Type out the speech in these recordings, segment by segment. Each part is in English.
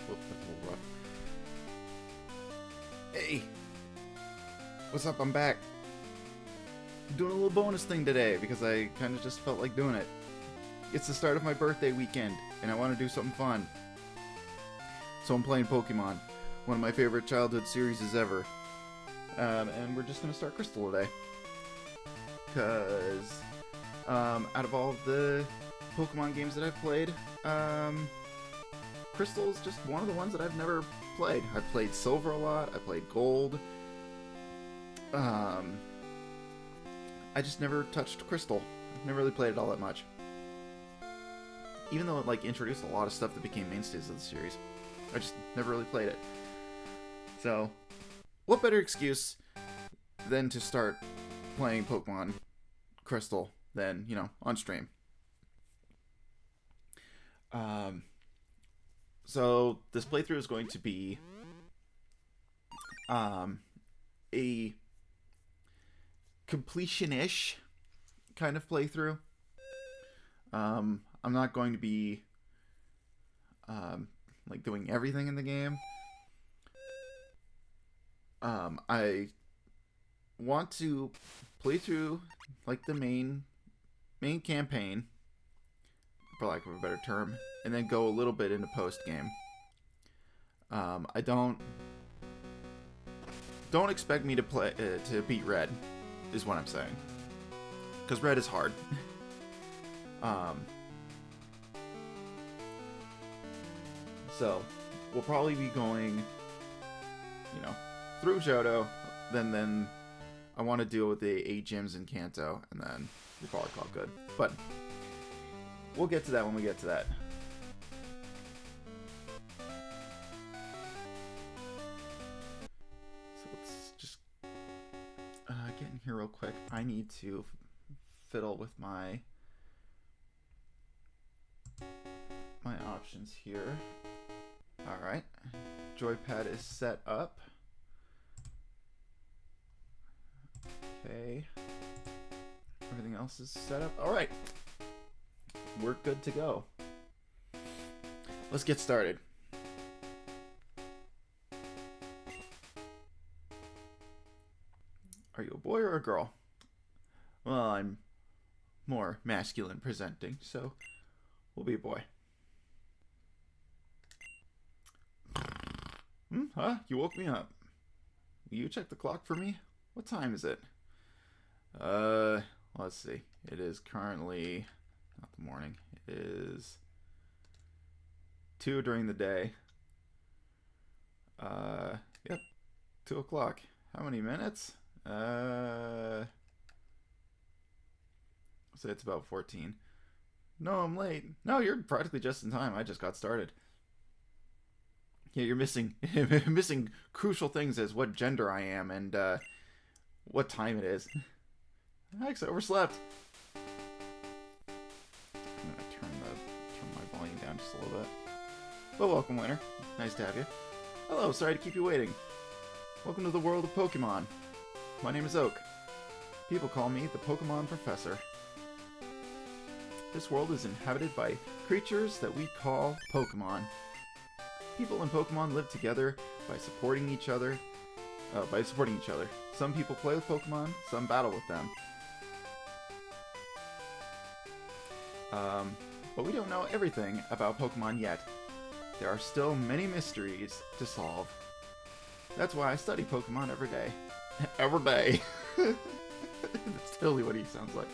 Whoop, that's a little rough. Hey! What's up? I'm back. I'm doing a little bonus thing today because I kind of just felt like doing it. It's the start of my birthday weekend, and I want to do something fun. So I'm playing Pokemon, one of my favorite childhood series ever. And we're just going to start Crystal today. Because out of all the Pokemon games that I've played, Crystal is just one of the ones that I've never played. I've played Silver a lot, I played Gold. I just never touched Crystal. I've never really played it all that much. Even though it like introduced a lot of stuff that became mainstays of the series, I just never really played it. So, what better excuse than to start playing Pokemon Crystal than, you know, on stream. So this playthrough is going to be a completion-ish kind of playthrough. I'm not going to be like doing everything in the game. I want to play through like the main campaign, for lack of a better term, and then go a little bit into post game. I don't expect me to play to beat Red, is what I'm saying, because Red is hard. So we'll probably be going, you know, through Johto, then I want to deal with the 8 gyms in Kanto, and then we'll probably call it good. But we'll get to that when we get to that. So let's just get in here real quick. I need to fiddle with my options here. Alright. Joypad is set up. Okay. Everything else is set up. Alright. We're good to go. Let's get started. Are you a boy or a girl? Well, I'm more masculine presenting, so we'll be a boy. Huh? You woke me up. Will you check the clock for me? What time is it? Let's see. It is currently not the morning. It is 2 during the day. Yep. 2 o'clock. How many minutes? Say it's about 14. No, I'm late. No, you're practically just in time. I just got started. Yeah, you're missing missing crucial things as what gender I am and what time it is. I actually overslept. I'm gonna turn my volume down just a little bit. But welcome, winner. Nice to have you. Hello, sorry to keep you waiting. Welcome to the world of Pokemon. My name is Oak. People call me the Pokemon Professor. This world is inhabited by creatures that we call Pokemon. People and Pokemon live together by supporting each other. Some people play with Pokemon, some battle with them. But we don't know everything about Pokemon yet. There are still many mysteries to solve. That's why I study Pokemon every day. Every day. That's totally what he sounds like.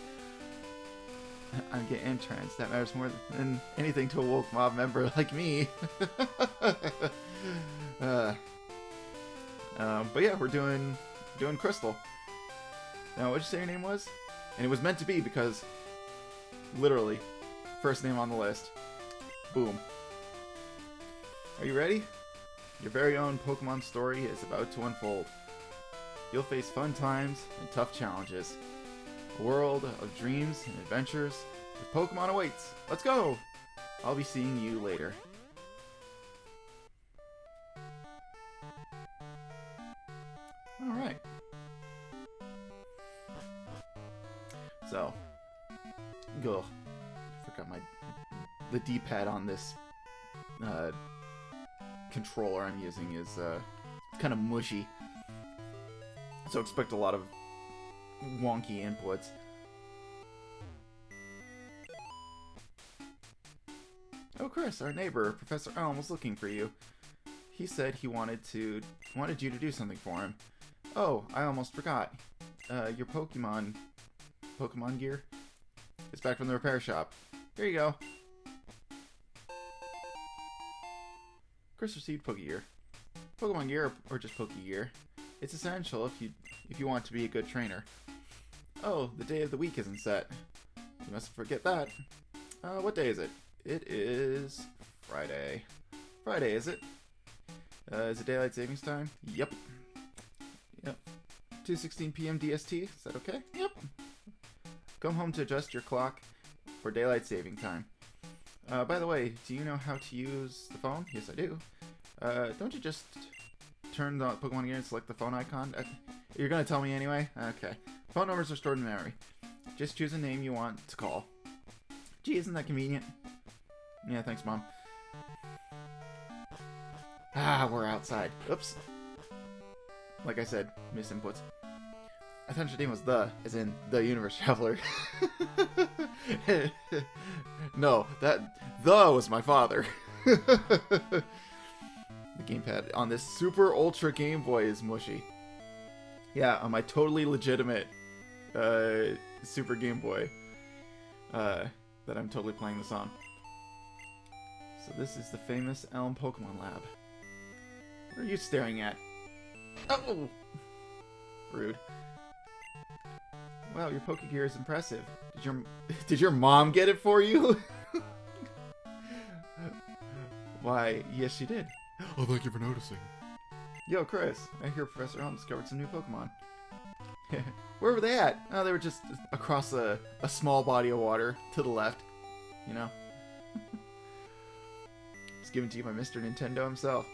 I'm getting entranced. That matters more than anything to a woke mob member like me. But yeah, we're doing Crystal. Now, what'd you say your name was? And it was meant to be because, literally, first name on the list. Boom. Are you ready? Your very own Pokemon story is about to unfold. You'll face fun times and tough challenges. A world of dreams and adventures with Pokemon awaits. Let's go! I'll be seeing you later. Alright. So, go. I forgot the D-pad on this controller I'm using is kind of mushy. So expect a lot of wonky inputs. Oh, Chris, our neighbor, Professor Elm, was looking for you. He said he wanted you to do something for him. Oh, I almost forgot. Your Pokemon gear is back from the repair shop. Here you go. Chris received Pokegear. Pokemon gear or just Pokegear. It's essential if you want to be a good trainer. Oh, the day of the week isn't set. You must forget that. What day is it? It is Friday. Friday, is it? Is it daylight savings time? Yep. 2:16 p.m. DST. Is that okay? Yep. Come home to adjust your clock for daylight saving time. By the way, do you know how to use the phone? Yes, I do. Don't you just turn the Pokemon gear and select the phone icon? You're gonna tell me anyway? Okay. Phone numbers are stored in memory. Just choose a name you want to call. Gee, isn't that convenient? Yeah, thanks, Mom. We're outside. Oops. Like I said, misinputs. I thought your name was The, as in The Universe Traveler. No, The was my father. The gamepad on this super ultra Game Boy is mushy. Yeah, on my totally legitimate Super Game Boy that I'm totally playing this on. So this is the famous Elm Pokemon Lab. What are you staring at? Oh! Rude. Wow, your Pokegear is impressive. Did your mom get it for you? Why, yes she did. Oh, thank you for noticing. Yo, Chris, I hear Professor Elm discovered some new Pokemon. Where were they at? Oh, they were just across a small body of water to the left. You know? It's given to you by Mr. Nintendo himself.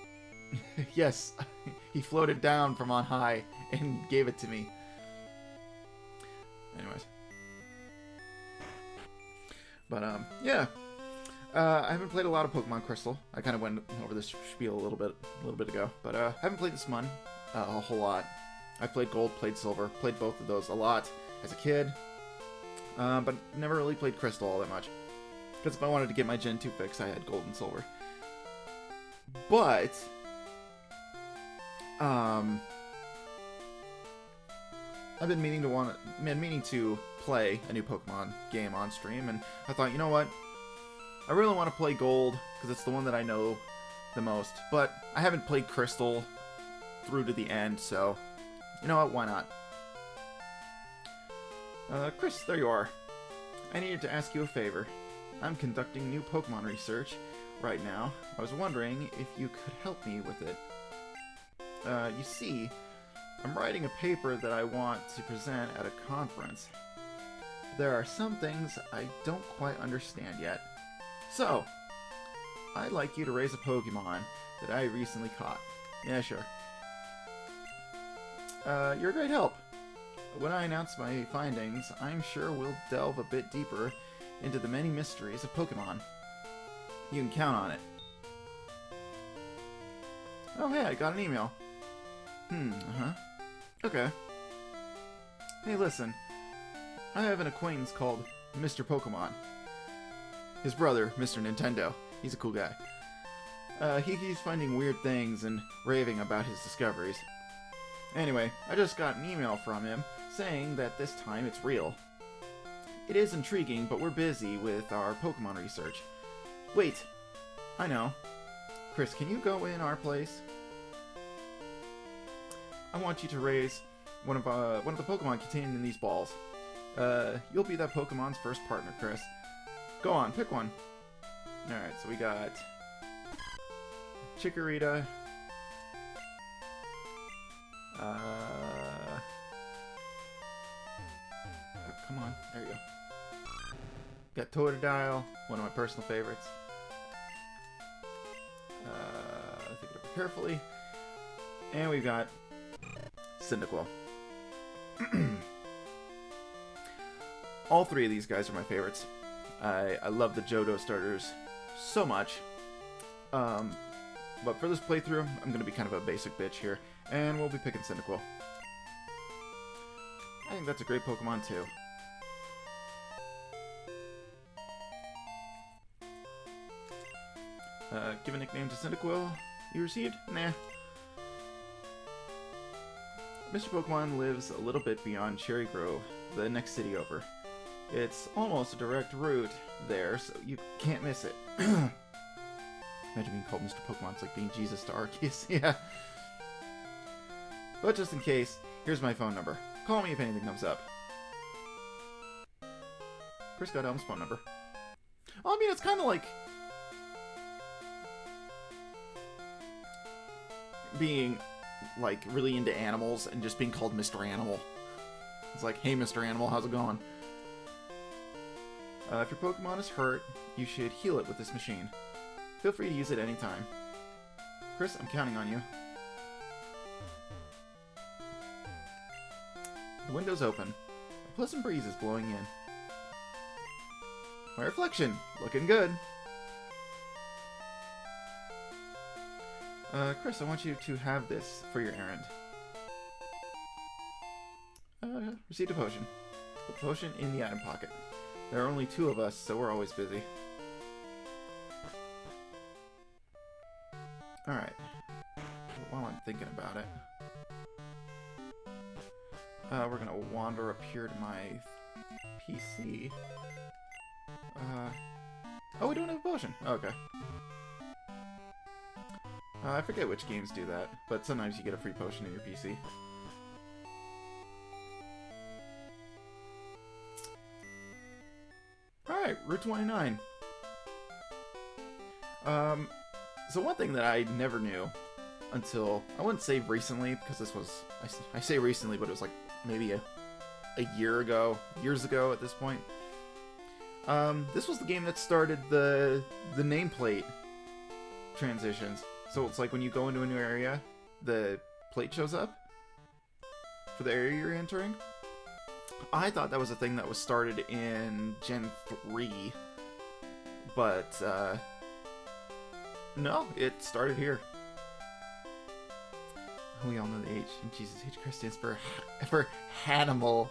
Yes, he floated down from on high and gave it to me. Anyways. But, yeah. I haven't played a lot of Pokemon Crystal. I kind of went over this spiel a little bit ago. But, I haven't played this one a whole lot. I played Gold, played Silver, played both of those a lot as a kid. But never really played Crystal all that much. Because if I wanted to get my Gen 2 fix, I had Gold and Silver. But I've been meaning to play a new Pokemon game on stream, and I thought, you know what? I really want to play Gold because it's the one that I know the most, but I haven't played Crystal through to the end, so you know what? Why not? Chris, there you are. I needed to ask you a favor. I'm conducting new Pokemon research right now. I was wondering if you could help me with it. You see, I'm writing a paper that I want to present at a conference. There are some things I don't quite understand yet. So, I'd like you to raise a Pokemon that I recently caught. Yeah, sure. You're a great help. When I announce my findings, I'm sure we'll delve a bit deeper into the many mysteries of Pokemon. You can count on it. Oh, hey, I got an email. Okay. Hey, listen. I have an acquaintance called Mr. Pokemon. his brother, Mr. Nintendo. He's a cool guy. He keeps finding weird things and raving about his discoveries. Anyway, I just got an email from him saying that this time it's real. It is intriguing, but we're busy with our Pokemon research. Wait, I know. Chris, can you go in our place? I want you to raise one of the Pokemon contained in these balls. You'll be that Pokemon's first partner, Chris. Go on, pick one. Alright, so we got Chikorita. Oh, come on, there you go. Got Totodile, one of my personal favorites. Think it over carefully. And we've got Cyndaquil. All three of these guys are my favorites. I love the Johto starters so much. But for this playthrough, I'm going to be kind of a basic bitch here, and we'll be picking Cyndaquil. I think that's a great Pokemon too. Give a nickname to Cyndaquil you received? Nah. Mr. Pokemon lives a little bit beyond Cherry Grove, the next city over. It's almost a direct route there, so you can't miss it. Imagine being called Mr. Pokemon. It's like being Jesus to Arceus. Yeah. But just in case, here's my phone number. Call me if anything comes up. Chris got Elm's phone number. Well, I mean, it's kind of like being like really into animals and just being called Mr. Animal. It's like, hey, Mr. Animal, how's it going? If your Pokemon is hurt, you should heal it with this machine. Feel free to use it anytime. Chris, I'm counting on you. The window's open. A pleasant breeze is blowing in. My reflection, looking good. Chris, I want you to have this for your errand. Received a potion. Put the potion in the item pocket. There are only 2 of us, so we're always busy. Alright. While I'm thinking about it, we're gonna wander up here to my PC. Oh, we don't have a potion. Okay. I forget which games do that, but sometimes you get a free potion in your PC. Alright, Route 29. So one thing that I never knew until, I wouldn't say recently, because this was, I say recently, but it was like maybe a year ago, years ago at this point. This was the game that started the nameplate transitions. So it's like when you go into a new area, the plate shows up for the area you're entering. I thought that was a thing that was started in Gen 3, but no, it started here. We all know the H in Jesus H. Christ stands for Hanimal.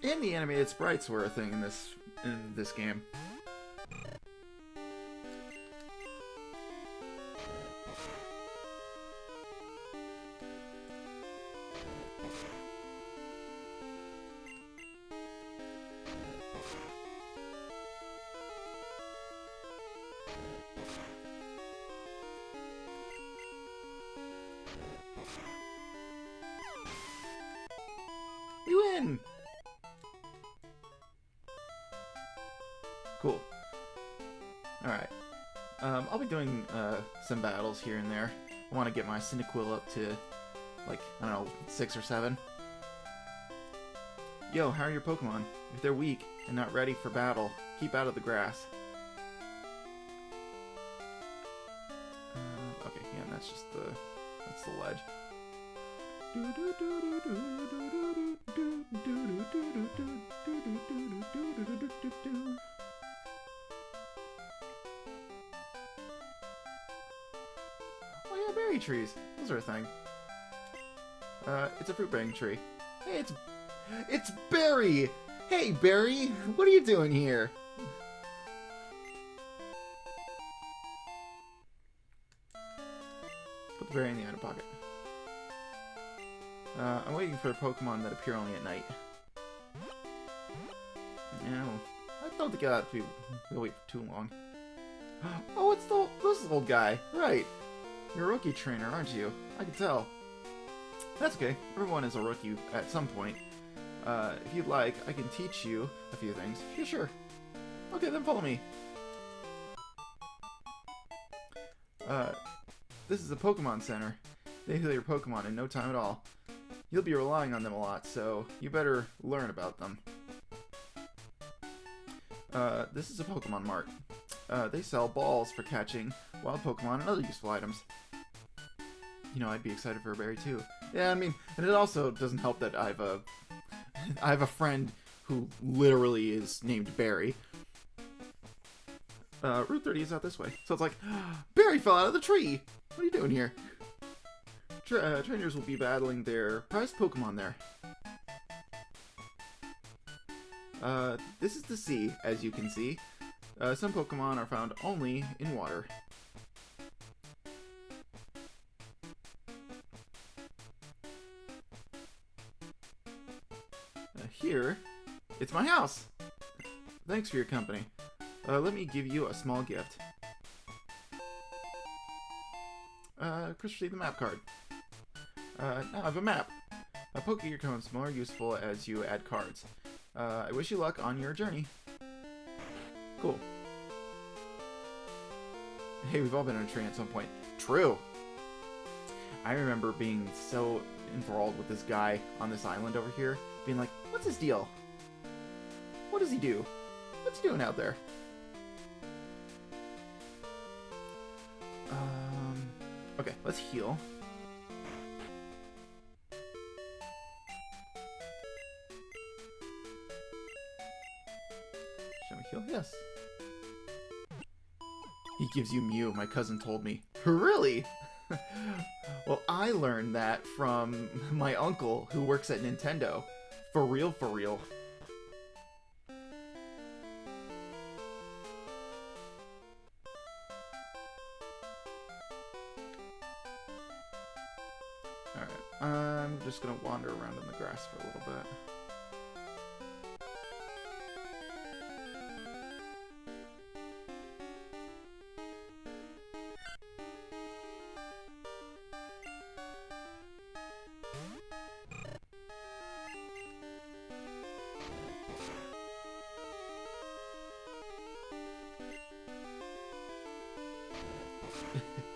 And the animated sprites were a thing in this game. We win! Cool. Alright. I'll be doing some battles here and there. I want to get my Cyndaquil up to, like, I don't know, 6 or 7. Yo, how are your Pokemon? If they're weak and not ready for battle, keep out of the grass. Okay, yeah, that's just that's the ledge. Oh yeah, berry trees. Those are a thing. It's a fruit-bearing tree. Hey, it's Barry! Hey, Barry! What are you doing here? Put the berry in the item pocket. I'm waiting for Pokemon that appear only at night. Yeah, I don't think I'll have to wait for too long. Oh, it's this old guy. Right. You're a rookie trainer, aren't you? I can tell. That's okay. Everyone is a rookie at some point. If you'd like, I can teach you a few things. Yeah, sure. Okay, then follow me. This is a Pokemon Center. They heal your Pokemon in no time at all. You'll be relying on them a lot, so you better learn about them. This is a Pokemon Mart. They sell balls for catching wild Pokemon and other useful items. You know, I'd be excited for a berry too. Yeah, I mean, and it also doesn't help that I have a friend who literally is named Barry. Route 30 is out this way. So it's like, Barry fell out of the tree! What are you doing here? Trainers will be battling their prized Pokemon there. This is the sea, as you can see. Some Pokemon are found only in water. Here, it's my house! Thanks for your company. Let me give you a small gift. Chris received the map card. Now I have a map. Poke becomes more useful as you add cards. I wish you luck on your journey. Cool. Hey, we've all been on a train at some point. True. I remember being so enthralled with this guy on this island over here, being like, what's his deal? What does he do? What's he doing out there? Okay, let's heal. Shall we heal? Yes. He gives you Mew, my cousin told me. Really? Well, I learned that from my uncle who works at Nintendo. For real, for real. Alright, I'm just gonna wander around in the grass for a little bit.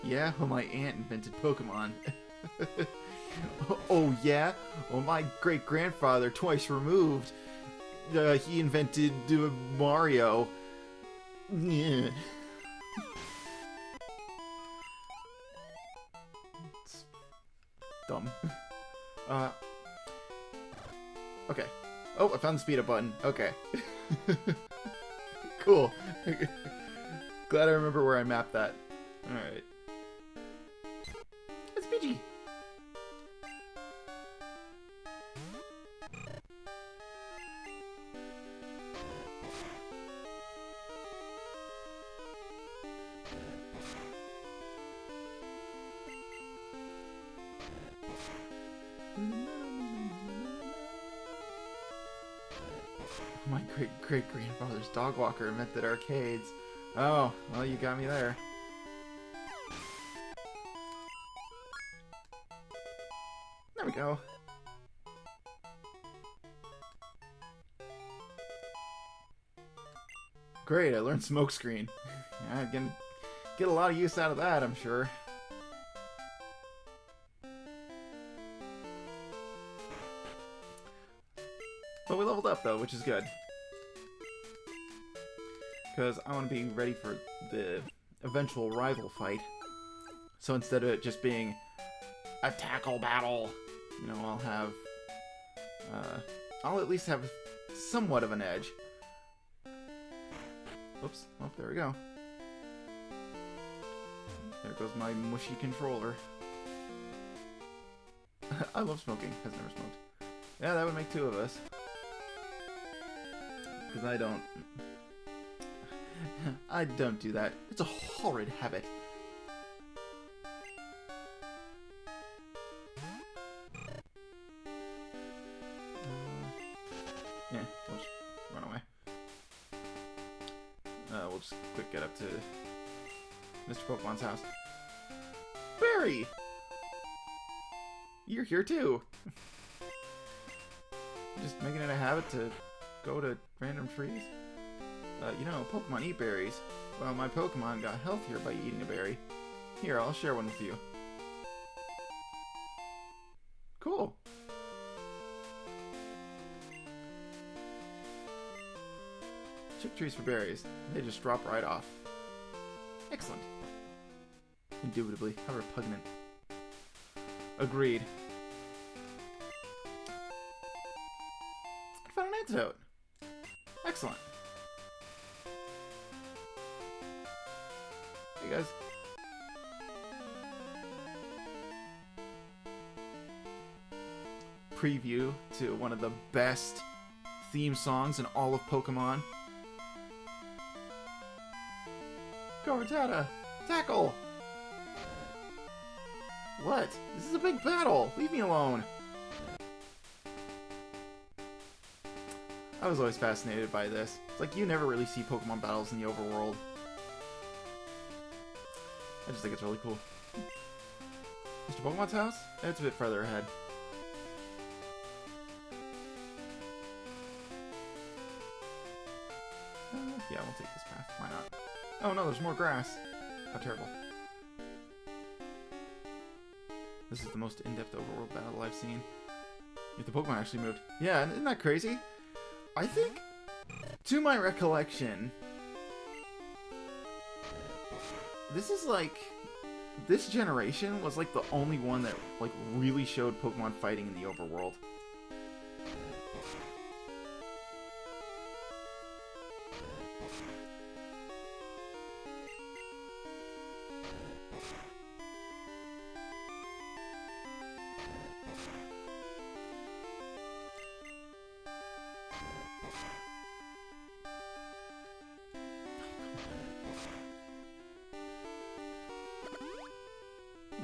Yeah, well, my aunt invented Pokemon. Oh, yeah? Well, my great-grandfather, twice removed, he invented Mario. Yeah. It's dumb. Okay. Oh, I found the speed up button. Okay. Cool. Glad I remember where I mapped that. Alright. It's Pidgey! My great-great-grandfather's dog walker invented arcades. Oh, well, you got me there. There we go. Great, I learned Smokescreen. I can get a lot of use out of that, I'm sure. But we leveled up, though, which is good. Because I want to be ready for the eventual rival fight. So instead of it just being a tackle battle, you know, I'll at least have somewhat of an edge. Oops. Oh, there we go. There goes my mushy controller. I love smoking. Has never smoked. Yeah, that would make two of us. Because I don't... I don't do that. It's a horrid habit. Yeah, we'll just run away. We'll just quick get up to Mr. Pokemon's house. Barry! You're here too! Just making it a habit to go to random trees. You know, Pokemon eat berries. Well, my Pokemon got healthier by eating a berry. Here, I'll share one with you. Cool. Chip trees for berries. They just drop right off. Excellent. Indubitably. How repugnant. Agreed. I found an antidote. Excellent. Hey guys. Preview to one of the best theme songs in all of Pokemon. Go Rattata! Tackle! What? This is a big battle! Leave me alone! I was always fascinated by this. It's like you never really see Pokemon battles in the overworld. I just think it's really cool. Mr. Pokemon's house? It's a bit further ahead. Yeah, we'll take this path. Why not? Oh no, there's more grass. How terrible. This is the most in-depth overworld battle I've seen. If the Pokemon actually moved. Yeah, isn't that crazy? I think, to my recollection, this is like, this generation was like the only one that like really showed Pokemon fighting in the overworld.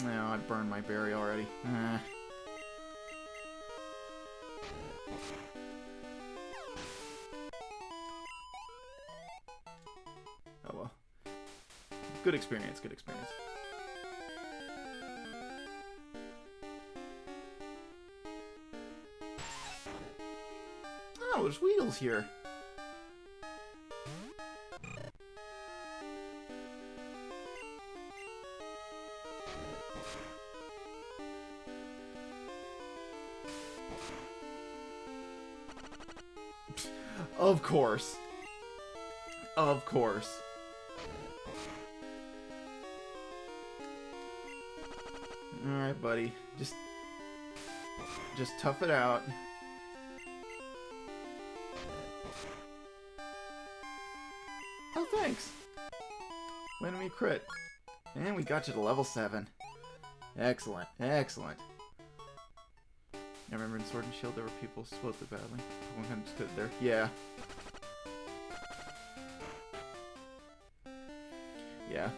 No, I burned my berry already. Oh well. Good experience, good experience. Oh, there's Weedles here. Of course. Of course. Alright, buddy. Just tough it out. Oh, thanks. Landed me a crit. And we got you to level 7. Excellent. Excellent. I remember in Sword and Shield there were people supposedly battling. One kind of just stood there. Yeah. Yeah.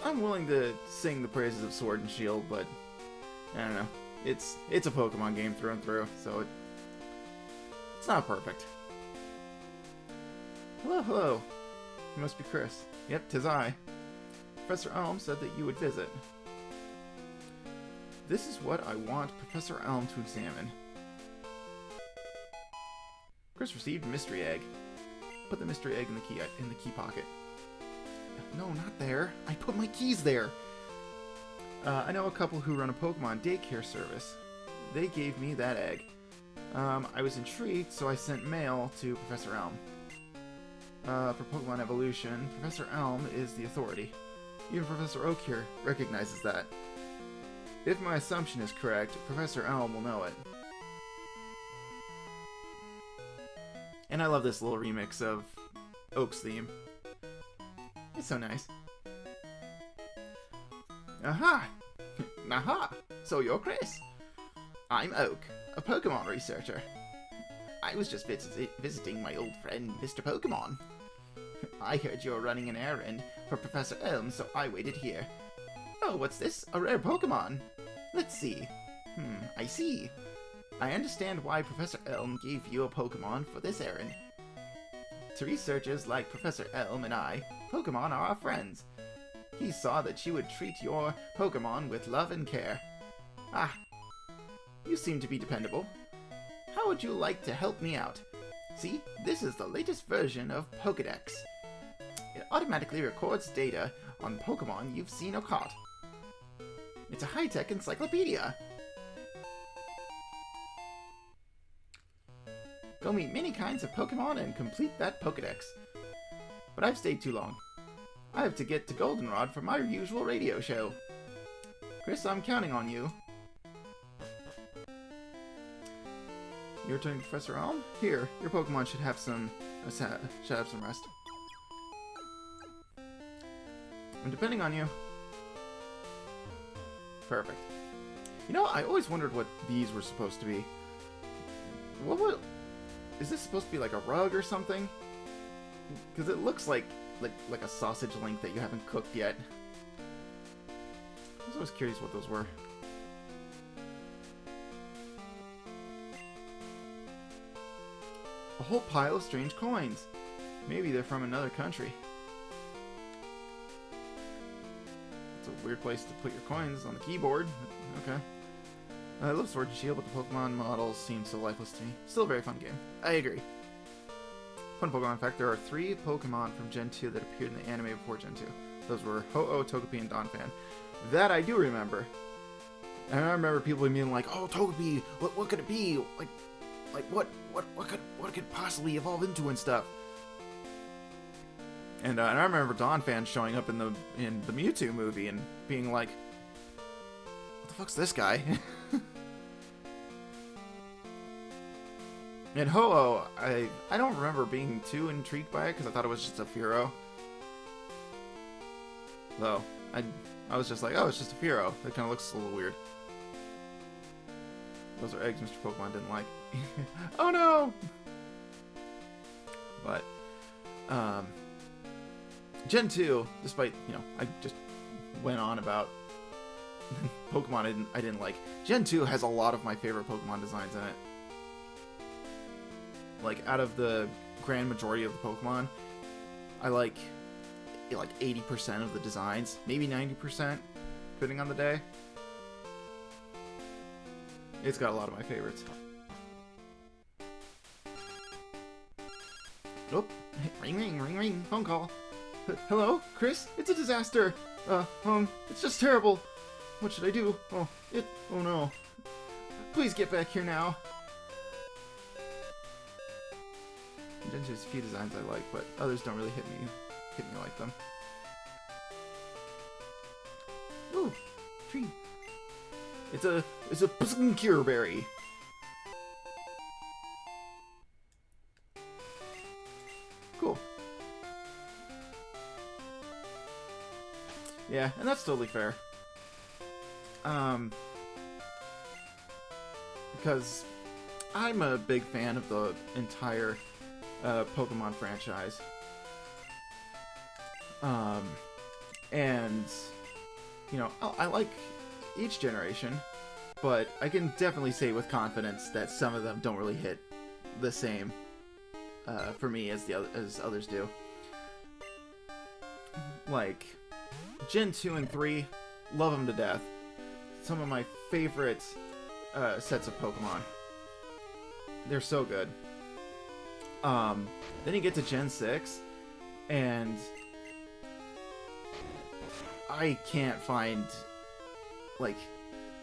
I'm willing to sing the praises of Sword and Shield, but I don't know. It's a Pokemon game through and through, so it's not perfect. Hello, hello. You must be Chris. Yep, 'tis I. Professor Elm said that you would visit. This is what I want Professor Elm to examine. Chris received a mystery egg. Put the mystery egg in the key pocket. No, not there. I put my keys there. I know a couple who run a Pokemon daycare service. They gave me that egg. I was intrigued, so I sent mail to Professor Elm. For Pokemon evolution, Professor Elm is the authority. Even Professor Oak here recognizes that. If my assumption is correct, Professor Elm will know it. And I love this little remix of Oak's theme. It's so nice. Aha! Aha! So you're Chris. I'm Oak, a Pokemon researcher. I was just visiting my old friend, Mr. Pokemon. I heard you were running an errand for Professor Elm, so I waited here. Oh, what's this? A rare Pokemon? Let's see. I see. I understand why Professor Elm gave you a Pokemon for this errand. To researchers like Professor Elm and I, Pokemon are our friends. He saw that you would treat your Pokemon with love and care. Ah, you seem to be dependable. How would you like to help me out? See, this is the latest version of Pokedex. It automatically records data on Pokemon you've seen or caught. It's a high-tech encyclopedia. Go meet many kinds of Pokemon and complete that Pokedex. But I've stayed too long. I have to get to Goldenrod for my usual radio show. Chris, I'm counting on you. Your turn, Professor Elm? Here, your Pokemon should have some rest. I'm depending on you. Perfect. You know, I always wondered what these were supposed to be. Is this supposed to be like a rug or something? Because it looks like a sausage link that you haven't cooked yet. I was always curious what those were. A whole pile of strange coins. Maybe they're from another country. It's a weird place to put your coins on the keyboard. Okay. I love Sword and Shield, but the Pokemon models seem so lifeless to me. Still a very fun game. I agree. Fun Pokemon fact, there are 3 Pokemon from Gen 2 that appeared in the anime before Gen 2. Those were Ho-Oh, Togepi, and Donphan. That I do remember. And I remember people being like, "Oh, Togepi, what could it be? Like what could possibly evolve into and stuff?" And I remember Donphan showing up in the Mewtwo movie and being like, "What the fuck's this guy?" And Ho-Oh, I don't remember being too intrigued by it because I thought it was just a Fearow. Though, I was just like, oh, it's just a Fearow. That kind of looks a little weird. Those are eggs Mr. Pokemon didn't like. Oh no! But, Gen 2, despite, I just went on about Pokemon I didn't like. Gen 2 has a lot of my favorite Pokemon designs in it. Like, out of the grand majority of the Pokemon, I like 80% of the designs, maybe 90%, depending on the day. It's got a lot of my favorites. Oh, ring, ring, ring, ring, phone call. Hello, Chris? It's a disaster. It's just terrible. What should I do? Oh no. Please get back here now. There's a few designs I like, but others don't really hit me like them. Ooh, tree. It's a Cure berry. Cool. Yeah, and that's totally fair. Because I'm a big fan of the entire Pokemon franchise. And, I like each generation, but I can definitely say with confidence that some of them don't really hit the same for me as others do. Like, Gen 2 and 3, love them to death. Some of my favorite sets of Pokemon. They're so good. Then you get to Gen 6, and I can't find,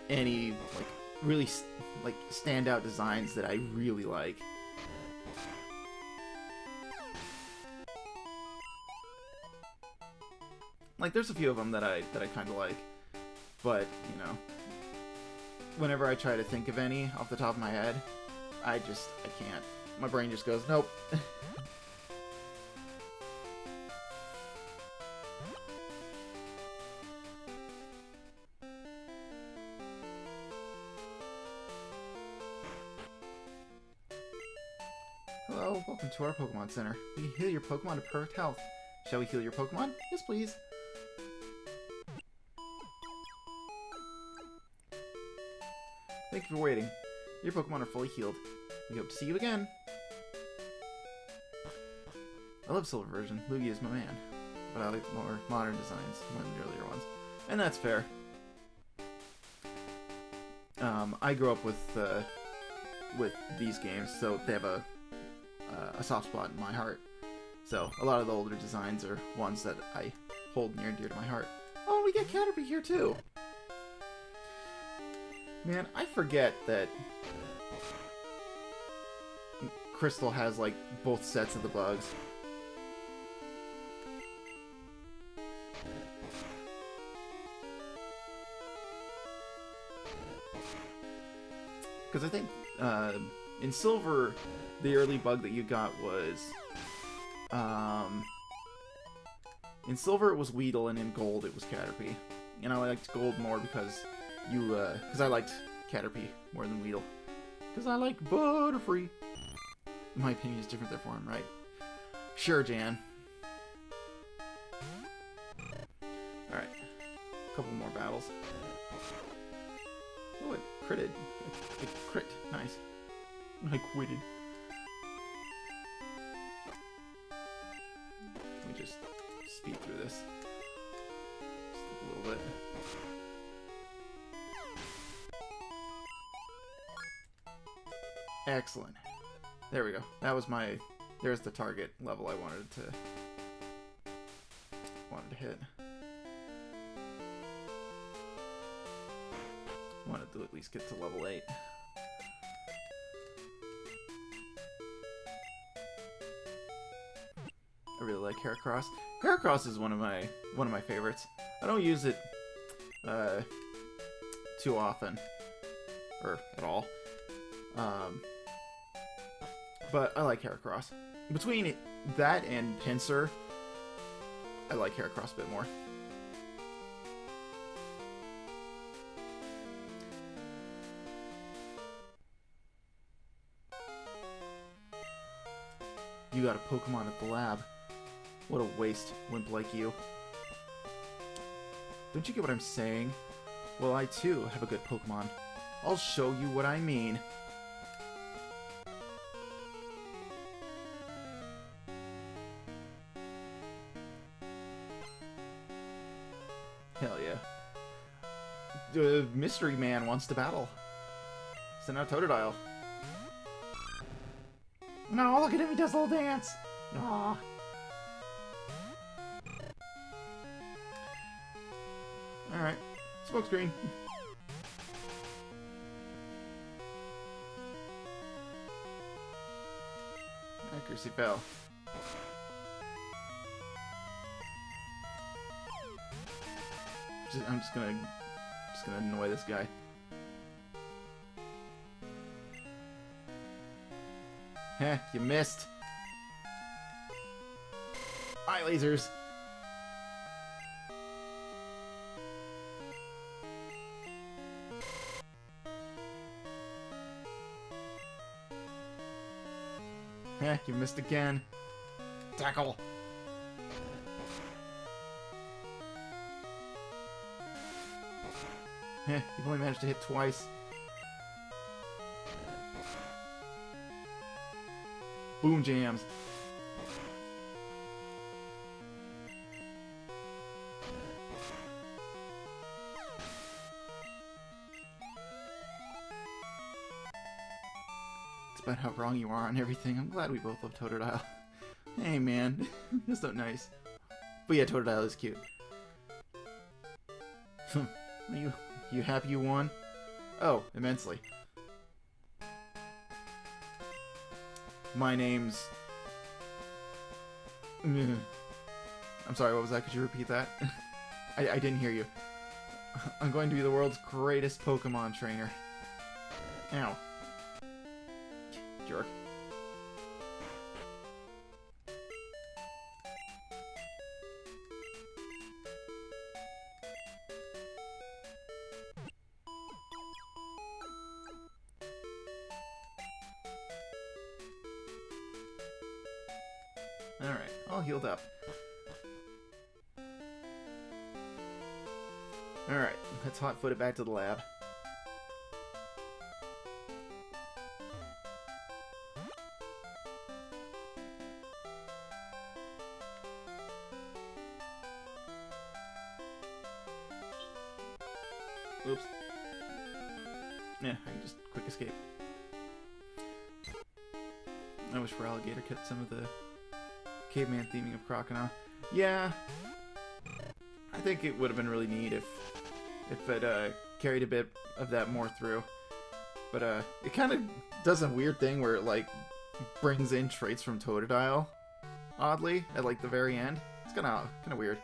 any, really, standout designs that I really like. There's a few of them that I kind of like, but, whenever I try to think of any off the top of my head, I can't. My brain just goes, nope. Hello, welcome to our Pokemon Center. We can heal your Pokemon to perfect health. Shall we heal your Pokemon? Yes, please. Thank you for waiting. Your Pokemon are fully healed. We hope to see you again. I love Silver version. Lugia is my man. But I like more modern designs more than the earlier ones. And that's fair. I grew up with these games, so they have a soft spot in my heart. So a lot of the older designs are ones that I hold near and dear to my heart. Oh, we get Caterpie here too! Man, I forget that Crystal has, like, both sets of the bugs. Because I think in Silver, the early bug that you got was... in Silver it was Weedle, and in Gold it was Caterpie. And I liked Gold more because I liked Caterpie more than Weedle. Because I like Butterfree. My opinion is different there for him, right? Sure, Jan. Alright. A couple more battles. Oh, it critted. It crit. Nice. I quitted. Let me just speed through this. Just a little bit. Excellent. There we go. That was my... There's the target level I wanted to hit. Wanted to at least get to level 8. I really like Heracross. Heracross is one of my favorites. I don't use it too often, or at all. But I like Heracross. Between that and Pinsir, I like Heracross a bit more. You got a Pokemon at the lab. What a waste, wimp like you. Don't you get what I'm saying? Well, I too have a good Pokemon. I'll show you what I mean. Hell yeah. The Mystery Man wants to battle. Send out Totodile. No, look at him, he does a little dance! Aww. Alright. Smokescreen. Accuracy fell. I'm just gonna annoy this guy. Heh, you missed. Eye lasers. Heh, you missed again. Tackle. Heh, you've only managed to hit twice. Boom jams. Despite how wrong you are on everything, I'm glad we both love Totodile. Hey man, that's not nice. But yeah, Totodile is cute. You happy you won? Oh, immensely. My name's... I'm sorry, what was that? Could you repeat that? I didn't hear you. I'm going to be the world's greatest Pokemon trainer. Ow. Jerk. Alright, all healed up. Alright, let's hot-foot it back to the lab. Oops. Yeah, I can just quick escape. I wish for Alligator kept some of the caveman theming of Croconaw. Yeah, I think it would have been really neat if it carried a bit of that more through. But it kind of does a weird thing where it like brings in traits from Totodile, oddly, at like the very end. It's kind of weird.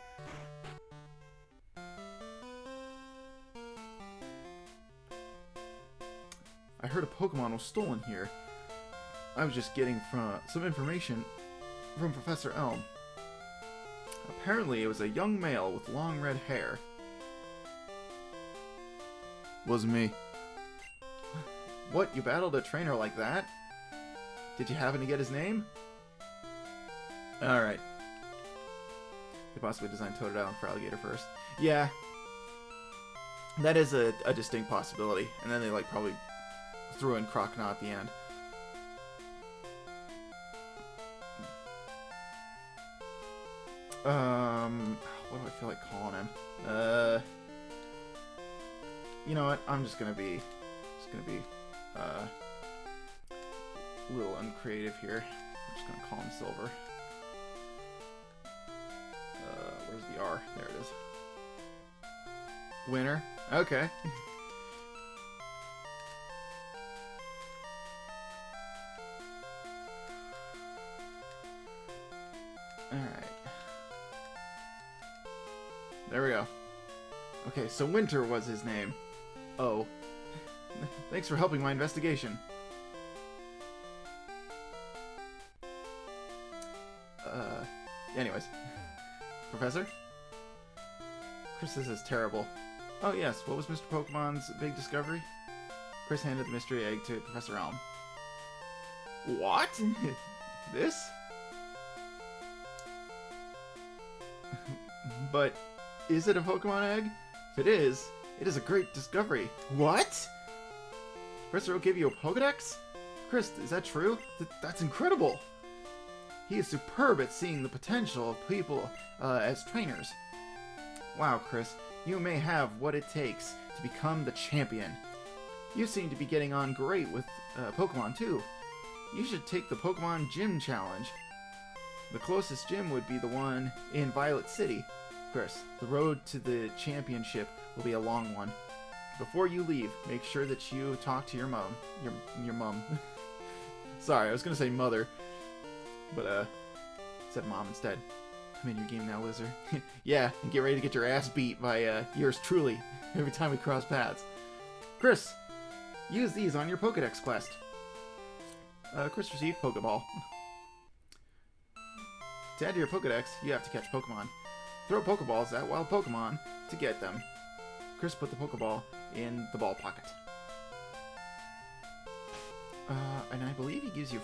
I heard a Pokemon was stolen here. I was just getting some information from Professor Elm. Apparently it was a young male with long red hair. Wasn't me. What, you battled a trainer like that? Did you happen to get his name? Alright. They possibly designed Totodile for Alligator first. Yeah. That is a distinct possibility. And then they like probably threw in Croconaw at the end. What do I feel like calling him? You know what? I'm just gonna be a little uncreative here. I'm just gonna call him Silver. Where's the R? There it is. Winner? Okay. Alright. There we go. Okay, so Winter was his name. Oh. Thanks for helping my investigation. Anyways. Professor? Chris, this is terrible. Oh yes, what was Mr. Pokemon's big discovery? Chris handed the mystery egg to Professor Elm. What? This? But is it a Pokemon egg? If it is a great discovery. What? Professor Oak gave you a Pokedex? Chris, is that true? That's incredible! He is superb at seeing the potential of people as trainers. Wow, Chris, you may have what it takes to become the champion. You seem to be getting on great with Pokemon, too. You should take the Pokemon Gym Challenge. The closest gym would be the one in Violet City. Chris, the road to the championship will be a long one. Before you leave, make sure that you talk to your mom. Your mom. Sorry, I was gonna say mother, but said mom instead. I'm in your game now, Lizard. Yeah, and get ready to get your ass beat by yours truly every time we cross paths. Chris, use these on your Pokedex quest. Chris received Pokeball. To add to your Pokedex, you have to catch Pokemon. Throw Pokeballs at wild Pokemon to get them. Chris put the Pokeball in the ball pocket. And I believe he gives you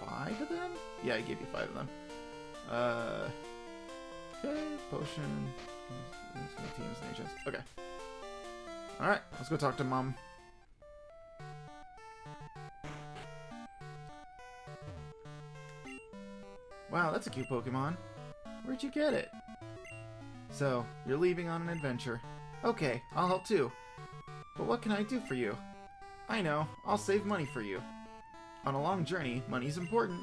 5 of them? Yeah, he gave you 5 of them. Okay, potion. Teams and HS. Okay. Alright, let's go talk to Mom. Wow, that's a cute Pokemon. Where'd you get it? So, you're leaving on an adventure. Okay, I'll help too. But what can I do for you? I know, I'll save money for you. On a long journey, money's important.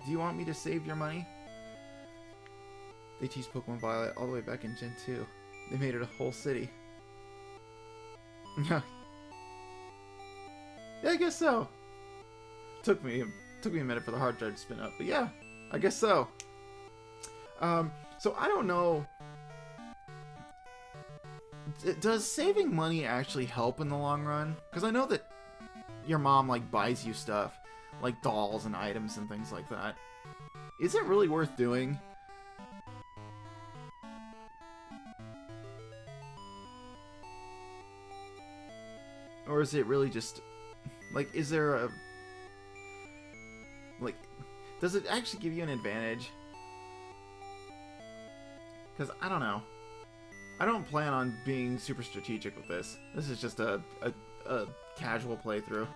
Do you want me to save your money? They teased Pokemon Violet all the way back in Gen 2. They made it a whole city. Yeah, I guess so. Took me a minute for the hard drive to spin up, but yeah, I guess so. So I don't know. Does saving money actually help in the long run? Because I know that your mom like buys you stuff, like dolls and items and things like that. Is it really worth doing? Or is it really just like, is there a like, does it actually give you an advantage Because, I don't know. I don't plan on being super strategic with this. This is just a casual playthrough.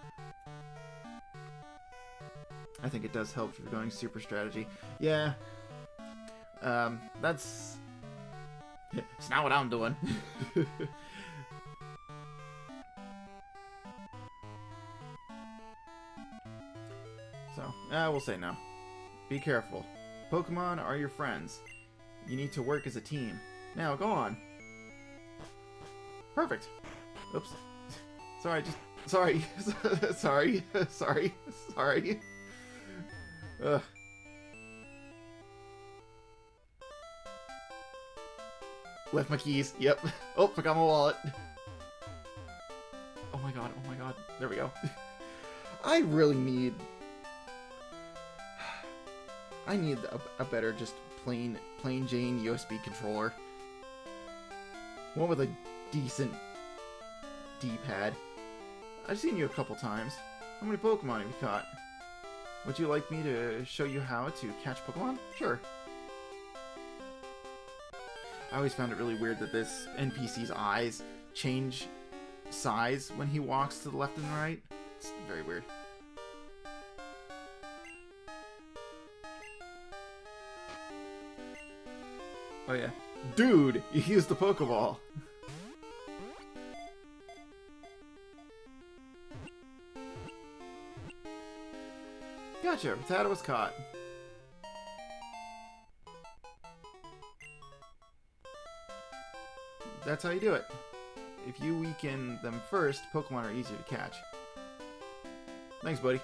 I think it does help if you're going super strategy. Yeah. That's... It's not what I'm doing. So, we'll say no. Be careful. Pokemon are your friends. You need to work as a team. Now, go on. Perfect. Oops. Sorry, Sorry. Sorry. Sorry. Ugh. Left my keys. Yep. Oh, forgot my wallet. Oh my god. Oh my god. There we go. I really need... I need a better, just plain Jane USB controller. One with a decent D-pad. I've seen you a couple times. How many Pokemon have you caught? Would you like me to show you how to catch Pokemon? Sure. I always found it really weird that this NPC's eyes change size when he walks to the left and the right. It's very weird. Oh yeah. Dude! You used the Pokeball! Gotcha! Rattata was caught. That's how you do it. If you weaken them first, Pokemon are easier to catch. Thanks, buddy.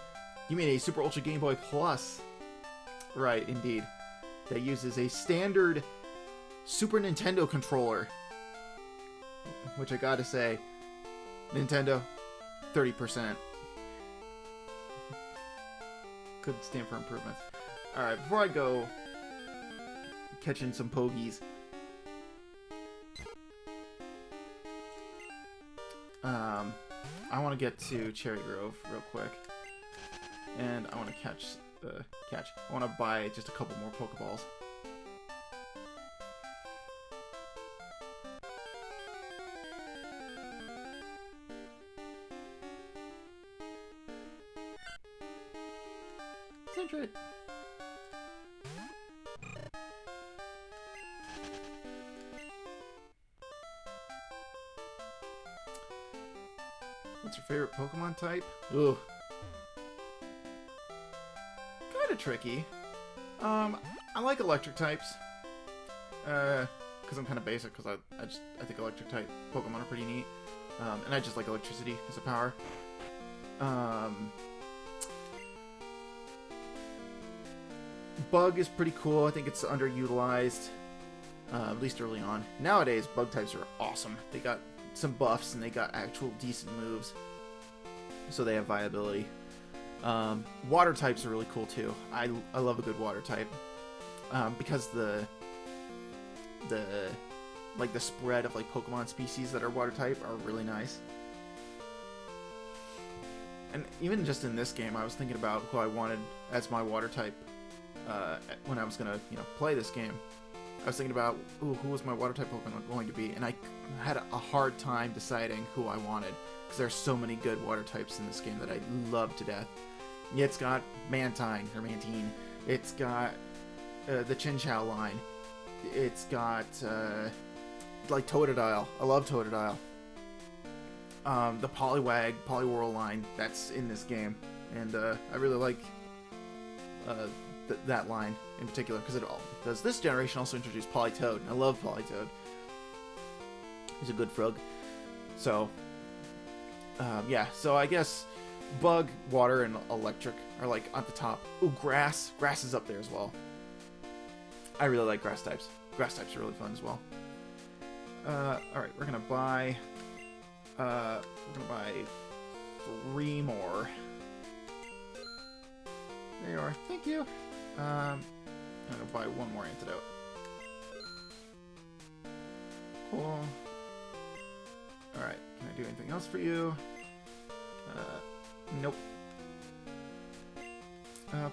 You mean a Super Ultra Game Boy Plus? Right, indeed. That uses a standard Super Nintendo controller. Which I gotta say, Nintendo, 30%. Could stand for improvements. Alright, before I go catching some Pogies, I want to get to Cherry Grove real quick. And I want to I want to buy just a couple more Pokeballs. Centred! What's your favorite Pokemon type? Ugh. Kinda tricky. I like electric types. Because I'm kind of basic, because I think electric type Pokemon are pretty neat. And I just like electricity as a power. Bug is pretty cool. I think it's underutilized, at least early on. Nowadays, bug types are awesome. They got some buffs and they got actual decent moves, so they have viability. Water types are really cool too. I love a good water type, because the spread of like Pokemon species that are water type are really nice. And even just in this game, I was thinking about who I wanted as my water type when I was gonna play this game. I was thinking about who was my water type Pokemon going to be, and I had a hard time deciding who I wanted because there's so many good water types in this game that I love to death. Yeah, it's got Mantine or Mantine. It's got the Chinchou line. It's got like Totodile. I love Totodile. The Poliwag, Poliwhirl line that's in this game, and I really like that line in particular because it all does. This generation also introduced Politoed, and I love Politoed. He's a good frog. So yeah, so I guess Bug, Water, and Electric are like at the top. Ooh, Grass. Grass is up there as well. I really like grass types. Grass types are really fun as well. Alright, we're gonna buy 3 more. There you are. Thank you. I'm gonna buy 1 more antidote. Cool. Alright, can I do anything else for you? Nope.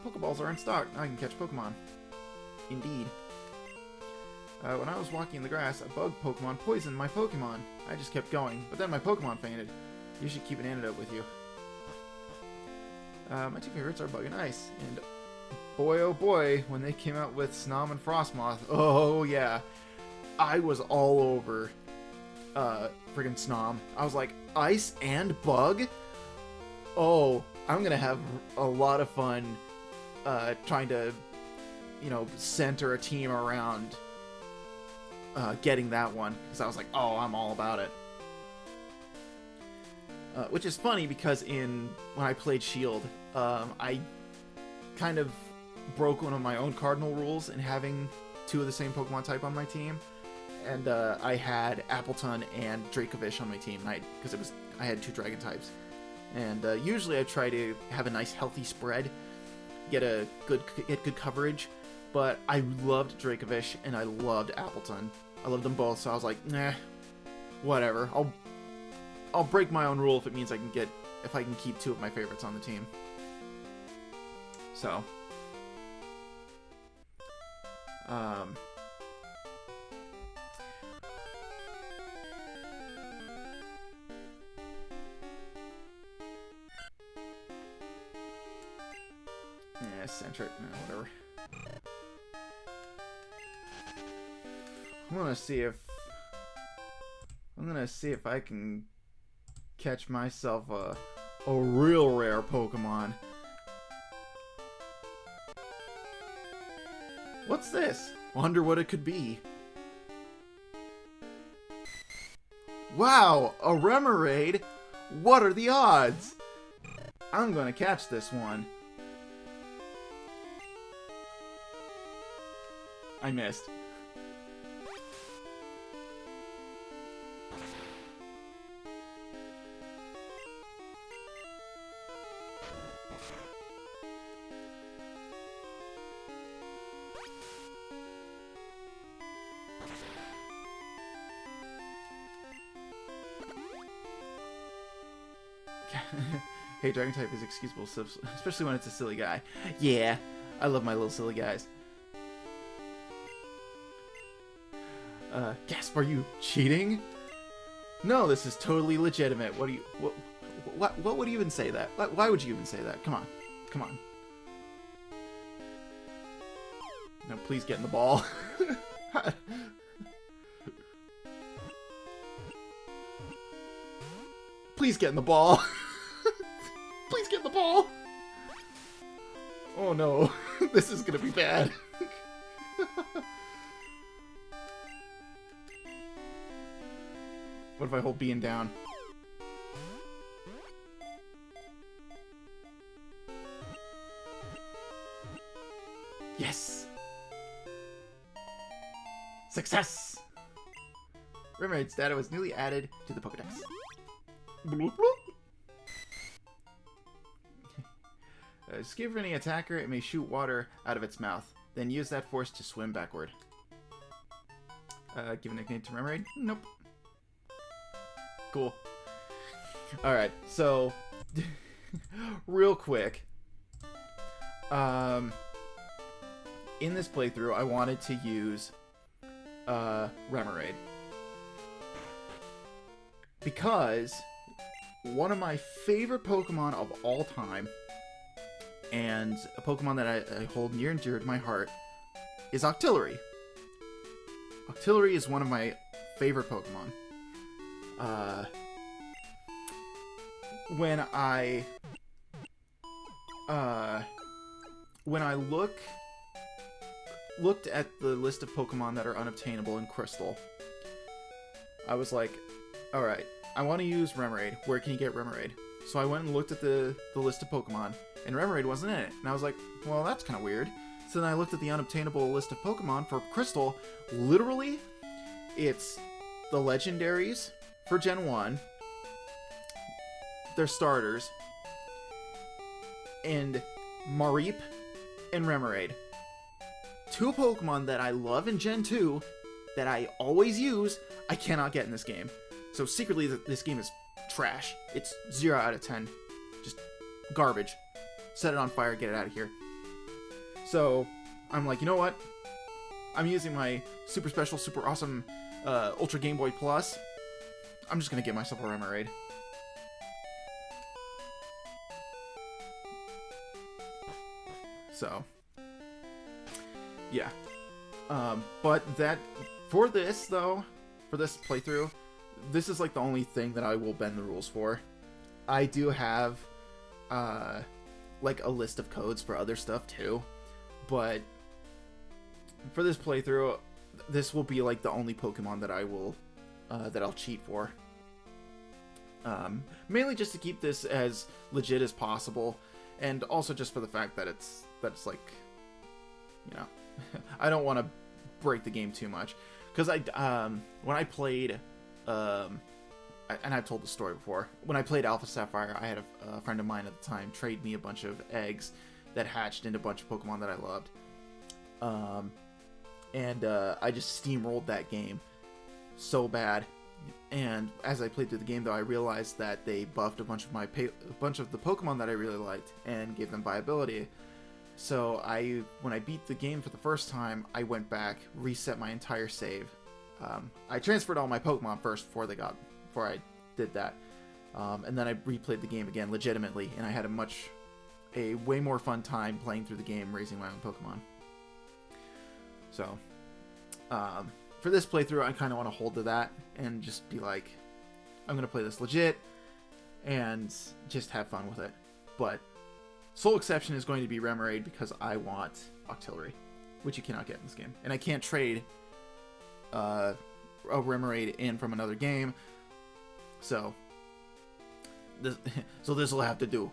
Pokeballs are in stock. Now I can catch Pokemon. Indeed. When I was walking in the grass, a bug Pokemon poisoned my Pokemon. I just kept going, but then my Pokemon fainted. You should keep an antidote with you. My two favorites are Bug and Ice, and boy oh boy, when they came out with Snom and Frostmoth, oh yeah, I was all over friggin' Snom. I was like, Ice and Bug? Oh, I'm gonna have a lot of fun trying to, you know, center a team around getting that one, because I was like, oh, I'm all about it. Which is funny because when I played Shield, I kind of broke one of my own cardinal rules in having two of the same Pokemon type on my team, and I had Appletun and Dracovish on my team, because I had two Dragon types, and usually I try to have a nice healthy spread, get good coverage, but I loved Dracovish and I loved Appletun. I loved them both, so I was like, nah, whatever. I'll break my own rule if it means if I can keep two of my favorites on the team. So, yeah, centric, whatever. I'm gonna see if I can catch myself a real rare Pokemon. What's this? Wonder what it could be. Wow, a Remoraid? What are the odds? I'm gonna catch this one. I missed. Hey, Dragon type is excusable, especially when it's a silly guy. Yeah, I love my little silly guys. Gasp, are you cheating? No, this is totally legitimate. What would you even say that? Why would you even say that? Come on. Come on. No, please get in the ball. Please get in the ball. Please get in the ball. Oh no, this is gonna be bad. What if I hold Bean down? Yes! Success! Remoraid's data was newly added to the Pokedex. Bloop, bloop. Just give any attacker, it may shoot water out of its mouth. Then use that force to swim backward. Give a nickname to Remoraid? Nope. Cool. Alright, so... real quick. In this playthrough, I wanted to use Remoraid. Because one of my favorite Pokemon of all time, and a Pokemon that I hold near and dear to my heart, is Octillery. Octillery is one of my favorite Pokemon. When I looked at the list of Pokemon that are unobtainable in Crystal, I was like, alright, I want to use Remoraid. Where can you get Remoraid? So I went and looked at the list of Pokemon, and Remoraid wasn't in it. And I was like, well, that's kind of weird. So then I looked at the unobtainable list of Pokemon for Crystal. Literally, it's the legendaries for Gen 1, their starters, and Mareep and Remoraid. Two Pokemon that I love in Gen 2 that I always use, I cannot get in this game. So secretly, this game is trash. It's 0 out of 10. Just garbage. Set it on fire, get it out of here. So I'm like, you know what? I'm using my super special, super awesome Ultra Game Boy Plus. I'm just gonna get myself a Remoraid. So, yeah. But that, for this though, for this playthrough, this is like the only thing that I will bend the rules for. I do have, like a list of codes for other stuff too, but for this playthrough, this will be like the only Pokemon that I will, that I'll cheat for. Mainly just to keep this as legit as possible, and also just for the fact that it's like, you know, I don't want to break the game too much, because when I played, and I've told the story before, when I played Alpha Sapphire, I had a friend of mine at the time trade me a bunch of eggs that hatched into a bunch of Pokemon that I loved, and I just steamrolled that game so bad. And as I played through the game, though, I realized that they buffed a bunch of the Pokemon that I really liked and gave them viability. So when I beat the game for the first time, I went back, reset my entire save. I transferred all my Pokemon first before I did that, and then I replayed the game again legitimately, and I had a way more fun time playing through the game, raising my own Pokemon. So, for this playthrough, I kind of want to hold to that and just be like, I'm going to play this legit and just have fun with it. But sole exception is going to be Remoraid, because I want Octillery, which you cannot get in this game. And I can't trade a Remoraid in from another game. So this will have to do.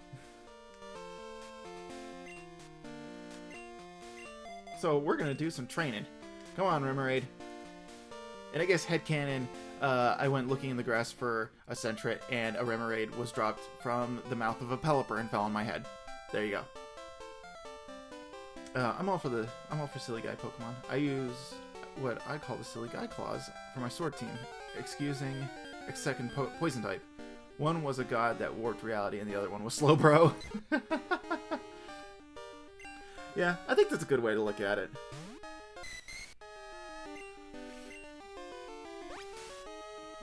So we're going to do some training. Come on, Remoraid. And I guess headcanon, I went looking in the grass for a Sentret, and a Remoraid was dropped from the mouth of a Pelipper and fell on my head. There you go. I'm all for silly guy Pokemon. I use what I call the silly guy claws for my sword team, excusing a second poison type. One was a god that warped reality, and the other one was Slowbro. Yeah, I think that's a good way to look at it.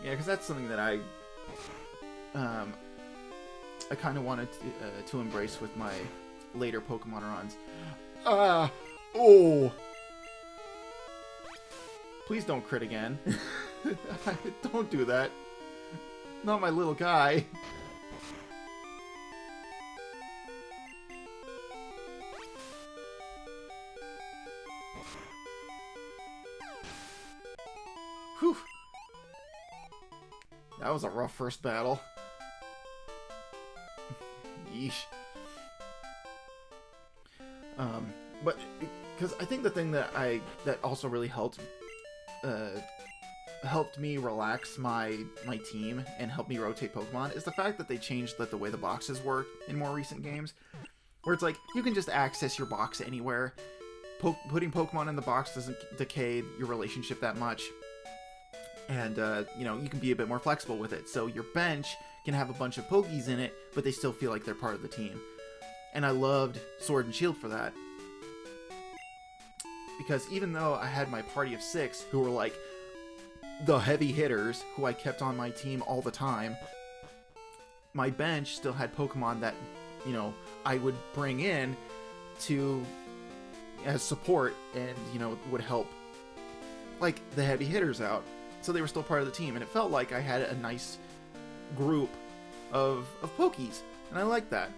Yeah, because that's something that I kind of wanted to embrace with my later Pokemon runs. Oh! Please don't crit again. Don't do that. Not my little guy. Whew. That was a rough first battle. Yeesh. But because I think the thing that also really helped me relax my team and help me rotate Pokemon is the fact that they changed the way the boxes work in more recent games, where it's like you can just access your box anywhere. Putting Pokemon in the box doesn't decay your relationship that much. And, you know, you can be a bit more flexible with it. So your bench can have a bunch of Pokies in it, but they still feel like they're part of the team. And I loved Sword and Shield for that. Because even though I had my party of 6 who were like the heavy hitters who I kept on my team all the time, my bench still had Pokemon that, you know, I would bring in as support and, you know, would help like the heavy hitters out. So they were still part of the team, and it felt like I had a nice group of Pokies, and I liked that.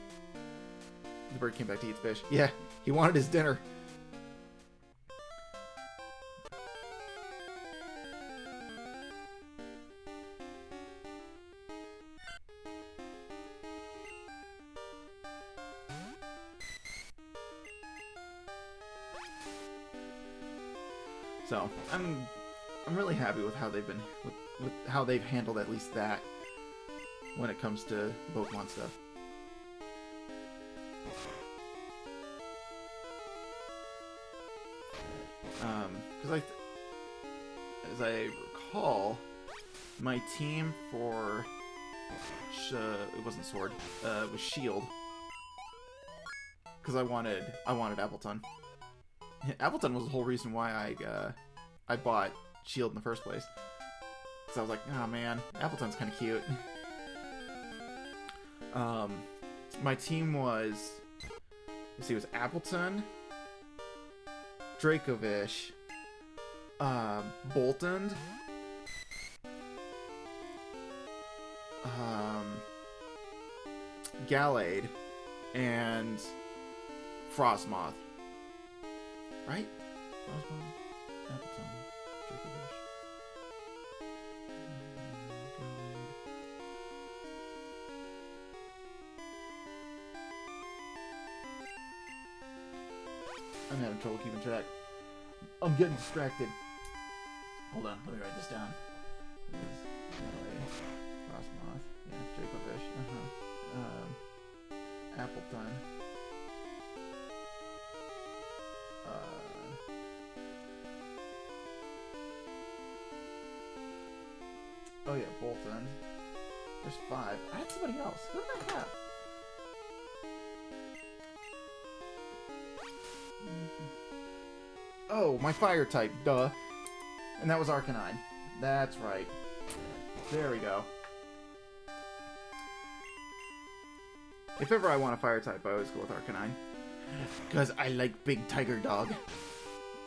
The bird came back to eat the fish. Yeah, he wanted his dinner. So, I'm really happy with how they've been with how they've handled at least that when it comes to Pokemon stuff. Because as I recall, my team for it wasn't Sword, it was Shield, because I wanted Appleton. Appleton was the whole reason why I bought Shield in the first place. Because I was like, oh man, Appleton's kind of cute. My team was, let's see, it was Appleton, Dracovish, Boltund, Gallade, and Frostmoth. Right? Frostmoth, Appleton, Dracovish. I'm having trouble keeping track. I'm getting distracted. Hold on, let me write this down. Frostmoth, yeah, Dracovish, Appleton. Oh yeah, Boltund. There's 5. I had somebody else. Who did I have? Oh, my fire type, duh. And that was Arcanine. That's right. There we go. If ever I want a fire type, I always go with Arcanine. Because I like Big Tiger Dog.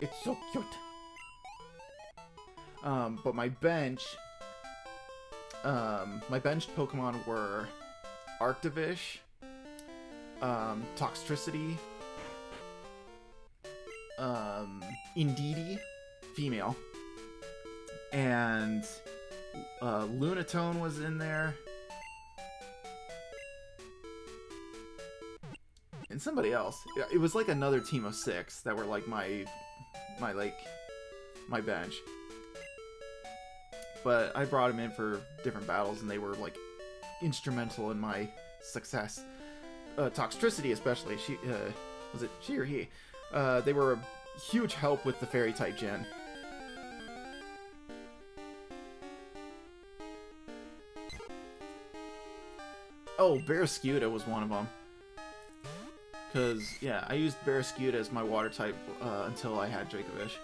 It's so cute. But my bench... my benched Pokemon were Arctovish, Toxtricity, Indeedee, female, and Lunatone was in there, and somebody else. It was like another team of 6 that were like my bench. But I brought them in for different battles, and they were like instrumental in my success. Toxtricity, especially. She was it she or he? They were a huge help with the Fairy type gen. Oh, Barraskewda was one of them. Cause yeah, I used Barraskewda as my water type until I had Dracovish.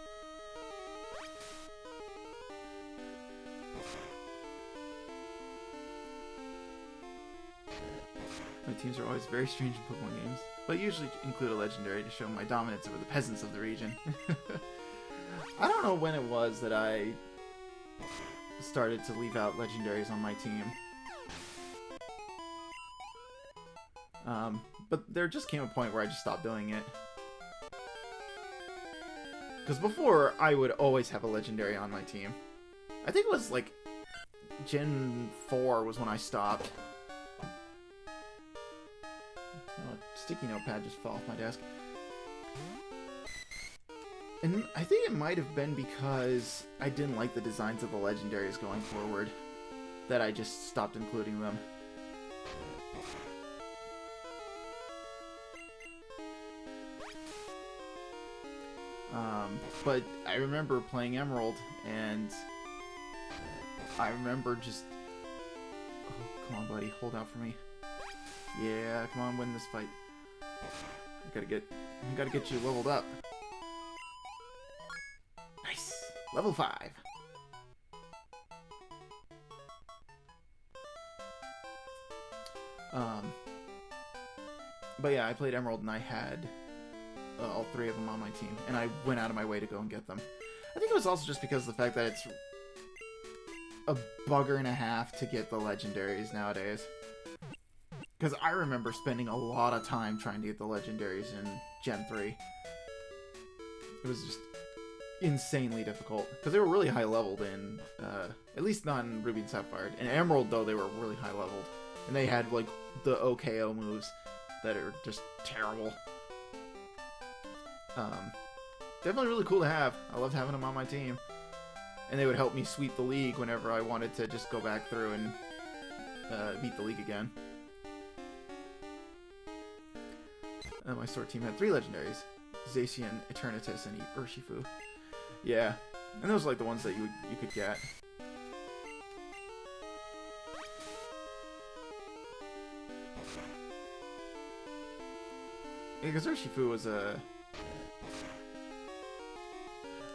My teams are always very strange in Pokemon games, but usually include a legendary to show my dominance over the peasants of the region. I don't know when it was that I started to leave out legendaries on my team. But there just came a point where I just stopped doing it. Because before, I would always have a legendary on my team. I think it was like Gen 4 was when I stopped. Oh, a sticky notepad just fell off my desk. And I think it might have been because I didn't like the designs of the legendaries going forward that I just stopped including them. But I remember playing Emerald, and I remember just... Oh, come on, buddy. Hold out for me. Yeah, come on, win this fight. I gotta get you leveled up. Nice! Level 5! But yeah, I played Emerald, and I had... all 3 of them on my team, and I went out of my way to go and get them. I think it was also just because of the fact that it's a bugger and a half to get the legendaries nowadays. Because I remember spending a lot of time trying to get the legendaries in Gen 3. It was just insanely difficult, because they were really high leveled in, at least not in Ruby and Sapphire. In Emerald, though, they were really high leveled, and they had, like, the OKO moves that are just terrible. Definitely really cool to have. I loved having them on my team. And they would help me sweep the league whenever I wanted to just go back through and beat the league again. My sword team had 3 legendaries. Zacian, Eternatus, and Urshifu. Yeah. And those are like the ones that you could get. Yeah, because Urshifu was a...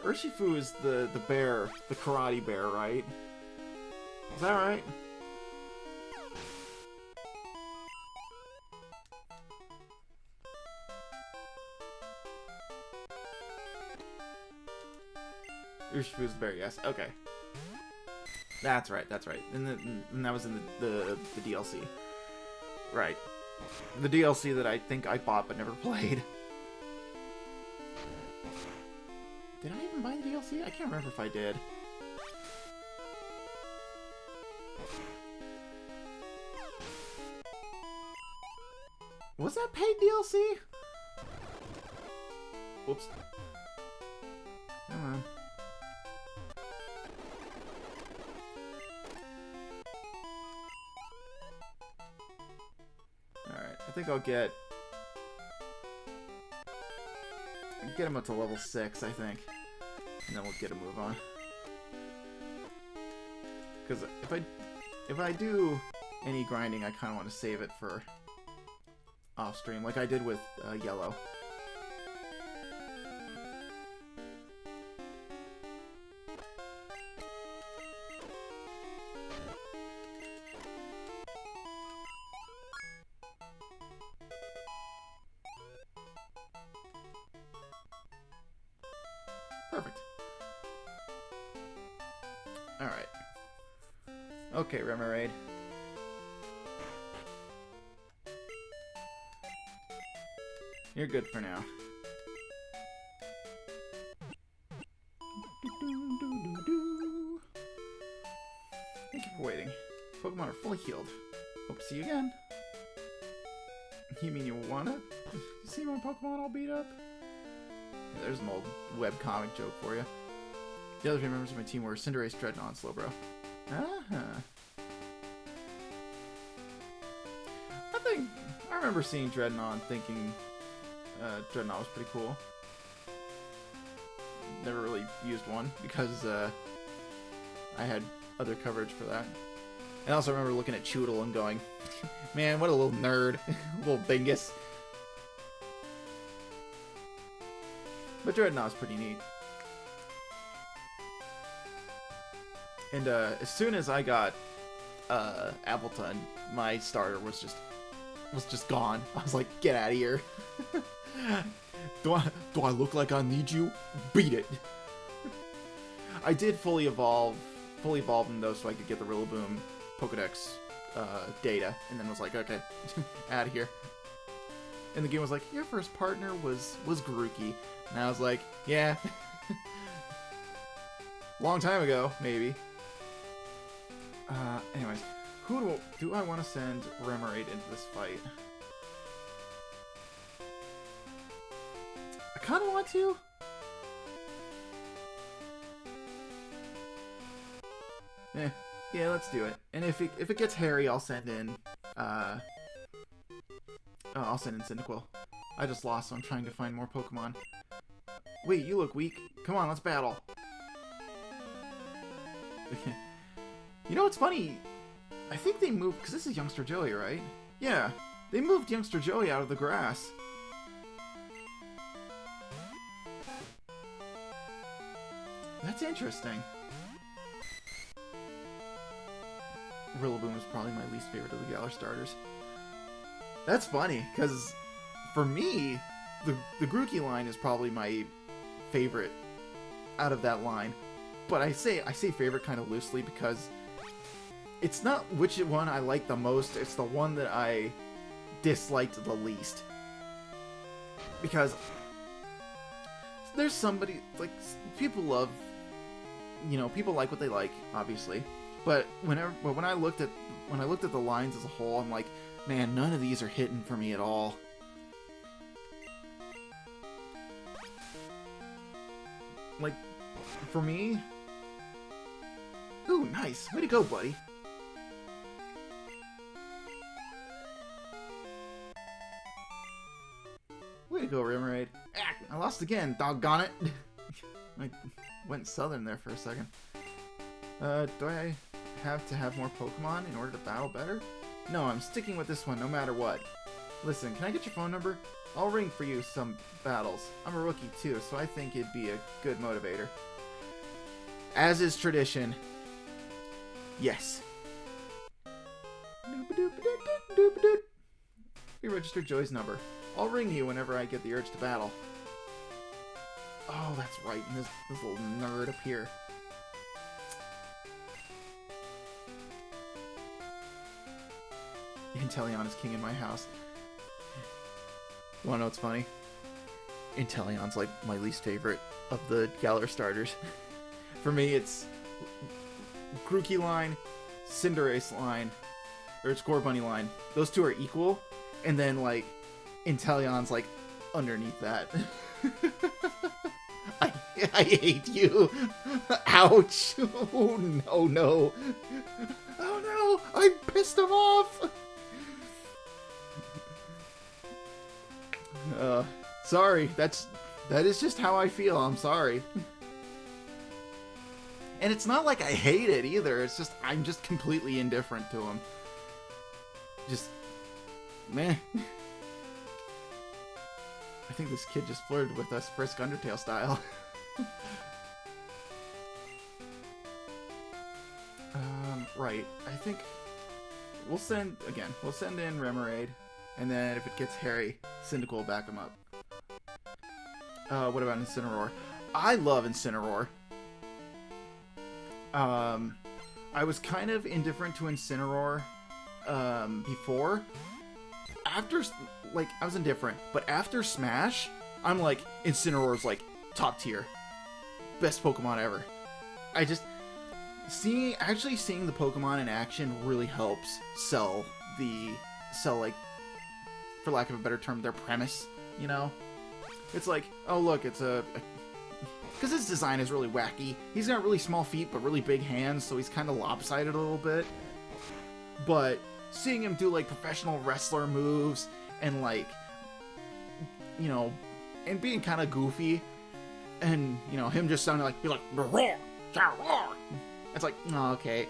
Urshifu is the bear, the karate bear, right? Is that right? Urshifu is the bear, yes. Okay. That's right, that's right. And that was in the DLC. Right. The DLC that I think I bought but never played. Did I even buy the DLC? I can't remember if I did. Was that paid DLC? Whoops. Come on. Alright, I think I'll get him up to level 6, I think. And then we'll get a move on. Because if I do any grinding, I kind of want to save it for off stream, like I did with Yellow. Perfect. Alright. Okay, Remoraid. You're good for now. Thank you for waiting. Pokemon are fully healed. Hope to see you again. You mean you wanna see my Pokemon all beat up? Yeah, there's an old webcomic joke for you. The other three members of my team were Cinderace, Dreadnought, and Slowbro. I remember seeing Dreadnought and thinking Dreadnought was pretty cool. Never really used one because I had other coverage for that. And I also remember looking at Choodle and going, man, what a little nerd. A little dingus. But Dreadnought's pretty neat. And as soon as I got Appleton, my starter was just gone. I was like, get out of here. Do I look like I need you? Beat it. I did fully evolve him though, so I could get the Rillaboom Pokedex data, and then was like, okay, out of here. And the game was like, your first partner was Grookey, and I was like, yeah, long time ago, maybe. Anyways, who do I want to send Remoraid into this fight? I kind of want to. Yeah, let's do it. And if it gets hairy, I'll send in Cyndaquil. I just lost, so I'm trying to find more Pokemon. Wait, you look weak. Come on, let's battle. You know what's funny? I think they moved, because this is Youngster Joey, right? Yeah, they moved Youngster Joey out of the grass. That's interesting. Rillaboom is probably my least favorite of the Galar starters. That's funny, because for me, the Grookey line is probably my favorite out of that line. But I say favorite kind of loosely because it's not which one I like the most, it's the one that I disliked the least. Because there's somebody, like, people love, people like what they like, obviously. But when I looked at the lines as a whole, I'm like, man, none of these are hitting for me at all. Like, for me... Ooh, nice. Way to go, buddy. Way to go, Remoraid. Ah, I lost again, doggone it. I went southern there for a second. Do I have to have more Pokemon in order to battle better? No, I'm sticking with this one no matter what. Listen, can I get your phone number? I'll ring for you some battles. I'm a rookie too, so I think it'd be a good motivator. As is tradition. Yes. We registered Joy's number. I'll ring you whenever I get the urge to battle. Oh, that's right. And this little nerd up here. Inteleon is king in my house. You wanna know what's funny? Inteleon's like my least favorite of the Galar starters. For me, it's Grookey line, Cinderace line, or Scorbunny line. Those two are equal, and then like Inteleon's like underneath that. I hate you. Ouch. Oh no, no. Oh no, I pissed him off. Sorry, that is just how I feel. I'm sorry. And it's not like I hate it either. It's just I'm just completely indifferent to him. Just meh. I think this kid just flirted with us, Frisk Undertale style. Right. I think we'll send in Remoraid, and then if it gets hairy, Cyndaquil will back him up. What about Incineroar? I love Incineroar. I was kind of indifferent to Incineroar before. After, like, I was indifferent, but after Smash, I'm like, Incineroar's like top tier, best Pokemon ever. I just actually seeing the Pokemon in action really helps sell like, for lack of a better term, their premise. You know, it's like, oh look, it's because his design is really wacky. He's got really small feet but really big hands, so he's kind of lopsided a little bit. But seeing him do like professional wrestler moves and like, you know, and being kind of goofy, and you know, him just sounding like, be like, it's like, oh, okay,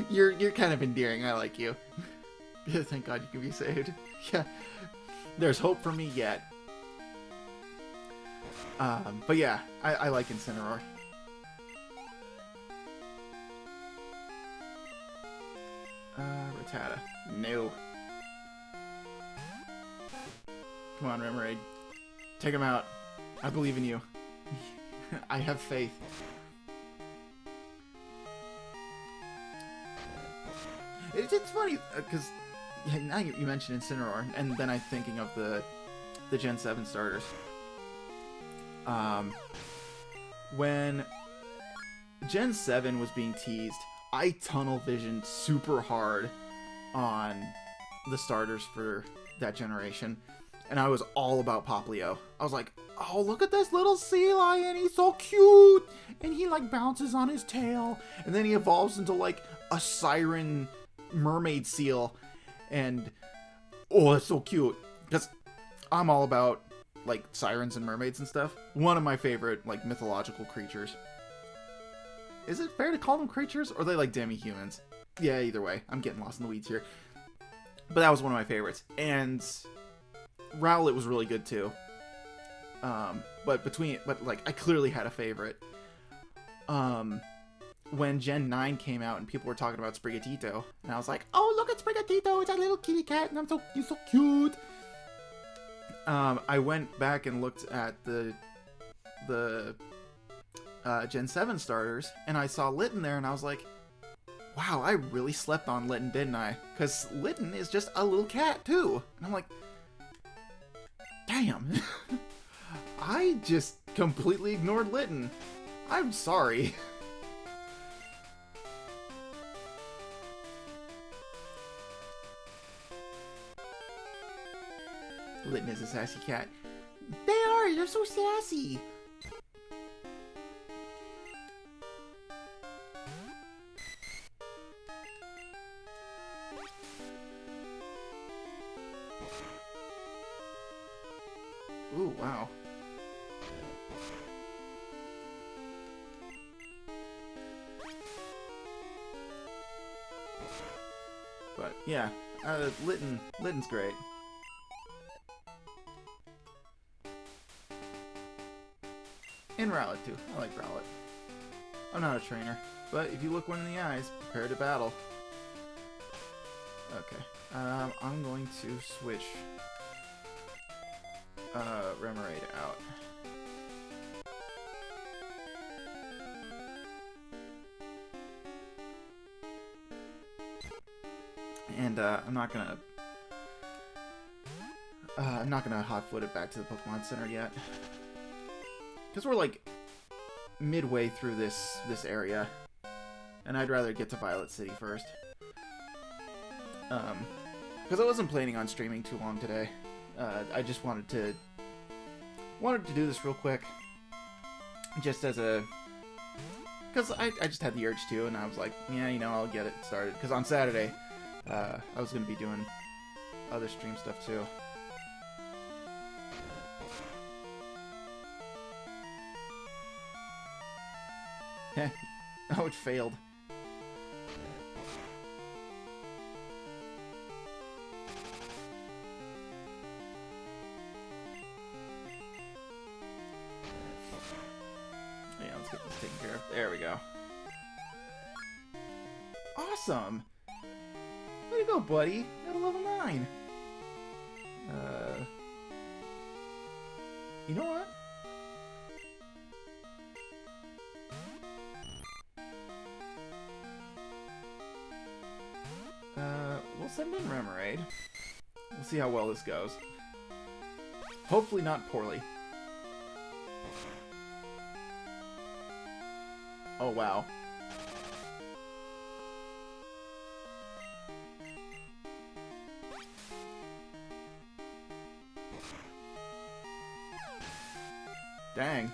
you're kind of endearing. I like you. Thank God you can be saved. Yeah, there's hope for me yet. But yeah, I like Incineroar. Rattata. No. Come on, Remoraid. Take him out. I believe in you. I have faith. It's funny, because now you mentioned Incineroar, and then I'm thinking of the Gen 7 starters. When Gen 7 was being teased, I tunnel visioned super hard on the starters for that generation, and I was all about Popplio. I was like, oh, look at this little sea lion, he's so cute, and he like bounces on his tail, and then he evolves into like a siren mermaid seal, and oh, that's so cute, because I'm all about like sirens and mermaids and stuff. One of my favorite like mythological creatures. Is it fair to call them creatures, or are they like demi-humans? Yeah, either way, I'm getting lost in the weeds here. But that was one of my favorites, and Rowlet was really good too. But like I clearly had a favorite. When Gen 9 came out and people were talking about Sprigatito, and I was like, oh, look at Sprigatito, it's a little kitty cat, and he's so cute. I went back and looked at the Gen 7 starters, and I saw Litten there, and I was like, wow, I really slept on Litten, didn't I? Because Litten is just a little cat, too. And I'm like, damn. I just completely ignored Litten. I'm sorry. Litten is a sassy cat. They are! They're so sassy! Ooh, wow. But, yeah. Litten's great. And Rowlet too. I like Rowlet. I'm not a trainer, but if you look one in the eyes, prepare to battle. Okay. I'm going to switch Remoraid out. And I'm not gonna hot-foot it back to the Pokemon Center yet, because we're like midway through this area, and I'd rather get to Violet City first. Because I wasn't planning on streaming too long today. I just wanted to do this real quick, just as a, because I just had the urge to, and I was like, yeah, you know, I'll get it started. Because on Saturday, I was going to be doing other stream stuff too. Oh, it failed. Yeah, let's get this taken care of. There we go. Awesome! Way to go, buddy! At a level 9! You know what? We'll send in Remoraid. We'll see how well this goes. Hopefully not poorly. Oh, wow. Dang.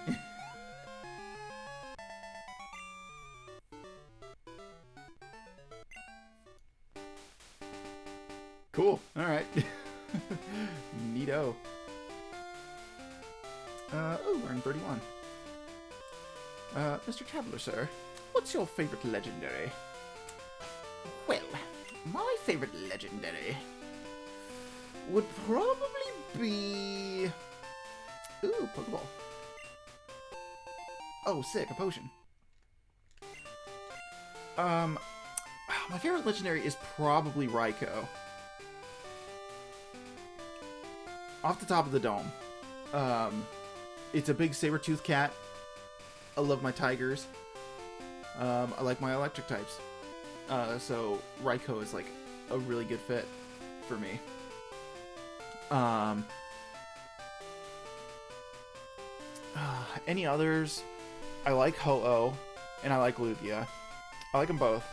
Cool. Alright. Neato. Oh, we're in 31. Mr. Traveler, sir, what's your favorite legendary? Well, my favorite legendary would probably be... Ooh, Pokeball. Oh, sick, a potion. My favorite legendary is probably Raikou. Off the top of the dome. It's a big saber-toothed cat. I love my tigers. I like my electric types. So Raikou is like a really good fit for me. Any others? I like Ho-Oh and I like Lugia. I like them both.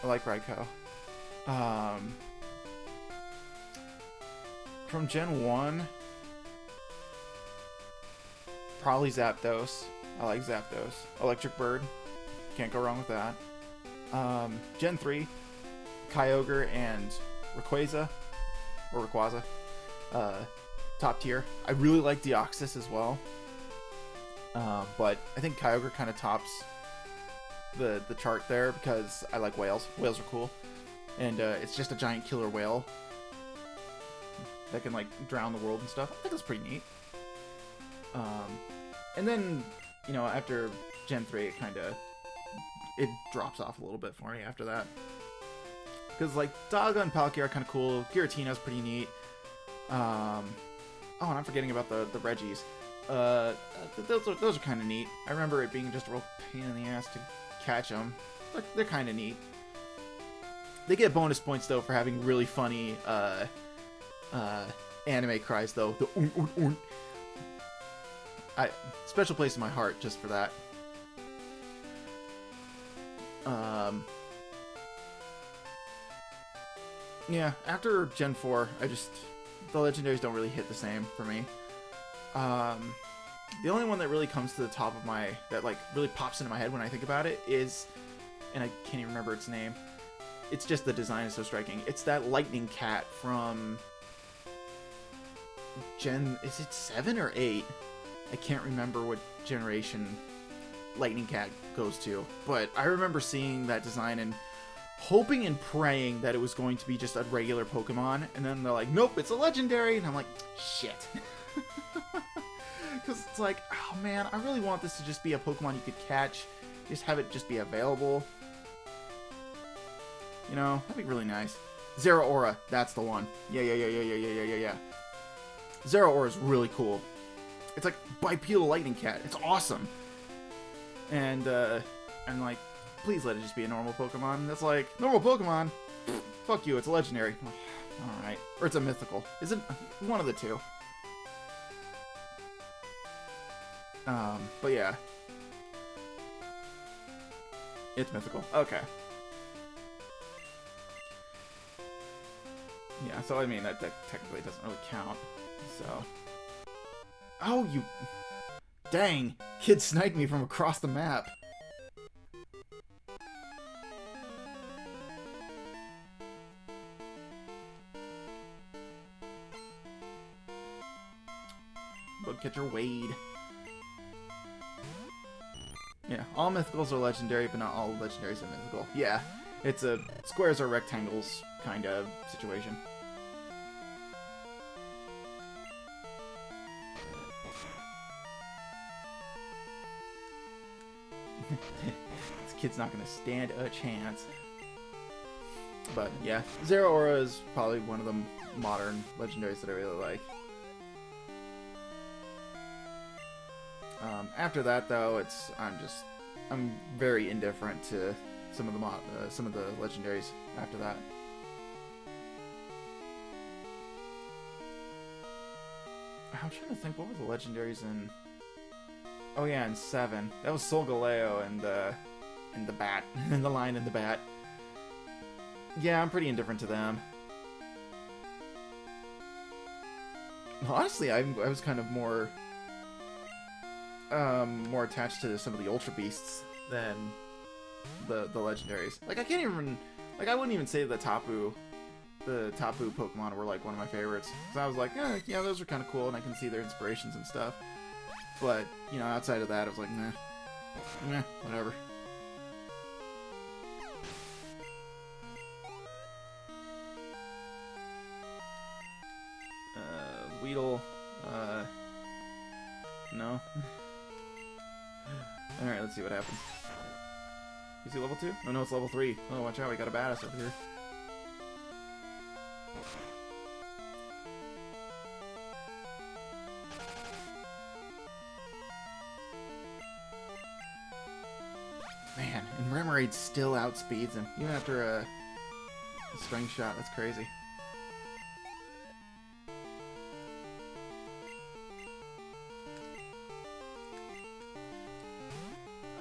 I like Raikou. From Gen 1, probably Zapdos. I like Zapdos. Electric Bird. Can't go wrong with that. Gen 3, Kyogre and Rayquaza. Or Rayquaza. Top tier. I really like Deoxys as well. But I think Kyogre kind of tops the chart there because I like whales. Whales are cool. And it's just a giant killer whale that can like drown the world and stuff. I think that's pretty neat. And then, you know, after Gen 3, it drops off a little bit for me after that. Because like Dialga and Palkia are kind of cool. Giratina's pretty neat. Oh, and I'm forgetting about the Reggies. Those are kind of neat. I remember it being just a real pain in the ass to catch them. They're kind of neat. They get bonus points though for having really funny anime cries though. The special place in my heart just for that. Yeah, after Gen 4, the legendaries don't really hit the same for me. The only one that really comes to the top of that like really pops into my head when I think about it is, and I can't even remember its name. It's just the design is so striking. It's that lightning cat from is it 7 or 8? I can't remember what generation lightning cat goes to, but I remember seeing that design and hoping and praying that it was going to be just a regular Pokemon, and then they're like, nope, it's a legendary, and I'm like, shit. Because it's like, oh man, I really want this to just be a Pokemon you could catch. Just have it just be available. You know, that'd be really nice. Zeraora, that's the one. Yeah. Zeraora is really cool. It's like bipedal lightning cat. It's awesome. And like, please let it just be a normal Pokemon. That's like, normal Pokemon? Fuck you, it's a legendary. Alright. Or it's a mythical. Is it one of the two? But yeah. It's mythical. Okay. Yeah, so I mean, that technically doesn't really count. So. Oh, you. Dang. Kid sniped me from across the map. Bugcatcher Wade. Yeah, all mythicals are legendary, but not all legendaries are mythical. Yeah, it's a squares are rectangles kind of situation. This kid's not gonna stand a chance. But yeah, Zeraora is probably one of the modern legendaries that I really like. After that, though, I'm very indifferent to some of the legendaries after that. I'm trying to think, what were the legendaries in? Oh yeah, in 7. That was Solgaleo and the bat, and the lion and the bat. Yeah, I'm pretty indifferent to them. Honestly, I was kind of more attached to some of the Ultra Beasts than the legendaries. Like, I can't even, like, I wouldn't even say the Tapu Pokemon were like one of my favorites. Because I was like, yeah, those are kind of cool, and I can see their inspirations and stuff. But, you know, outside of that, I was like, nah, whatever. Weedle, no. Alright, let's see what happens. Is he level 2? Oh no, it's level 3. Oh, watch out, we got a badass over here. Man, and Remoraid still outspeeds him, even after a strength shot. That's crazy.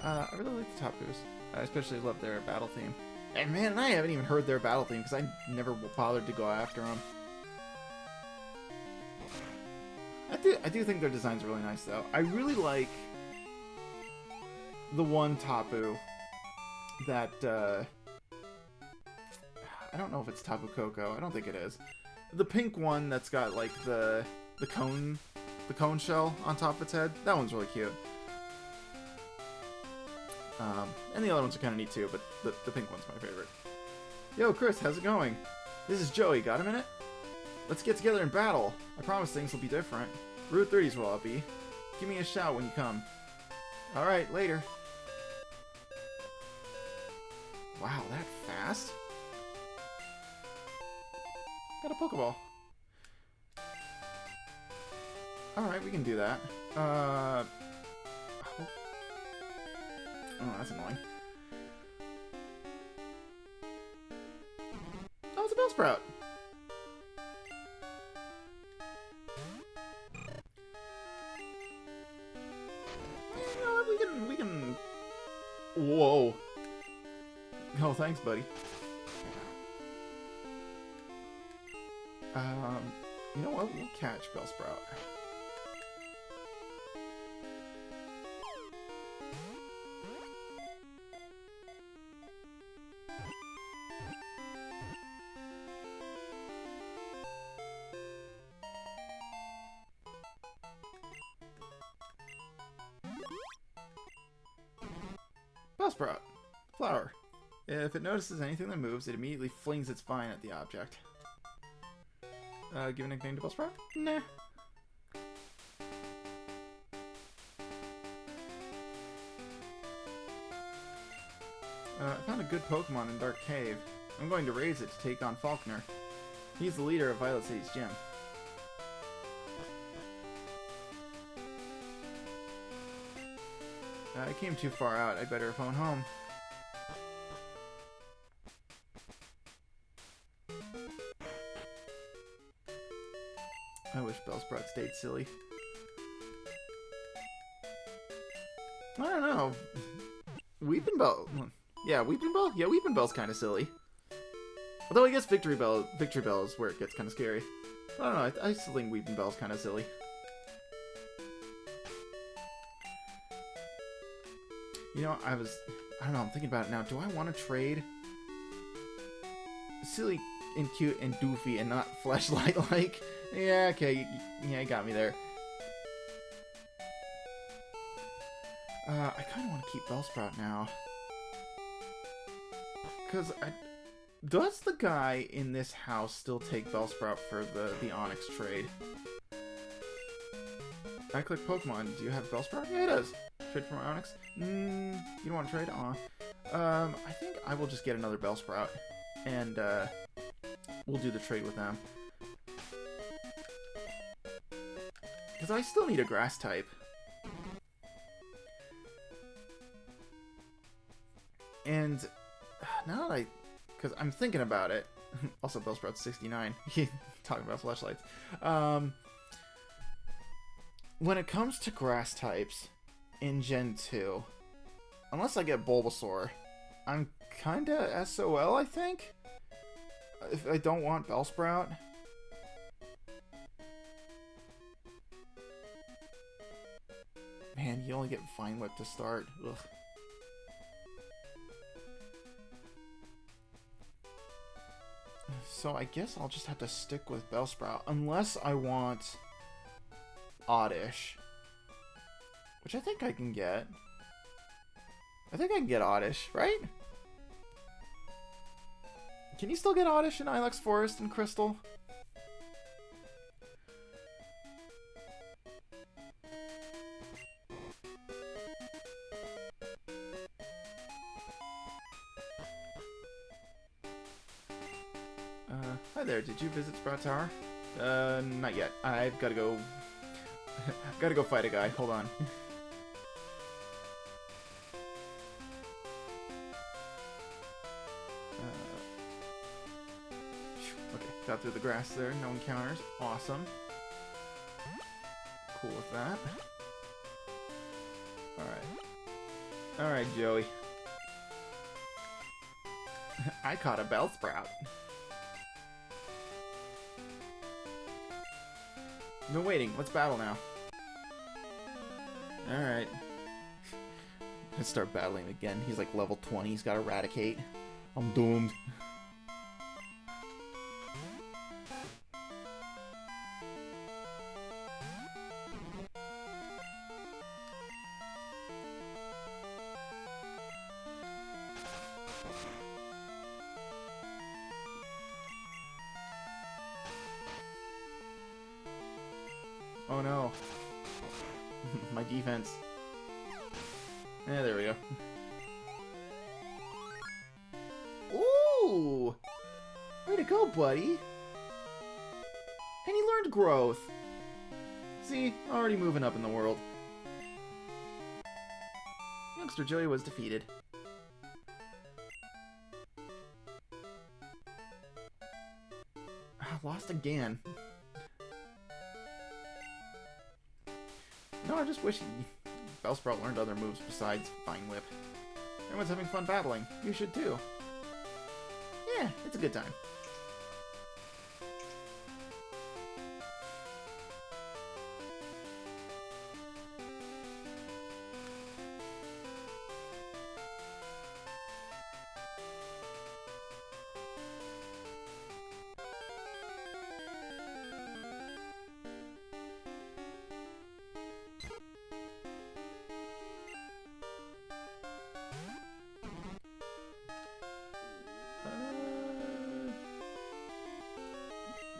I really like the Tapus. I especially love their battle theme. And man, I haven't even heard their battle theme because I never bothered to go after them. I do think their design's really nice though. I really like the one Tapu that I don't know if it's Tapu Koko. I don't think it is. The pink one that's got like the cone shell on top of its head. That one's really cute. And the other ones are kind of neat too, but the pink one's my favorite. Yo, Chris, how's it going? This is Joey. Got a minute? Let's get together and battle. I promise things will be different. Route 30's where I'll be. Give me a shout when you come. Alright, later. Wow, that fast? Got a Pokeball. Alright, we can do that. Oh, that's annoying. Oh, it's a Bellsprout. You know what, we can... Whoa. Oh, thanks, buddy. You know what? We'll catch Bellsprout. Bellsprout. Flower. If it notices anything that moves, it immediately flings its vine at the object. Give a nickname to Bellsprout? Nah. I found a good Pokemon in Dark Cave. I'm going to raise it to take on Falkner. He's the leader of Violet City's gym. I came too far out. I better phone home. I wish Bellsprout stayed silly. I don't know. Weepinbell. Yeah, Weepinbell? Yeah, Weepinbell's kind of silly. Although I guess Victory Bell is where it gets kind of scary. I don't know, I still think Weepinbell's kind of silly. You know, I don't know, I'm thinking about it now. Do I want to trade silly and cute and doofy and not flashlight-like? Yeah, okay, yeah, you got me there. I kind of want to keep Bellsprout now. Because does the guy in this house still take Bellsprout for the Onix trade? I click Pokemon. Do you have Bellsprout? Yeah, it does. Trade for my Onix? You don't want to trade? Aw. I think I will just get another Bellsprout. And, we'll do the trade with them. Because I still need a Grass type. And now that because I'm thinking about it. Also, Bellsprout's 69. Talking about flashlights. When it comes to grass types in Gen 2, unless I get Bulbasaur, I'm kinda SOL, I think? If I don't want Bellsprout. Man, you only get Vine Whip to start. Ugh. So I guess I'll just have to stick with Bellsprout, unless I want Oddish, which I think I can get. I think I can get Oddish, right? Can you still get Oddish in Ilex Forest and Crystal? Hi there, did you visit Sprout Tower? Not yet. I've gotta go... gotta go fight a guy. Hold on. Okay, got through the grass there. No encounters. Awesome. Cool with that. Alright. Alright, Joey. I caught a Bellsprout. No waiting, let's battle now. Alright. Let's start battling again. He's like level 20, he's got Eradicate. I'm doomed. Oh no. My defense. Yeah, there we go. Ooh! Way to go, buddy! And he learned growth. See, already moving up in the world. Youngster Joey was defeated. Lost again. No, I just wish Bellsprout learned other moves besides Vine Whip. Everyone's having fun battling. You should too. Yeah, it's a good time.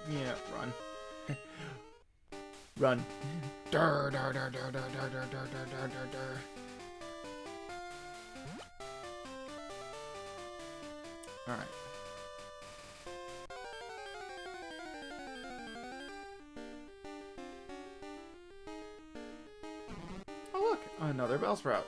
Yeah, run. Run. Dur, dur, dur, dur, dur, dur, dur, dur, dur, dur, dur, dur. Alright. Oh look! Another Bellsprout.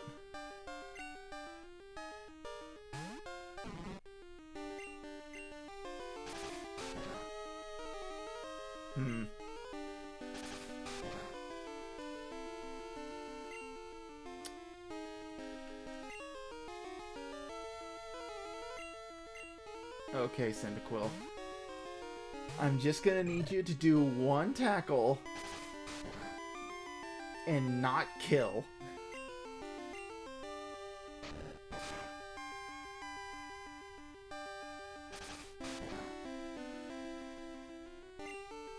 Okay, Cyndaquil. I'm just gonna need you to do one tackle and not kill.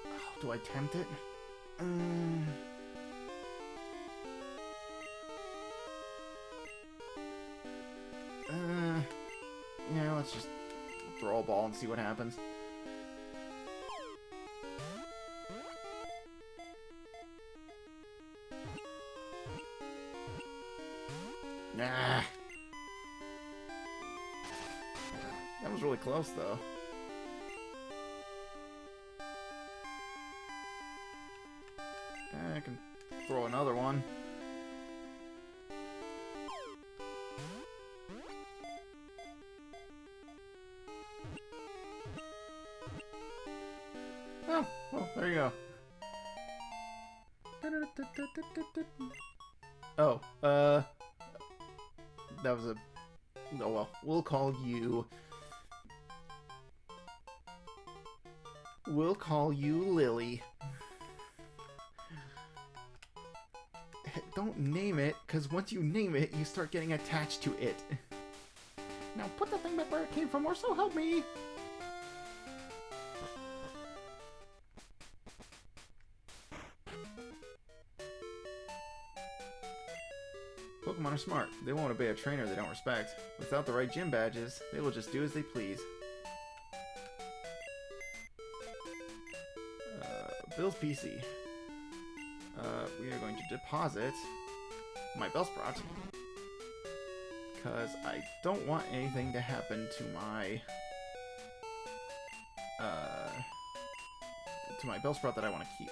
Oh, do I tempt it? Yeah, let's just throw a ball and see what happens. Nah. That was really close, though. I can throw another one. Oh, well, there you go. Oh, that was a... Oh, well, we'll call you... We'll call you Lily. Don't name it, because once you name it, you start getting attached to it. Now put the thing back where it came from, or so help me! Pokemon are smart. They won't obey a trainer they don't respect. Without the right gym badges, they will just do as they please. Bill's PC. We are going to deposit my Bellsprout, because I don't want anything to happen to my Bellsprout that I want to keep.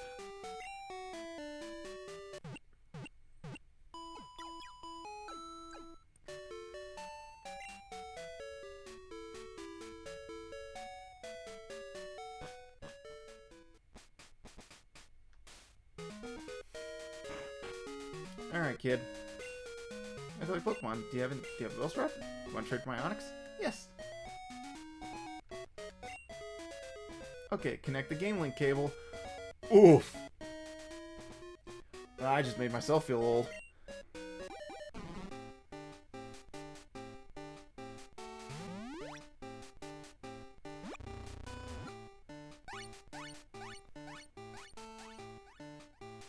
Alright, kid. I play Pokemon. Do you have a Bellsprout? You want to trade for my Onix? Yes. Okay, connect the Game Link cable. Oof. I just made myself feel old.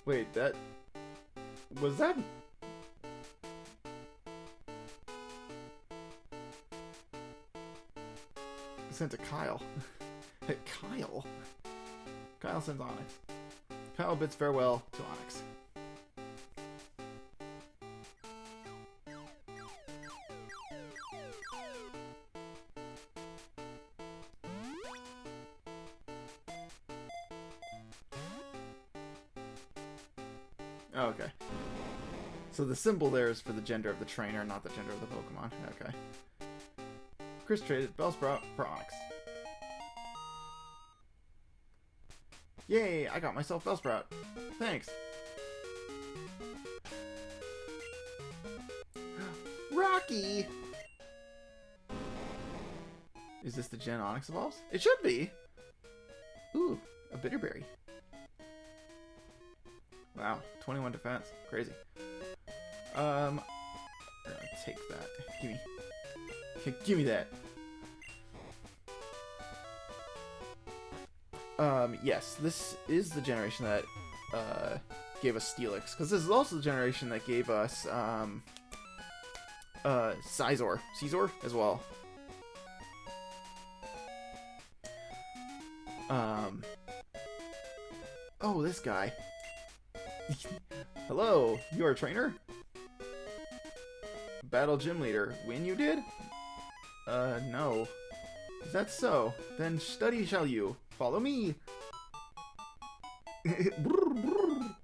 Wait, that... Was that... Sent to Kyle. Kyle? Kyle sends Onix. Kyle bids farewell to Onix. Oh, okay. So the symbol there is for the gender of the trainer, not the gender of the Pokemon. Okay. Chris traded Bellsprout for Onix. Yay! I got myself Bellsprout. Thanks. Rocky! Is this the Gen Onix evolves? It should be! Ooh, a Bitterberry. Wow, 21 defense. Crazy. I'm gonna take that. Gimme. Gimme that. Yes, this is the generation that, gave us Steelix. Because this is also the generation that gave us, Scizor as well. Oh, this guy. Hello, you are a trainer? Battle gym leader. When you did? No. Is that so? Then study shall you. Follow me. Brr, brr,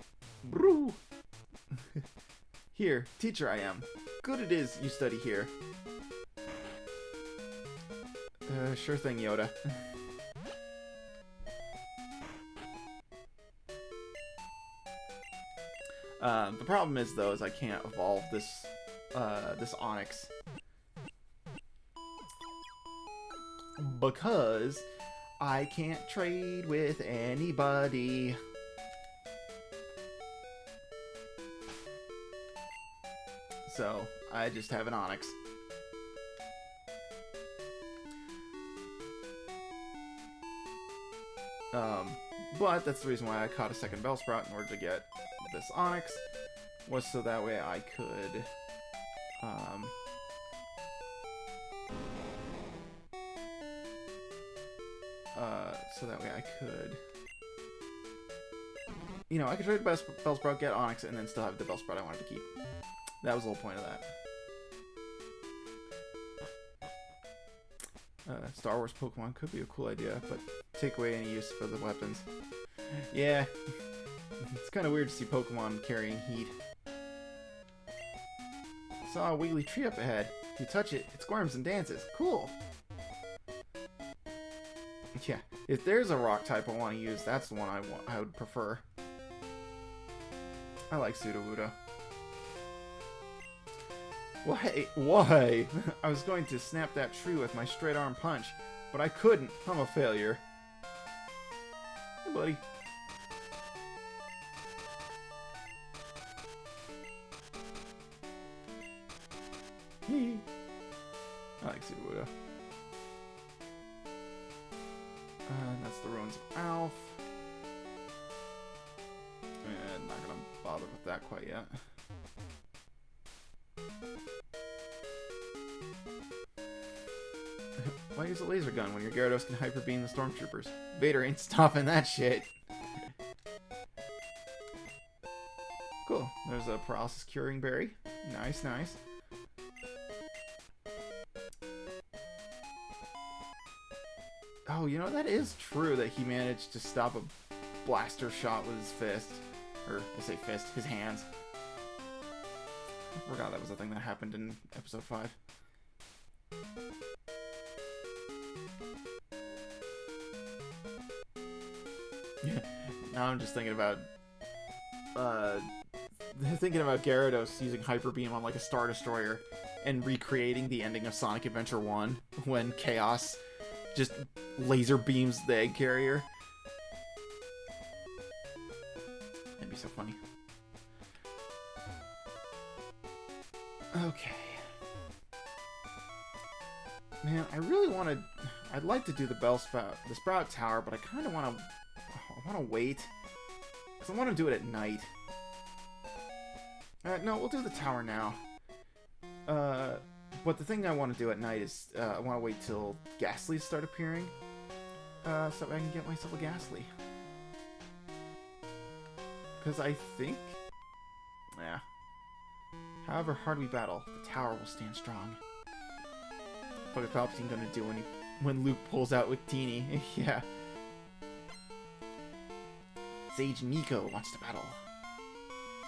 brr. Here, teacher I am. Good it is you study here. Sure thing, Yoda. The problem is, though, is I can't evolve this, this Onix. Because I can't trade with anybody. So, I just have an Onix. But that's the reason why I caught a second Bellsprout in order to get this Onix, was so that way I could, you know, I could trade the Bellsprout, get Onix, and then still have the Bellsprout I wanted to keep. That was the whole point of that. Star Wars Pokemon could be a cool idea, but take away any use for the weapons. Yeah, it's kind of weird to see Pokemon carrying heat. Saw a wiggly tree up ahead. If you touch it, it squirms and dances. Cool! Yeah, if there's a rock type I want to use, that's the one I would prefer. I like Sudowoodo. Why? I was going to snap that tree with my straight arm punch, but I couldn't. I'm a failure. Hey, buddy. I like Sudowoodo. That's the Ruins of Alph. And not gonna bother with that quite yet. Why use a laser gun when your Gyarados can Hyper Beam the Stormtroopers? Vader ain't stopping that shit. Cool. There's a Paralysis Curing Berry. Nice, nice. Oh, you know, that is true that he managed to stop a blaster shot with his fist. Or, I say fist, his hands. I forgot that was a thing that happened in episode 5. Yeah, now I'm just thinking about Gyarados using Hyper Beam on like a Star Destroyer and recreating the ending of Sonic Adventure 1 when Chaos just laser beams the egg carrier. That'd be so funny. Okay. Man, I really want to... I'd like to do the Sprout Tower, but I kind of want to... I want to wait. Because I want to do it at night. No, we'll do the tower now. But the thing I want to do at night is... I want to wait till Ghastlies start appearing. So I can get myself a Ghastly. Because I think... Yeah. However hard we battle, the tower will stand strong. What is Palpatine gonna do when Luke pulls out with Teeny? Yeah. Sage Nico wants to battle.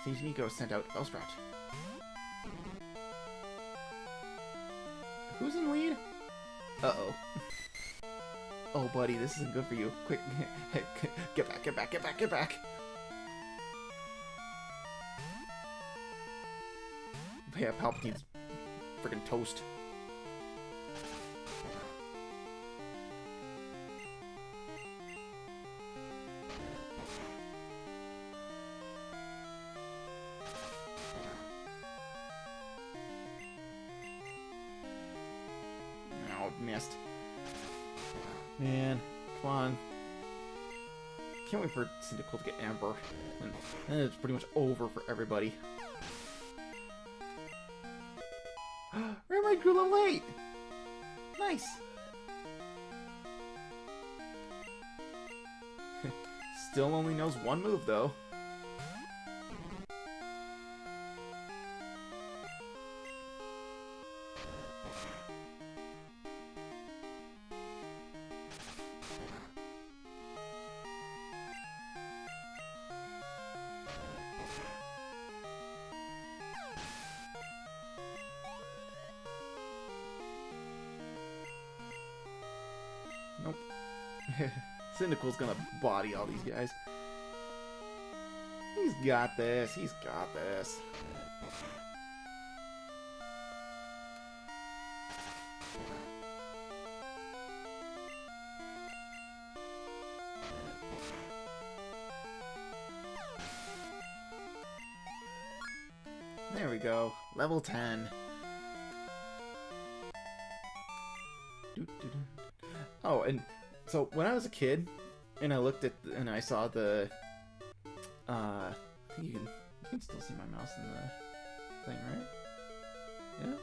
Sage Nico sent out Bellsprout. Who's in lead? Uh-oh. Oh, buddy, this isn't good for you. Quick, get back, get back, get back, get back! Yeah, Palpatine's freaking toast. No, missed. Man, come on. Can't wait for Cyndaquil to get Amber. And then it's pretty much over for everybody. Remoraid grew a little late! Nice! Still only knows one move, though. Nope. Cyndaquil's gonna body all these guys. He's got this. He's got this. There we go. Level 10. Oh, and so when I was a kid, and I looked at and I saw the, I think you can still see my mouse in the thing, right? Yeah.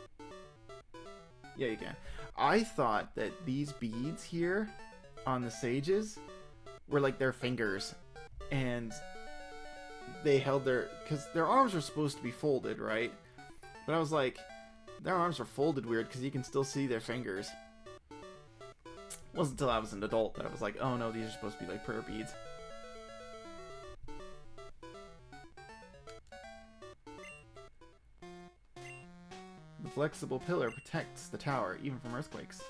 Yeah, you can. I thought that these beads here on the sages were like their fingers, and they held because their arms were supposed to be folded, right? But I was like, their arms are folded weird because you can still see their fingers. It wasn't until I was an adult that I was like, oh no, these are supposed to be like prayer beads. The flexible pillar protects the tower, even from earthquakes.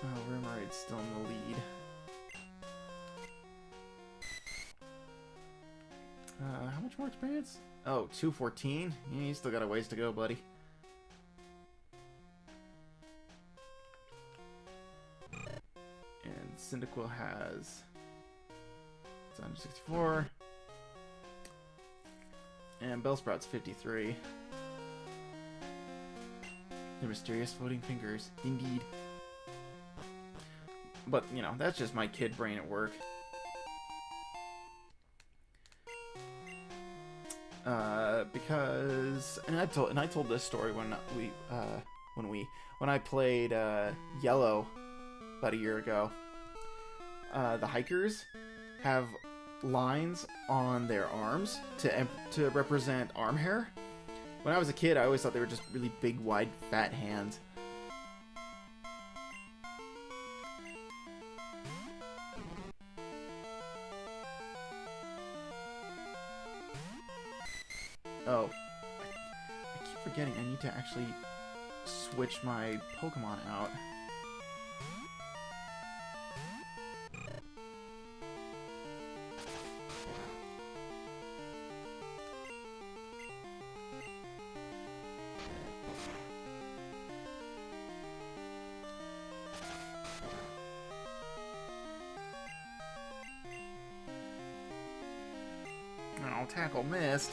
Oh, Remoraid's still in the lead. How much more experience? Oh, 214? Yeah, you still got a ways to go, buddy. And Cyndaquil has... It's 164. And Bellsprout's 53. Their mysterious floating fingers. Indeed. But, you know, that's just my kid brain at work. Because I told this story when I played Yellow about a year ago. The hikers have lines on their arms to represent arm hair. When I was a kid, I always thought they were just really big, wide, fat hands. Oh, I keep forgetting I need to actually switch my Pokemon out. Oh, tackle missed.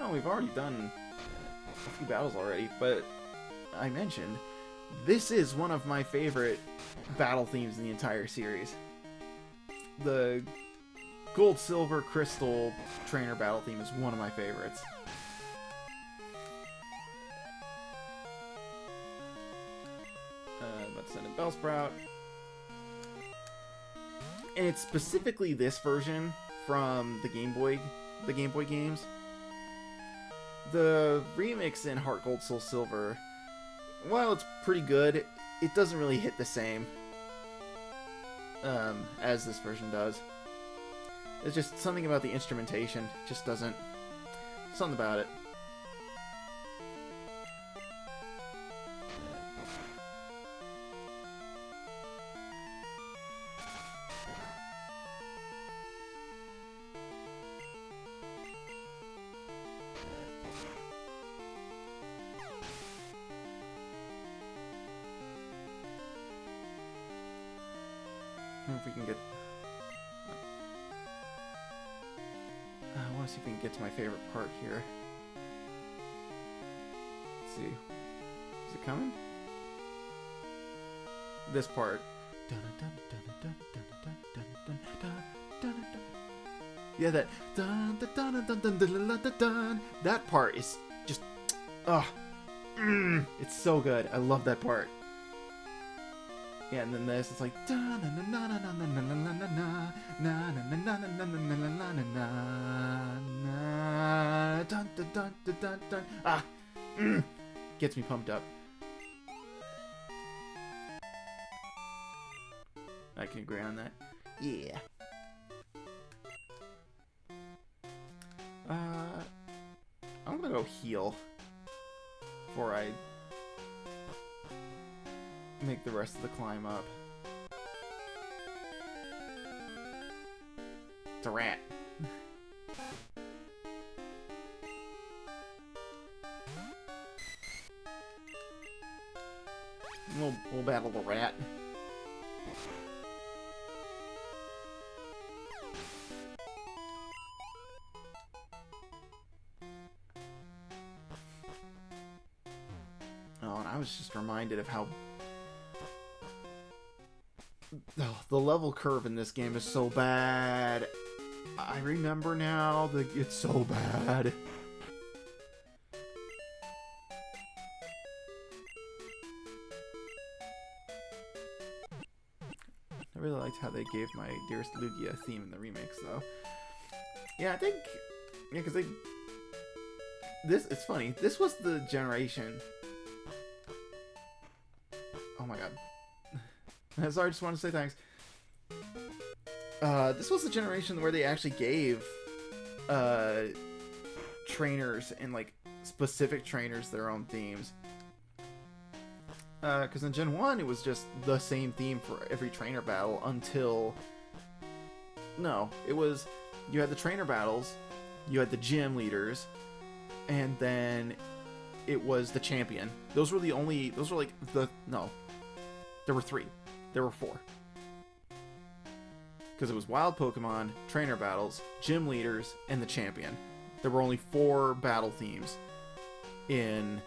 Oh, we've already done a few battles already, but I mentioned this is one of my favorite battle themes in the entire series. The Gold, Silver, Crystal Trainer battle theme is one of my favorites. Let's send in Bellsprout. And it's specifically this version from the Game Boy games. The remix in Heart Gold, Soul Silver, while it's pretty good, it doesn't really hit the same as this version does. It's just something about the instrumentation. Just doesn't... Something about it. If we can get... I want to see if we can get to my favorite part here. Let's see. Is it coming? This part. Yeah, that... That part is just... Ugh. It's so good. I love that part. Yeah, and then this, it's like da na na na na na na na na na na na na na na na na na dun dun dun dun dun dun. Ah, gets me pumped up. I can agree on that. Yeah. I'm gonna go heal before I make the rest of the climb up. It's a rat. We'll battle the rat. Oh, and I was just reminded of how the level curve in this game is so bad. I remember now that it's so bad. I really liked how they gave my Dearest Lugia theme in the remakes, though. Yeah, I think... Yeah, because it's funny. This was the generation... Oh my god. Sorry, I just want to say thanks. This was the generation where they actually gave trainers and, like, specific trainers their own themes. Because in Gen 1, it was just the same theme for every trainer battle until... No, it was... You had the trainer battles, you had the gym leaders, and then it was the champion. Those were the only... Those were like the... No. There were 3. There were 4. Because it was wild Pokemon, trainer battles, gym leaders, and the champion. There were only 4 battle themes in...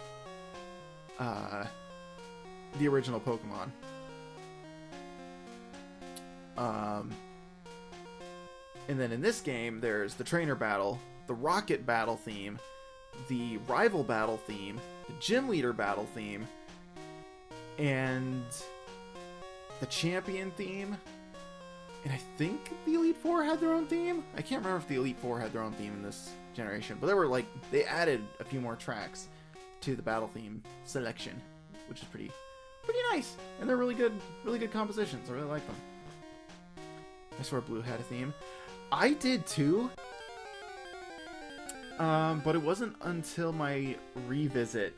the original Pokemon. And then in this game, there's the trainer battle, the rocket battle theme, the rival battle theme, the gym leader battle theme, and the champion theme. And I think the Elite Four had their own theme. I can't remember if the Elite Four had their own theme in this generation, but they added a few more tracks to the battle theme selection, which is pretty nice, and they're really good compositions. I really like them. I swear Blue had a theme. I did too, but it wasn't until my revisit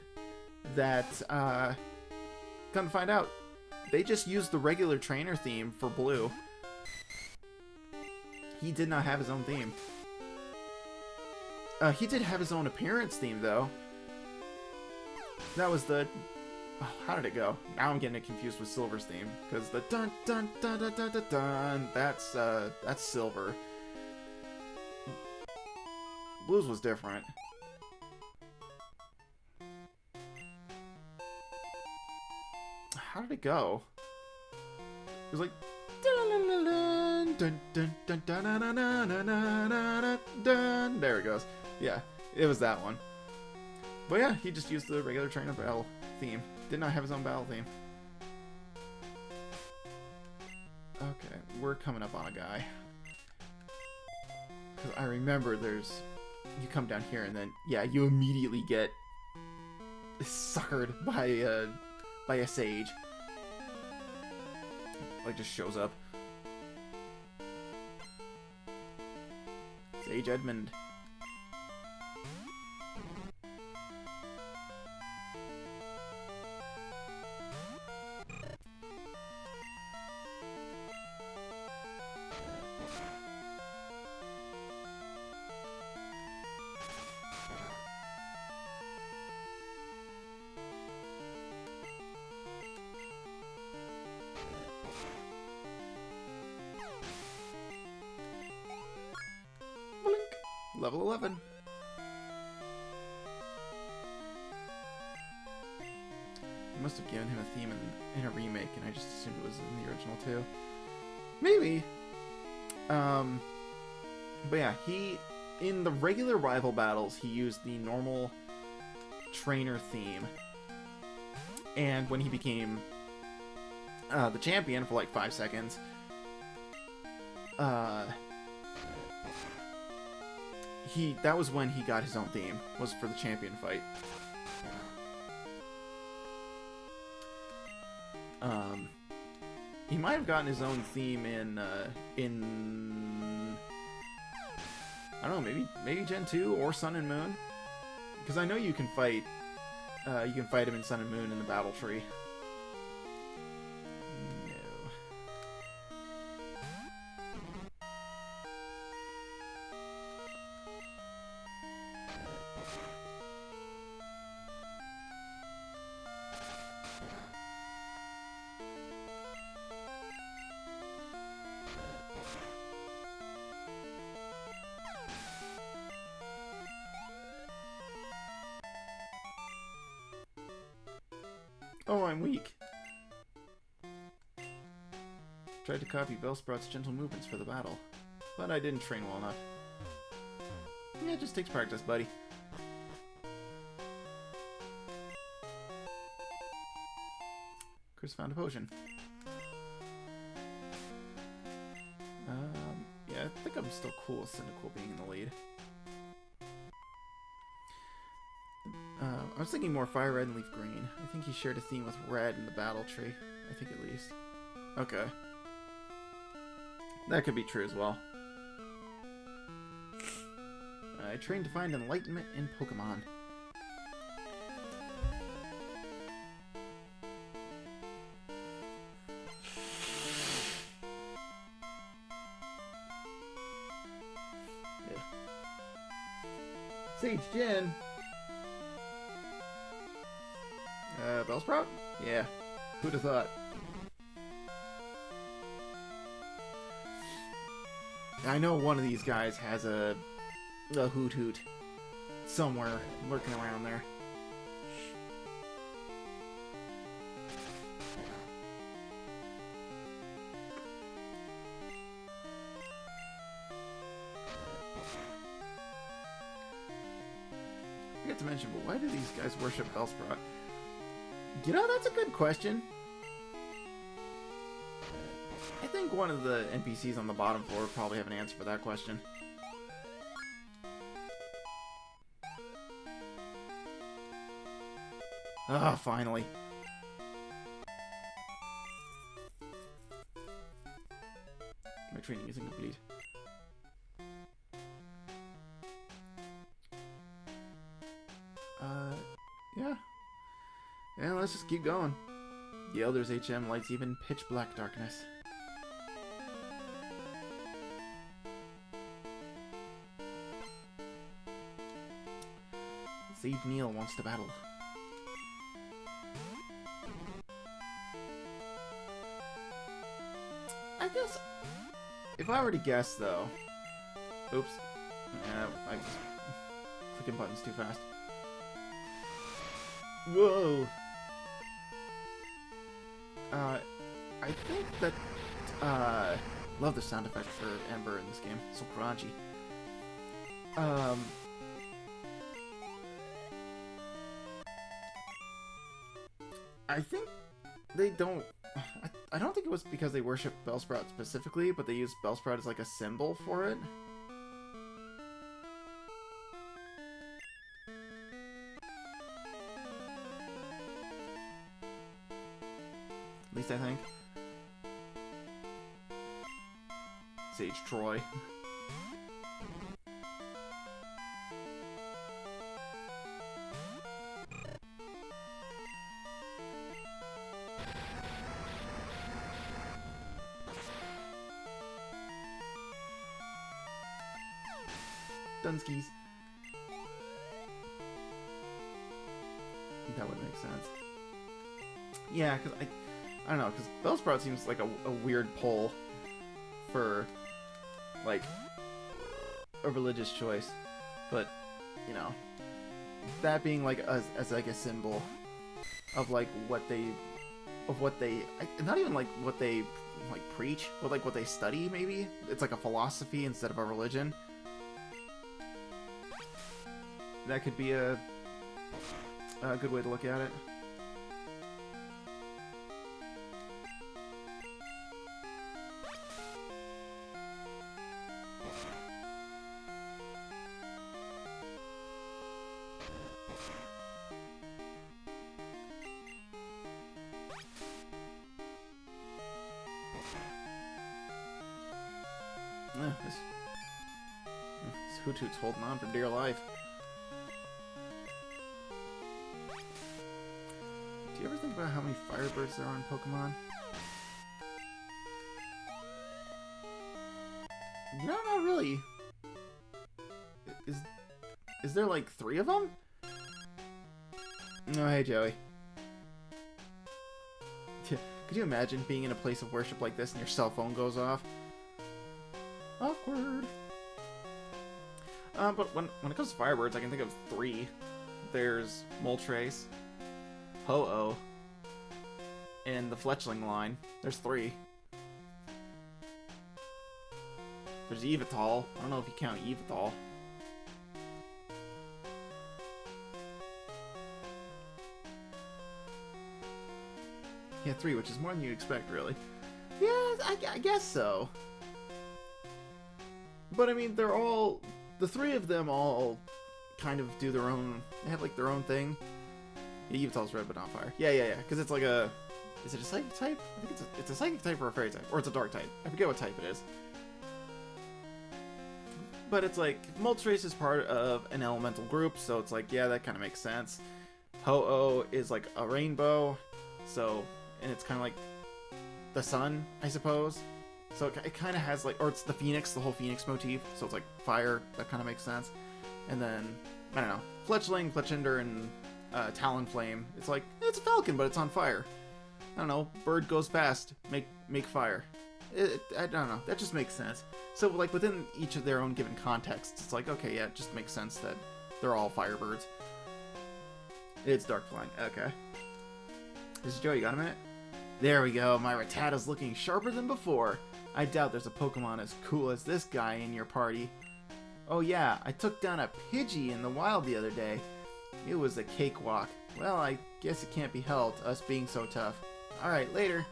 that, come to find out, they just used the regular trainer theme for Blue. He did not have his own theme. He did have his own appearance theme, though. That was the... Oh, how did it go? Now I'm getting it confused with Silver's theme, because the dun dun dun dun dun dun dun, that's Silver. Blue's was different. How did it go? It was like dun dun dun dun dun dun dun dun dun. There it goes. Yeah, it was that one. But yeah, he just used the regular trainer battle theme. Did not have his own battle theme. Okay, we're coming up on a guy. Because I remember there's... You come down here and then, yeah, you immediately get suckered by a sage. Like, just shows up. Sage Edmund. Level 11. They must have given him a theme in a remake, and I just assumed it was in the original too. Maybe. But yeah, in the regular rival battles, he used the normal trainer theme. And when he became the champion for like 5 seconds. That was when he got his own theme, was for the champion fight. He might have gotten his own theme in I don't know, maybe Gen 2 or Sun and Moon, because I know you can fight him in Sun and Moon in the battle tree. No. Oh, I'm weak. Tried to copy Bellsprout's gentle movements for the battle, but I didn't train well enough. Yeah, it just takes practice, buddy. Chris found a potion. Yeah, I think I'm still cool with Cyndaquil being in the lead. I was thinking more Fire Red and Leaf Green. I think he shared a theme with Red in the battle tree. I think at least. Okay. That could be true as well. I trained to find enlightenment in Pokemon. Yeah. Sage Gen! Bellsprout? Yeah. Who'd have thought? I know one of these guys has a Hoot somewhere lurking around there. I forgot to mention, but why do these guys worship Bellsprout? You know, that's a good question. I think one of the NPCs on the bottom floor probably have an answer for that question. Ah, finally. My training is incomplete. Yeah. Yeah, let's just keep going. The Elder's HM lights even pitch black darkness. Sage Neil wants to battle. I guess, if I were to guess though... Oops. Yeah, I was clicking buttons too fast. Whoa! I think that, love the sound effect for Ember in this game. It's so crunchy. I think they don't... I don't think it was because they worship Bellsprout specifically, but they use Bellsprout as like a symbol for it. At least I think. Sage Troy. Dunskies. That would make sense. Yeah, because I don't know, because Bellsprout seems like a weird pull for, like, a religious choice. But, you know, that being, like, as like, a symbol of, like, what they, not even, like, what they, like, preach, but, like, what they study, maybe? It's, like, a philosophy instead of a religion. That could be a good way to look at it. This Hoothoot's holding on for dear life. Do you ever think about how many Firebirds there are in Pokemon? You know, not really. Is there like 3 of them? Oh, hey, Joey. Could you imagine being in a place of worship like this and your cell phone goes off? Awkward. But when it comes to Firebirds, I can think of 3. There's Moltres, Ho-Oh, and the Fletchling line. There's 3. There's Yveltal. I don't know if you count Yveltal. Yeah, 3, which is more than you'd expect, really. Yeah, I guess so. But I mean, they're all... The 3 of them all kind of do their own... They have, like, their own thing. Yeah, Yveltal's red, but not fire. Yeah. Because it's like a... Is it a psychic type? I think it's a psychic type or a fairy type. Or it's a dark type. I forget what type it is. But it's like... Moltres is part of an elemental group, so it's like, yeah, that kind of makes sense. Ho-Oh is like a rainbow, so... And it's kind of like the sun, I suppose. So it kind of has like, or it's the phoenix, the whole phoenix motif. So it's like fire, that kind of makes sense. And then, I don't know, Fletchling, Fletchinder, and Talonflame. It's like, it's a falcon, but it's on fire. I don't know, bird goes fast, make fire. I don't know, that just makes sense. So like within each of their own given contexts, it's like, okay, yeah, it just makes sense that they're all firebirds. It's Darkflying, okay. This is Joe, you got a minute? There we go, my Rattata's looking sharper than before. I doubt there's a Pokemon as cool as this guy in your party. Oh yeah, I took down a Pidgey in the wild the other day. It was a cakewalk. Well, I guess it can't be helped, us being so tough. Alright, later.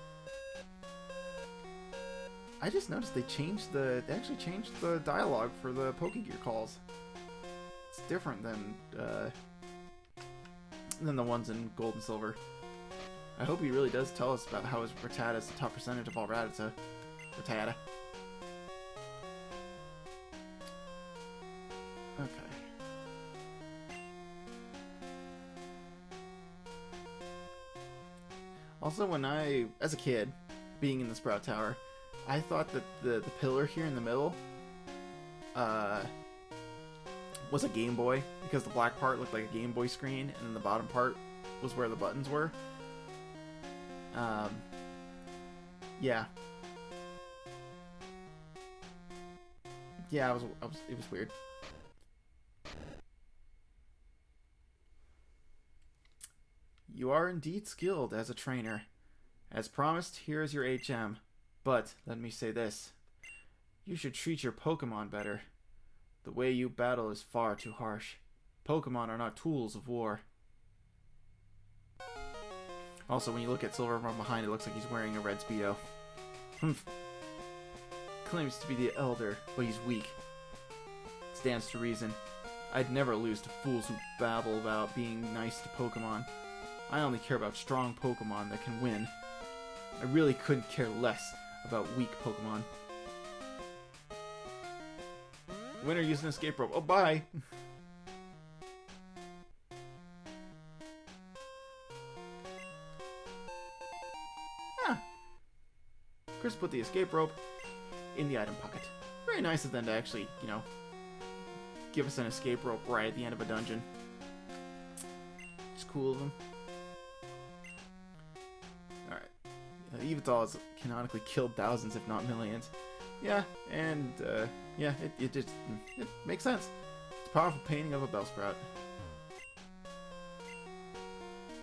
I just noticed they actually changed the dialogue for the Pokegear calls. It's different than the ones in Gold and Silver. I hope he really does tell us about how his Rattata is the top percentage of all Rattata. Okay. Also, as a kid, being in the Sprout Tower, I thought that the pillar here in the middle was a Game Boy, because the black part looked like a Game Boy screen, and then the bottom part was where the buttons were. Yeah. Yeah, it was weird. You are indeed skilled as a trainer. As promised, here is your HM. But, let me say this. You should treat your Pokemon better. The way you battle is far too harsh. Pokemon are not tools of war. Also, when you look at Silver from behind, it looks like he's wearing a red Speedo. Claims to be the elder, but he's weak. Stands to reason. I'd never lose to fools who babble about being nice to Pokemon. I only care about strong Pokemon that can win. I really couldn't care less about weak Pokemon. Winner using escape rope. Oh, bye! Chris put the escape rope in the item pocket. Very nice of them to actually, you know, give us an escape rope right at the end of a dungeon. It's cool of them. Alright. Yveltal has canonically killed thousands, if not millions. Yeah, and, yeah, it makes sense. It's a powerful painting of a Bellsprout.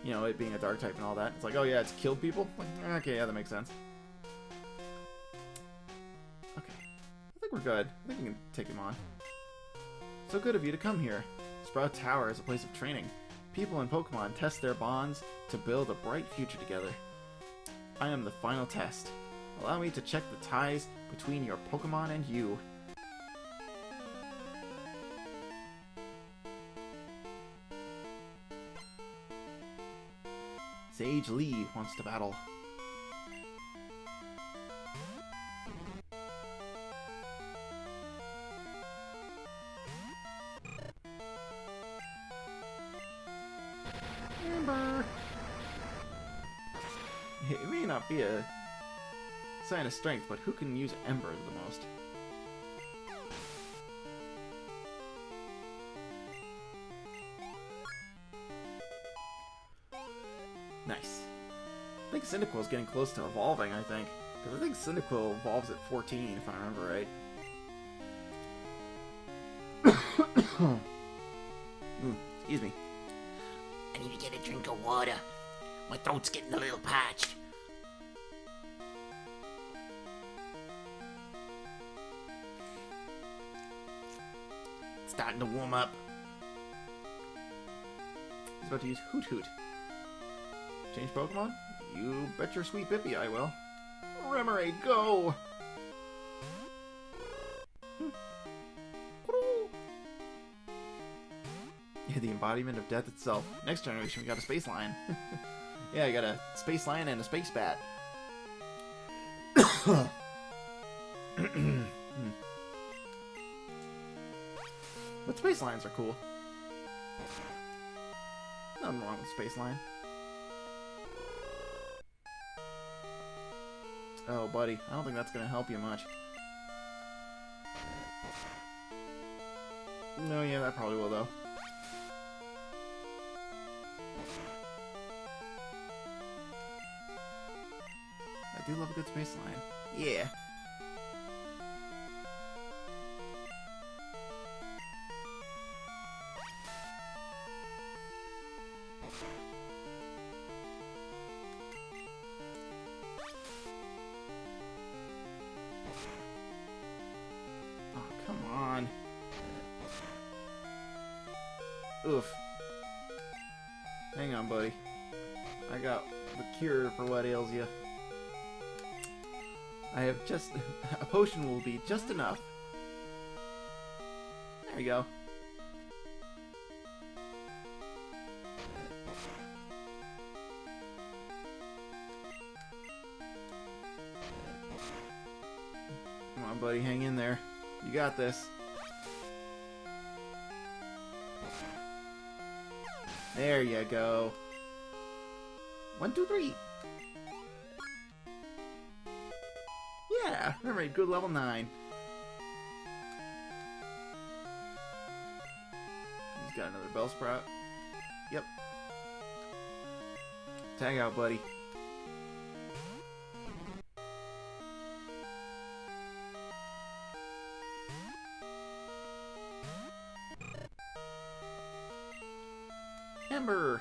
You know, it being a dark type and all that. It's like, oh yeah, it's killed people? Like, okay, yeah, that makes sense. We're good. I think we can take him on. So good of you to come here. Sprout Tower is a place of training. People and Pokemon test their bonds to build a bright future together. I am the final test. Allow me to check the ties between your Pokemon and you. Sage Lee wants to battle. Ember! It may not be a sign of strength, but who can use Ember the most? Nice. I think Cyndaquil's getting close to evolving, I think. Because I think Cyndaquil evolves at 14, if I remember right. Excuse me. I need to get a drink of water. My throat's getting a little parched. It's starting to warm up. He's about to use Hoot Hoot. Change Pokemon? You bet your sweet Bippy I will. Remoraid, go! Yeah, the embodiment of death itself. Next generation, we got a Space Lion. Yeah, I got a Space Lion and a Space Bat. But Space Lions are cool. Nothing wrong with Space Lion. Oh, buddy, I don't think that's gonna help you much. No, yeah, that probably will, though. I do love a good Space Lion. Yeah. Oh, come on. Oof. Hang on, buddy. I got the cure for what ails you. I have just... a potion will be just enough. There you go. Come on, buddy, hang in there. You got this. There you go. 1, 2, 3. Yeah, remember, good level 9. He's got another Bellsprout. Yep. Tag out, buddy. Ember!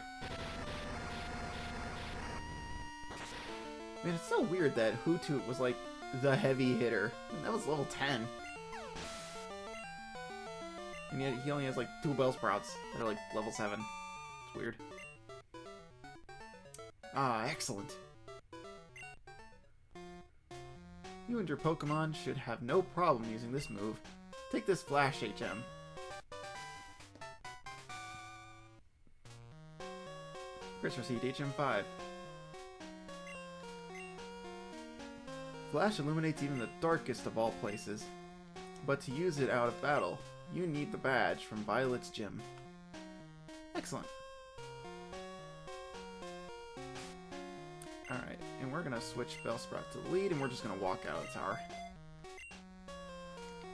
I mean, it's so weird that Hoot Hoot was like the heavy hitter. And that was level 10. And yet he only has like 2 Bellsprouts that are like level 7. It's weird. Ah, excellent. You and your Pokemon should have no problem using this move. Take this Flash HM. Chris received HM5. Flash illuminates even the darkest of all places. But to use it out of battle, you need the badge from Violet's gym. Excellent. Alright, and we're gonna switch Bellsprout to the lead, and we're just gonna walk out of the tower.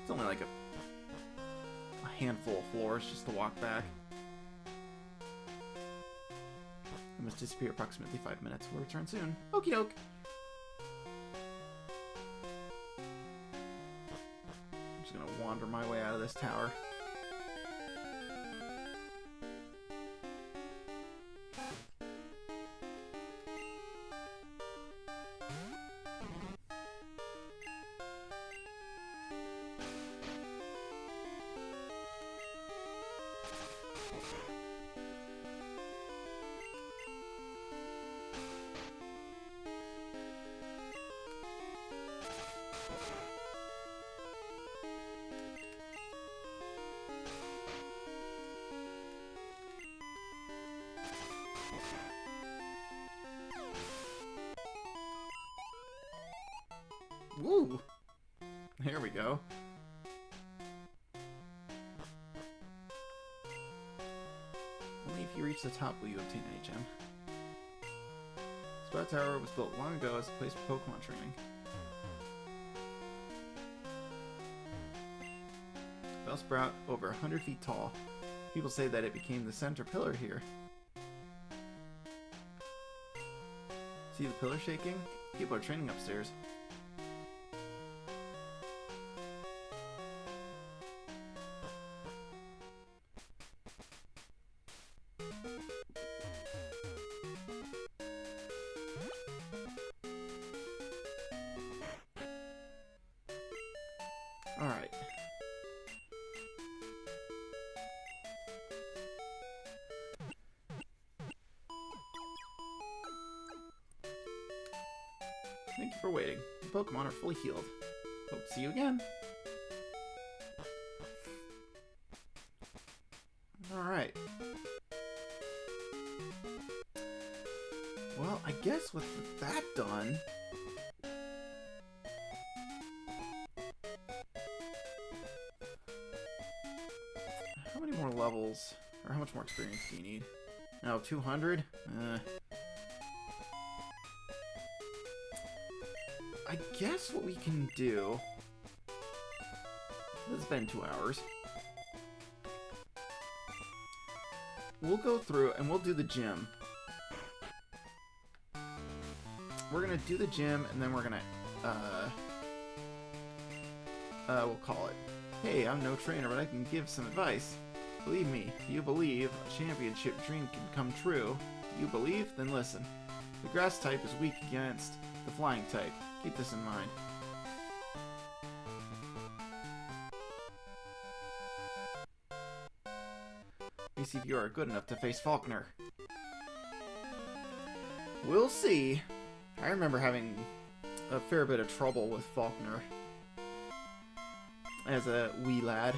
It's only like a handful of floors just to walk back. We must disappear approximately 5 minutes. We'll return soon. Okie doke. I'm just gonna wander my way out of this tower. Woo! There we go. Only if you reach reach the top, will you obtain any gem? Sprout Tower was built long ago as a place for Pokemon training. Bellsprout, over 100 feet tall. People say that it became the center pillar here. See the pillar shaking? People are training upstairs. Alright. Thank you for waiting. The Pokemon are fully healed. Hope to see you again. Alright. Well, I guess with that done... How many more levels? Or how much more experience do you need? No, 200? I guess what we can do... It's been 2 hours. We'll go through and we'll do the gym. We're gonna do the gym and then we're gonna, we'll call it. Hey, I'm no trainer, but I can give some advice. Believe me, you believe a championship dream can come true. You believe? Then listen. The grass type is weak against the flying type. Keep this in mind. Let me see if you are good enough to face Falkner. We'll see. I remember having a fair bit of trouble with Falkner as a wee lad.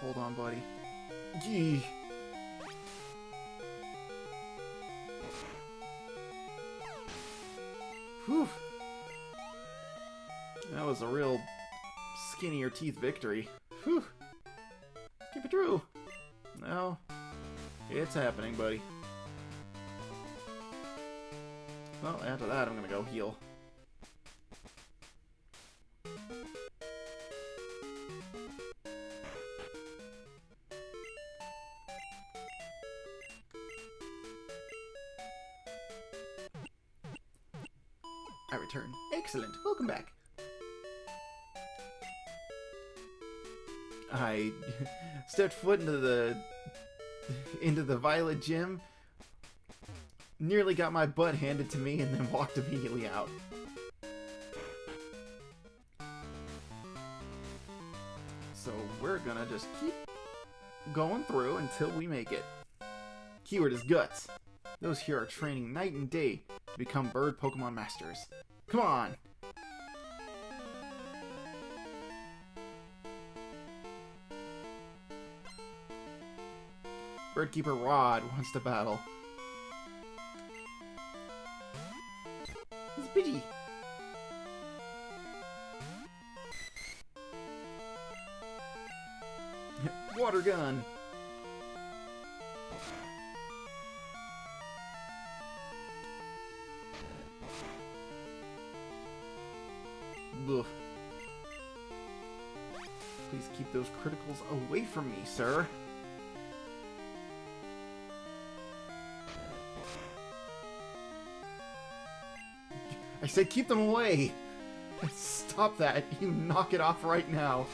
Hold on, buddy. Gee. Whew. That was a real skinny your teeth victory. Whew. Keep it true. No. It's happening, buddy. Well, after that, I'm gonna go heal. I return. Excellent. Welcome back. I stepped foot into the Violet Gym, nearly got my butt handed to me, and then walked immediately out. So we're gonna just keep going through until we make it. Keyword is guts. Those here are training night and day to become bird Pokemon masters. Come on! Birdkeeper Rod wants to battle. It's Pidgey. Water gun. Ugh. Please keep those criticals away from me, sir. I said keep them away! Stop that! You knock it off right now!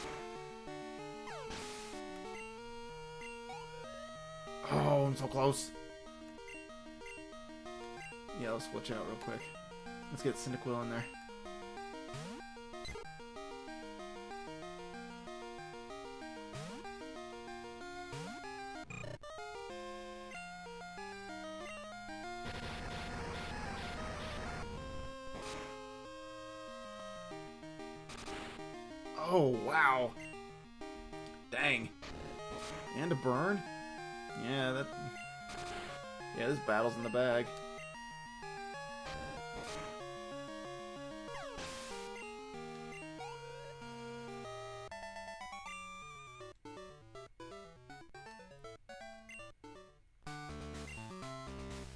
Oh, I'm so close! Yeah, let's switch out real quick. Let's get Cyndaquil in there. Oh, wow. Dang. And a burn? Yeah, this battle's in the bag.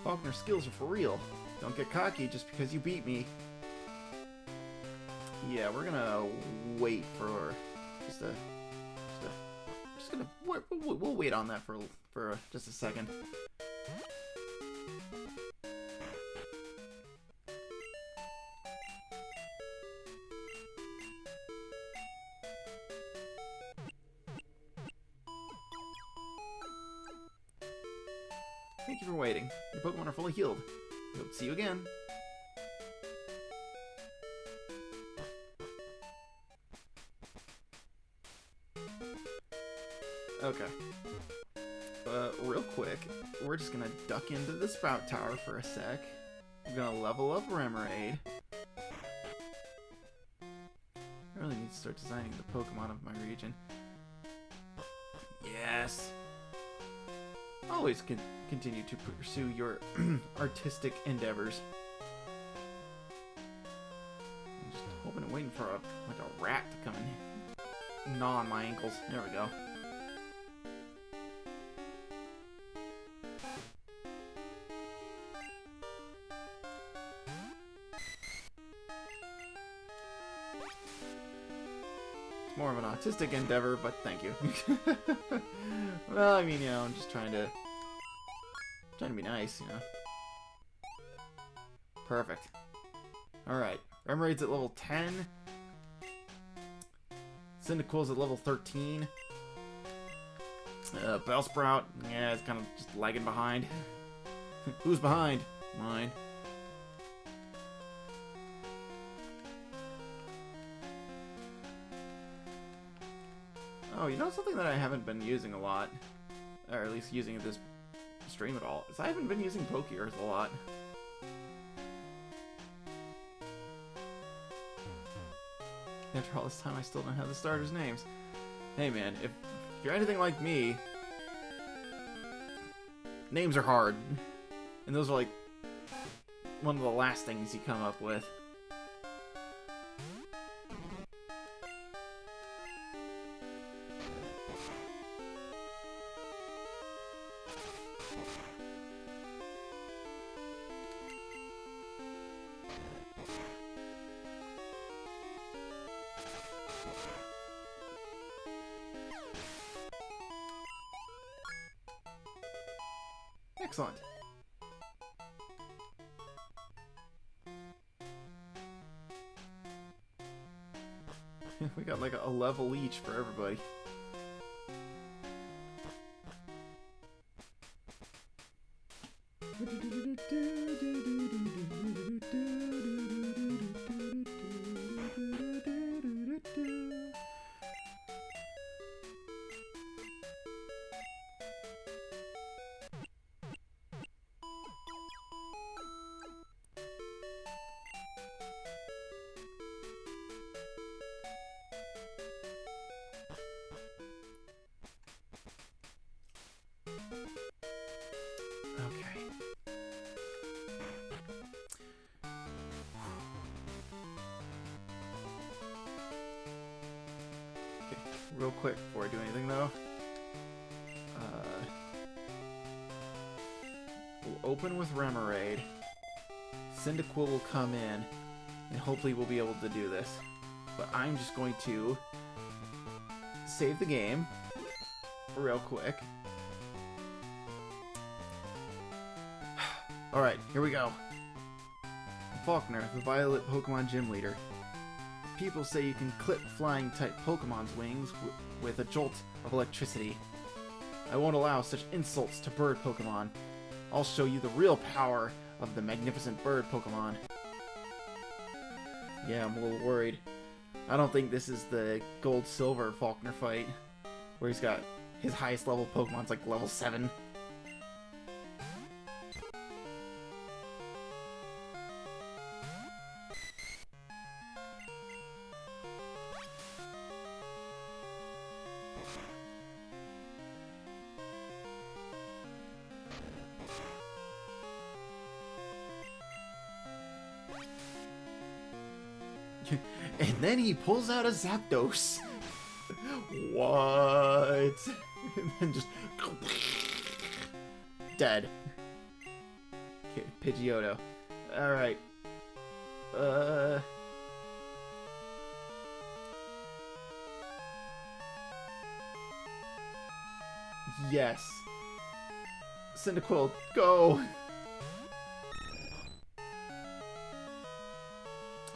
Faulkner's skills are for real. Don't get cocky just because you beat me. Yeah, we're gonna wait for we'll wait on that for just a second. Thank you for waiting. Your Pokemon are fully healed. Hope to see you again. Okay. Real quick, we're just gonna duck into the Sprout Tower for a sec. I'm gonna level up Remoraid. I really need to start designing the Pokemon of my region. Yes! Always continue to pursue your artistic endeavors. I'm just hoping and waiting for a rat to come and gnaw on my ankles. There we go. It's more of an autistic endeavor, but thank you. Well, I mean, you know, I'm just trying to be nice, you know. Perfect. Alright. Remoraid's at level 10. Cyndaquil's at level 13. Bellsprout, yeah, it's kind of just lagging behind. Who's behind? Mine. Oh, you know something that I haven't been using a lot? Or at least using this stream at all, is I haven't been using Poke-Earth a lot. After all this time, I still don't have the starters' names. Hey man, if you're anything like me, names are hard. And those are like one of the last things you come up with. Excellent. We got like a level each for everybody. Real quick before I do anything though, we'll open with Remoraid. Cyndaquil will come in, and hopefully we'll be able to do this. But I'm just going to save the game real quick. Alright, here we go. Faulkner, the Violet Pokemon Gym Leader. People say you can clip flying-type Pokemon's wings with a jolt of electricity. I won't allow such insults to bird Pokemon. I'll show you the real power of the magnificent bird Pokemon. Yeah, I'm a little worried. I don't think this is the Gold-Silver Faulkner fight, where he's got his highest level Pokemon's like level 7. And then he pulls out a Zapdos. What? And then just dead. Okay, Pidgeotto. Alright. Yes. Cyndaquil, go!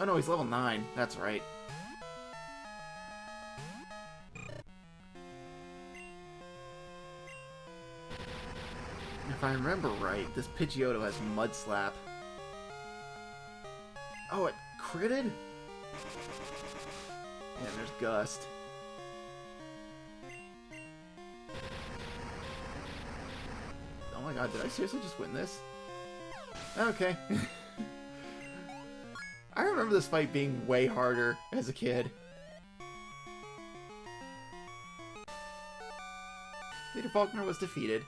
Oh no, he's level 9. That's right. If I remember right, this Pidgeotto has Mud Slap. Oh, it critted? And there's Gust. Oh my god, did I seriously just win this? Okay. I remember this fight being way harder as a kid. Leader Falkner was defeated.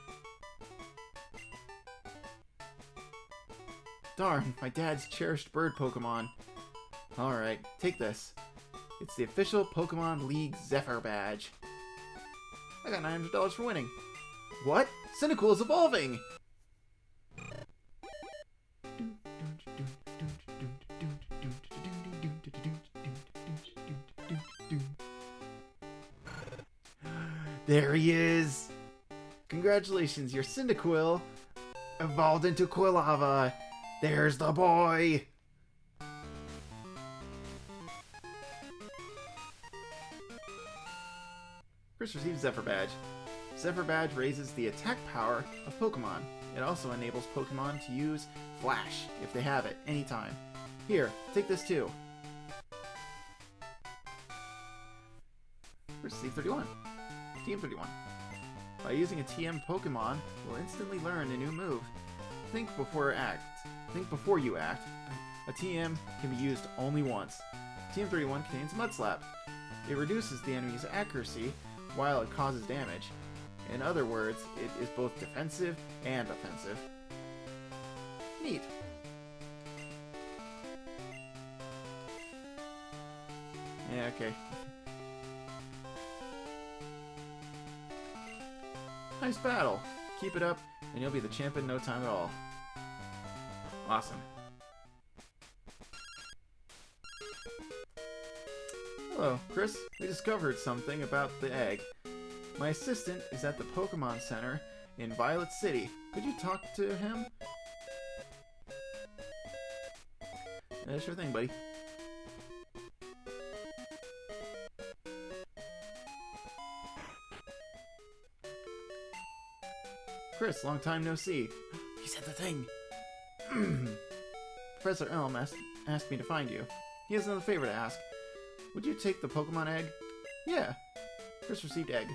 Darn, my dad's cherished bird Pokemon. Alright, take this. It's the official Pokemon League Zephyr badge. I got $900 for winning. What? Cyndaquil is evolving! There he is! Congratulations, your Cyndaquil evolved into Quilava. There's the boy! Chris received Zephyr Badge. Zephyr Badge raises the attack power of Pokemon. It also enables Pokemon to use Flash, if they have it, anytime. Here, take this too. Chris received 31. TM31. By using a TM Pokemon, you'll instantly learn a new move. Think before you act. A TM can be used only once. TM31 contains Mud Slap. It reduces the enemy's accuracy while it causes damage. In other words, it is both defensive and offensive. Neat. Yeah, okay. Nice battle. Keep it up, and you'll be the champ in no time at all. Awesome. Hello, Chris. We discovered something about the egg. My assistant is at the Pokemon Center in Violet City. Could you talk to him? Sure thing, buddy. Chris, long time no see. He said the thing. Professor Elm asked me to find you. He has another favor to ask. Would you take the Pokemon egg? Yeah. Chris received egg.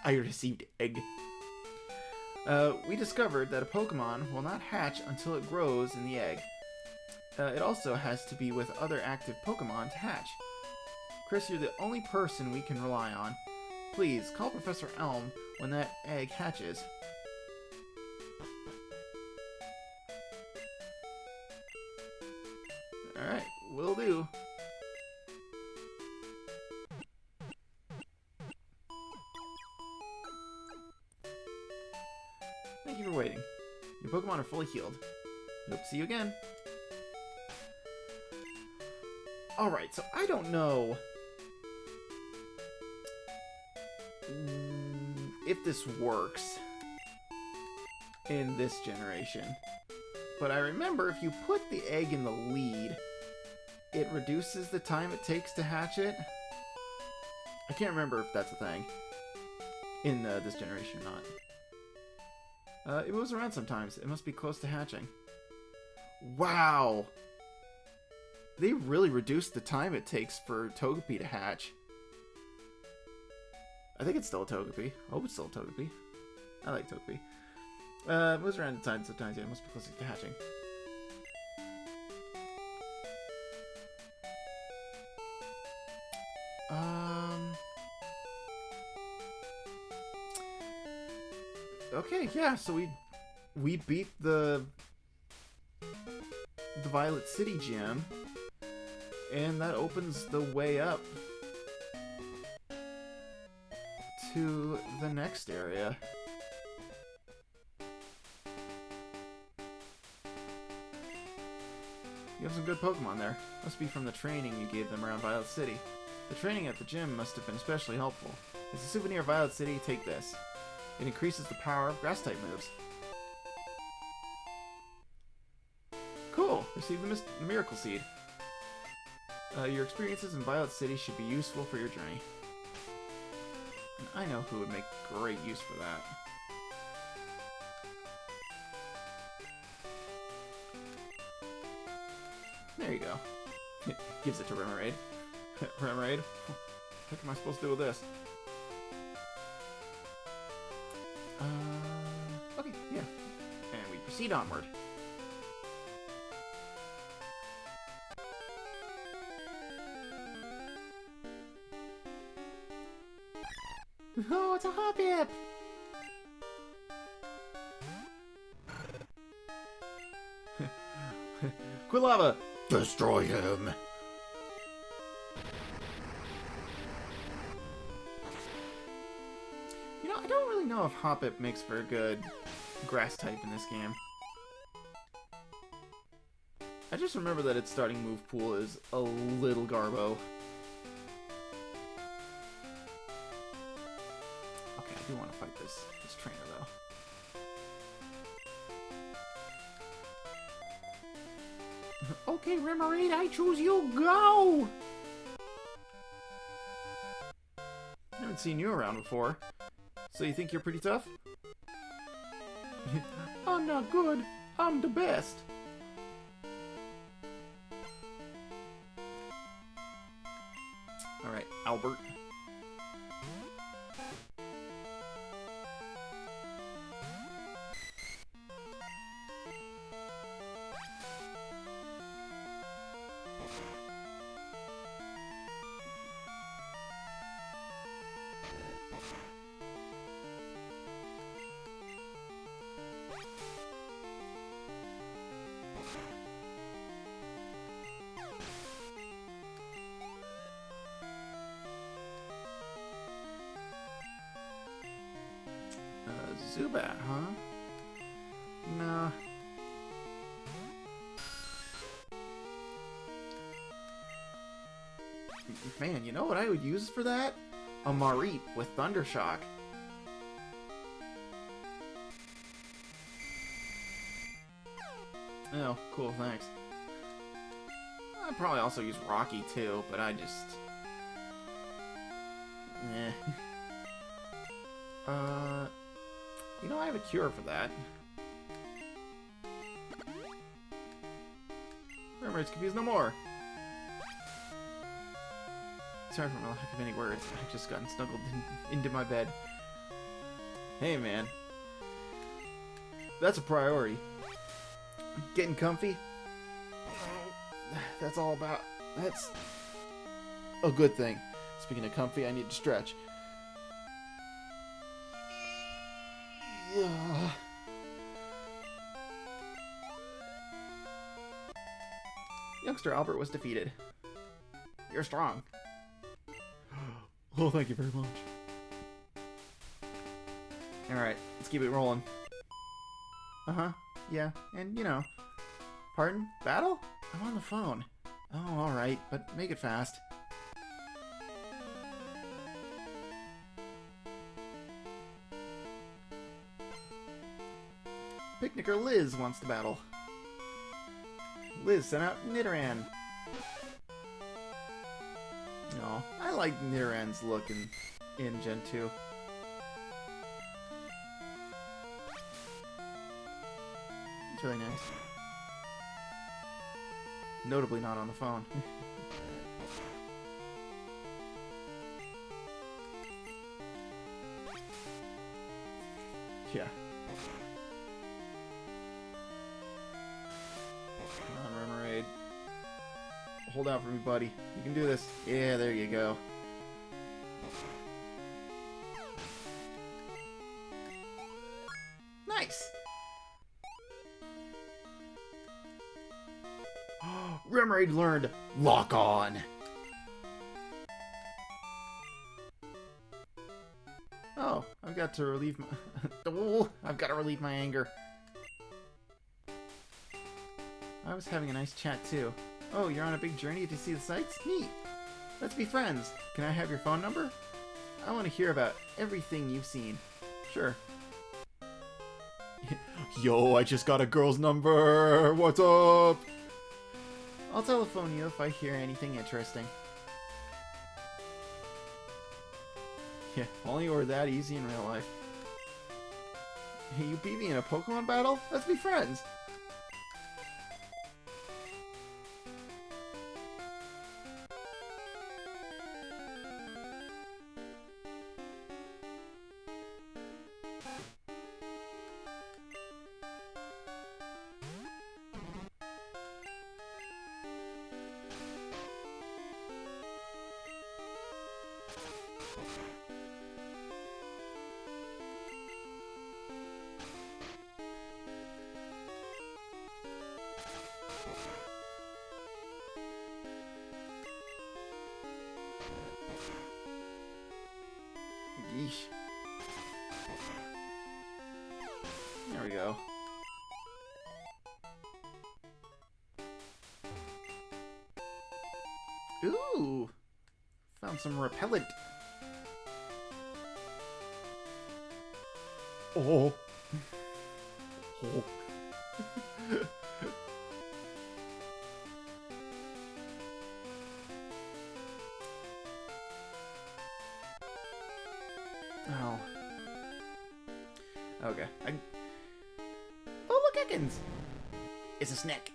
I received egg. We discovered that a Pokemon will not hatch until it grows in the egg. It also has to be with other active Pokemon to hatch. Chris, you're the only person we can rely on. Please, call Professor Elm when that egg hatches. Alright, will do. Thank you for waiting. Your Pokemon are fully healed. Hope to see you again. Alright, so I don't know if this works in this generation. But I remember if you put the egg in the lead, it reduces the time it takes to hatch it. I can't remember if that's a thing in this generation or not. It moves around sometimes. It must be close to hatching. Wow! They really reduced the time it takes for Togepi to hatch. I think it's still a Togepi. I hope it's still a Togepi. I like Togepi. It moves around the time sometimes. Yeah, it must be close to hatching. Okay, yeah, so we beat the Violet City gym. And that opens the way up to the next area. You have some good Pokemon there. Must be from the training you gave them around Violet City. The training at the gym must have been especially helpful. As a souvenir of Violet City, take this. It increases the power of Grass-type moves. Cool! Receive the Miracle Seed. Your experiences in Violet City should be useful for your journey. And I know who would make great use for that. There you go. Gives it to Remoraid. Remoraid? What am I supposed to do with this? Okay, yeah. And we proceed onward. Oh, it's a Hoppip! Quilava! Destroy him! You know, I don't really know if Hoppip makes for a good grass type in this game. I just remember that its starting move pool is a little garbo. Okay, I do want to fight this trainer though. Okay, Remoraid, I choose you, go! I haven't seen you around before. So you think you're pretty tough? I'm not good. I'm the best. Alright, Albert. Zubat, huh? Nah. Man, you know what I would use for that? A Mareep with Thundershock. Oh, cool, thanks. I'd probably also use Rocky too, but I just... Eh. You know, I have a cure for that. Remoraid's confused no more. Sorry for my lack of any words. I've just gotten snuggled into my bed. Hey, man. That's a priority. Getting comfy. That's all about... That's a good thing. Speaking of comfy, I need to stretch. Youngster Albert was defeated. You're strong. Oh, thank you very much. Alright, let's keep it rolling. Uh-huh, yeah, and you know. Pardon? Battle? I'm on the phone. Oh, alright, but make it fast. Picnicker Liz wants to battle. Liz sent out Nidoran. No, I like Nidoran's look in Gen 2. It's really nice. Notably not on the phone. Yeah. Come on, Remoraid. Hold out for me, buddy. You can do this. Yeah, there you go. Nice! Remoraid learned Lock On. Oh, I've got to relieve my... Oh, I've got to relieve my anger. I was having a nice chat too. Oh, you're on a big journey to see the sights? Neat. Let's be friends. Can I have your phone number? I want to hear about everything you've seen. Sure. Yo, I just got a girl's number. What's up? I'll telephone you if I hear anything interesting. Yeah, only you were that easy in real life. Hey, you beat me in a Pokemon battle? Let's be friends. Yeesh. There we go. Ooh! Found some repellent. Oh! Oh. Oh. Okay. Oh, look, Ekans! It's a snack.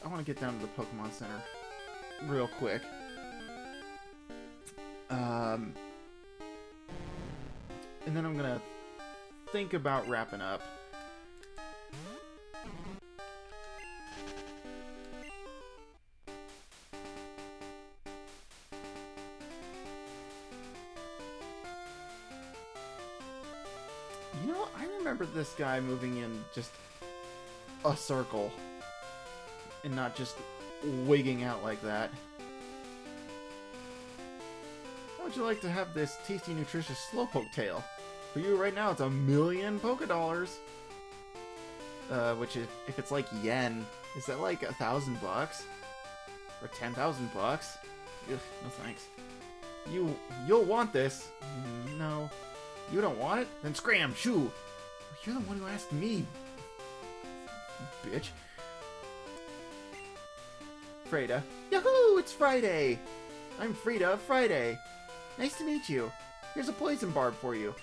I want to get down to the Pokemon Center real quick. And then I'm gonna think about wrapping up. You know, I remember this guy moving in just a circle and not just wigging out like that. How would you like to have this tasty, nutritious Slowpoke tail? For you right now, it's 1,000,000 Pokédollars. Which if it's like yen, is that like $1,000 bucks? Or 10,000 bucks? Ugh, no thanks. You'll want this. No. You don't want it? Then scram, shoo! You're the one who asked me. Bitch. Freda. Yahoo! It's Friday! I'm Frida Friday. Nice to meet you. Here's a poison barb for you.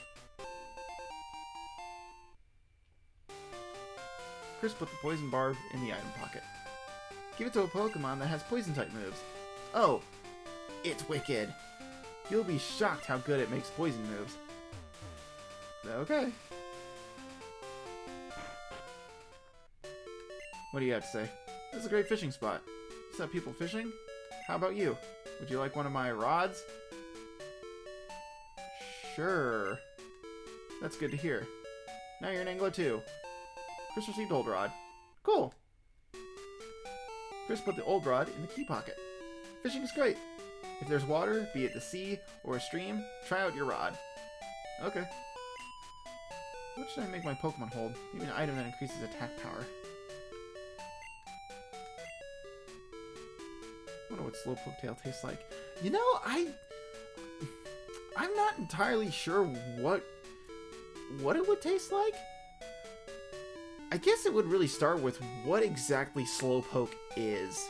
Chris put the poison barb in the item pocket. Give it to a Pokemon that has poison type moves. Oh, it's wicked. You'll be shocked how good it makes poison moves. Okay. What do you have to say? This is a great fishing spot. Is that people fishing? How about you? Would you like one of my rods? Sure. That's good to hear. Now you're an angler too. Chris received old rod. Cool. Chris put the old rod in the key pocket. Fishing is great. If there's water, be it the sea or a stream, try out your rod. Okay. What should I make my Pokemon hold? Maybe an item that increases attack power. I wonder what Slowpoke tail tastes like. You know, I'm not entirely sure what it would taste like. I guess it would really start with what exactly Slowpoke is.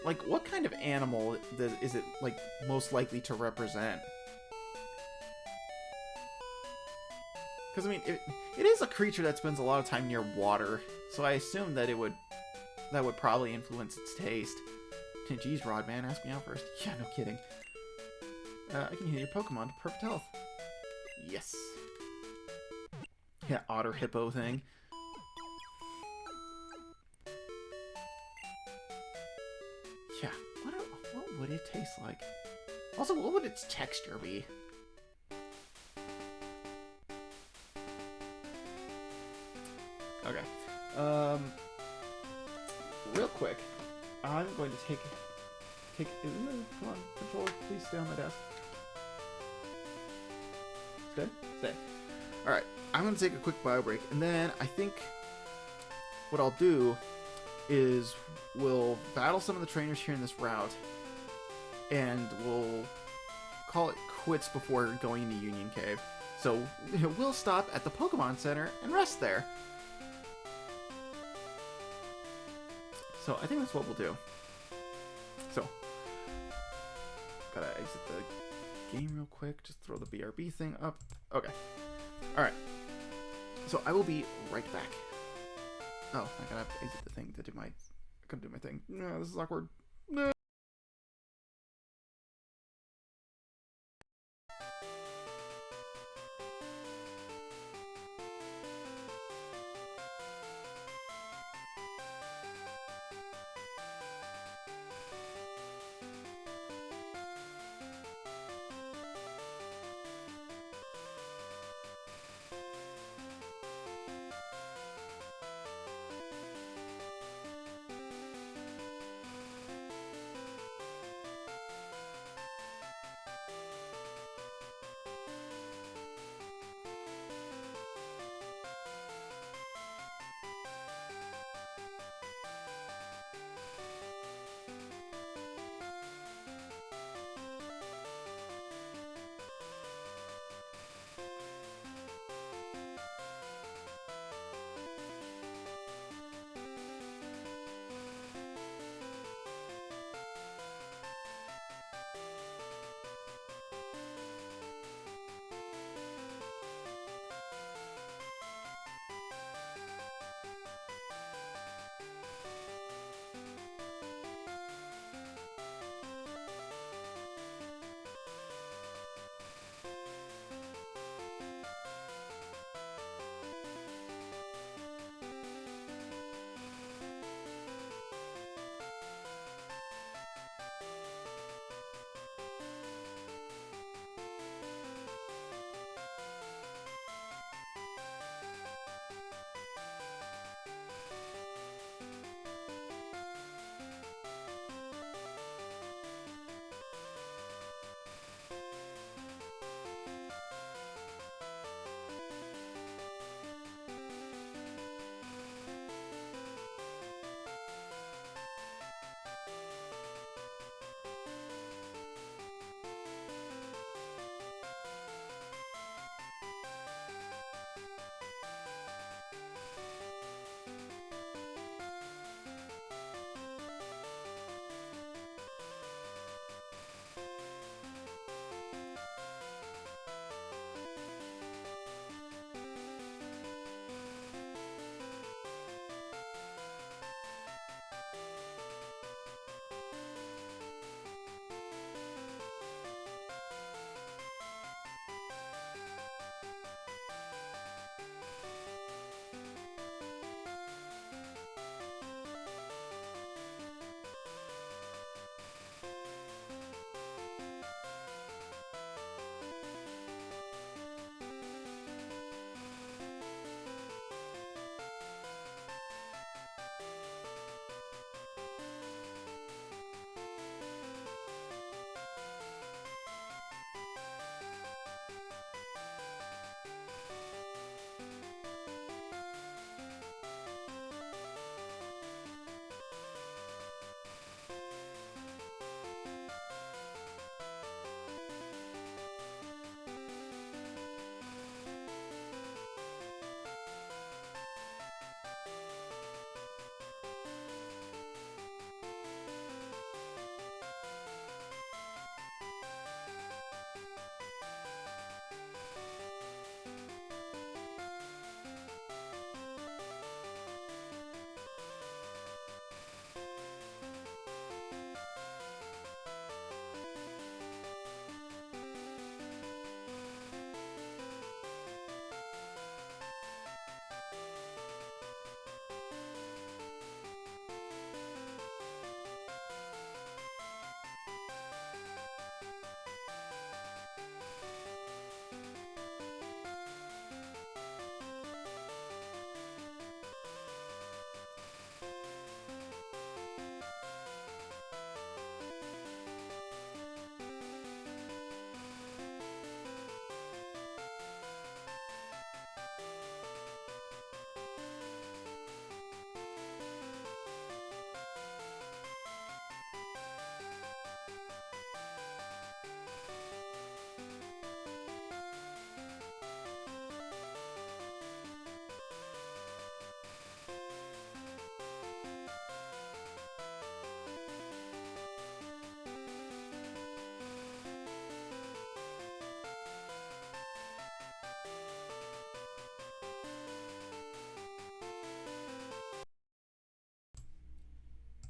Like, what kind of animal is it, like, most likely to represent? Because, I mean, it is a creature that spends a lot of time near water, so I assume that that would probably influence its taste. Jeez, Rodman, ask me out first. Yeah, no kidding. I can heal your Pokemon to perfect health. Yes. Yeah, otter hippo thing. Yeah, what would it taste like? Also, what would its texture be? Okay. Real quick, I'm going to take. Come on, controller, please stay on my desk. Stay. Stay. All right. I'm going to take a quick bio break, and then I think what I'll do is we'll battle some of the trainers here in this route, and we'll call it quits before going into Union Cave. So we'll stop at the Pokemon Center and rest there. So I think that's what we'll do. So, gotta exit the game real quick. Just throw the BRB thing up. Okay. Alright. So I will be right back. Oh, I gotta exit the thing to do my... I couldn't do my thing. No, this is awkward. No.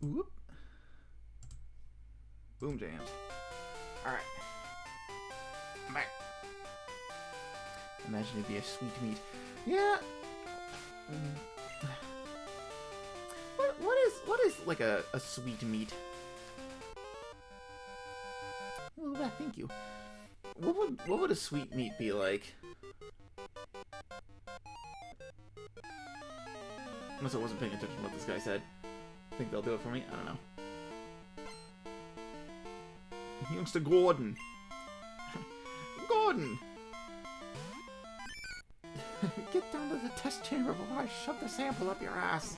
Whoop. Boom jams. Alright. I'm back. Imagine it'd be a sweet meat. Yeah. What is like a sweet meat? Oh, that, thank you. What would a sweet meat be like? Unless I wasn't paying attention to what this guy said. Think they'll do it for me? I don't know. Youngster Gordon. Gordon! Get down to the test chamber before I shove the sample up your ass.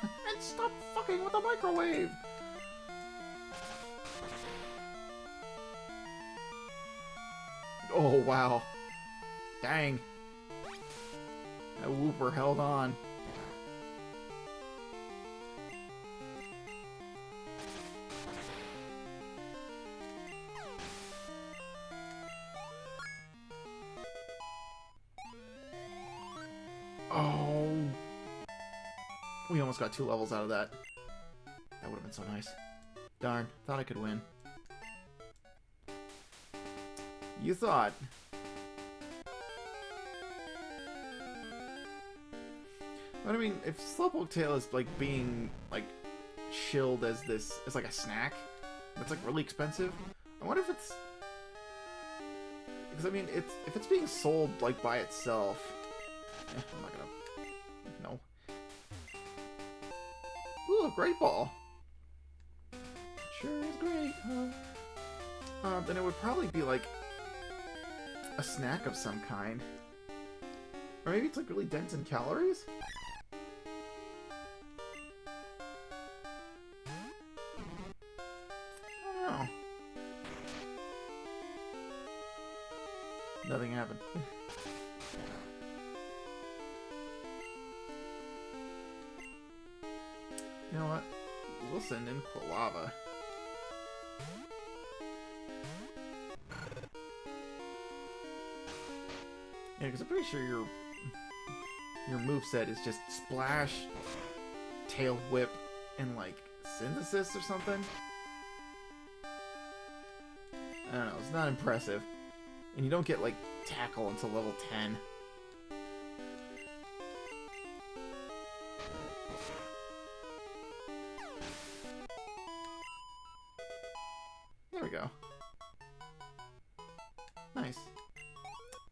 And stop fucking with the microwave! Oh, wow. Dang. That whooper held on. Oh. We almost got 2 levels out of that. That would have been so nice. Darn. Thought I could win. You thought. But I mean, if Slowpoke Tail is like being like chilled as like a snack, that's like really expensive. I wonder if it's because I mean if it's being sold like by itself. I'm not gonna. No. Ooh, a great ball. Sure is great. Huh? Then it would probably be like a snack of some kind. Or maybe it's like really dense in calories? I don't know. Nothing happened. You know what? We'll send in Quilava. Yeah, because I'm pretty sure your moveset is just Splash, Tail Whip, and like Synthesis or something. I don't know, it's not impressive. And you don't get like Tackle until level 10. There we go. Nice.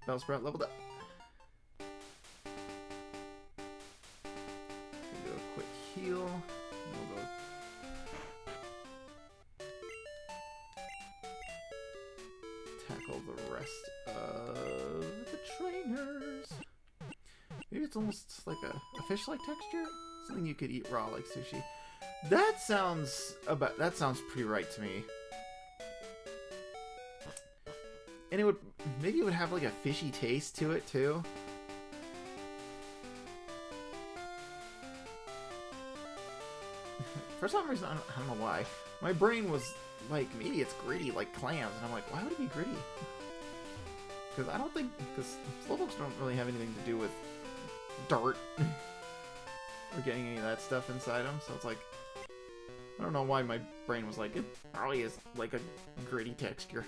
Bellsprout leveled up. We'll do a quick heal. We'll go. Tackle the rest of the trainers. Maybe it's almost like a fish-like texture? Something you could eat raw like sushi. That sounds pretty right to me. And maybe it would have like a fishy taste to it too. For some reason, I don't know why. My brain was like, maybe it's gritty like clams, and I'm like, why would it be gritty? Because Slowpokes don't really have anything to do with dirt or getting any of that stuff inside them. So it's like, I don't know why my brain was like, it probably is like a gritty texture.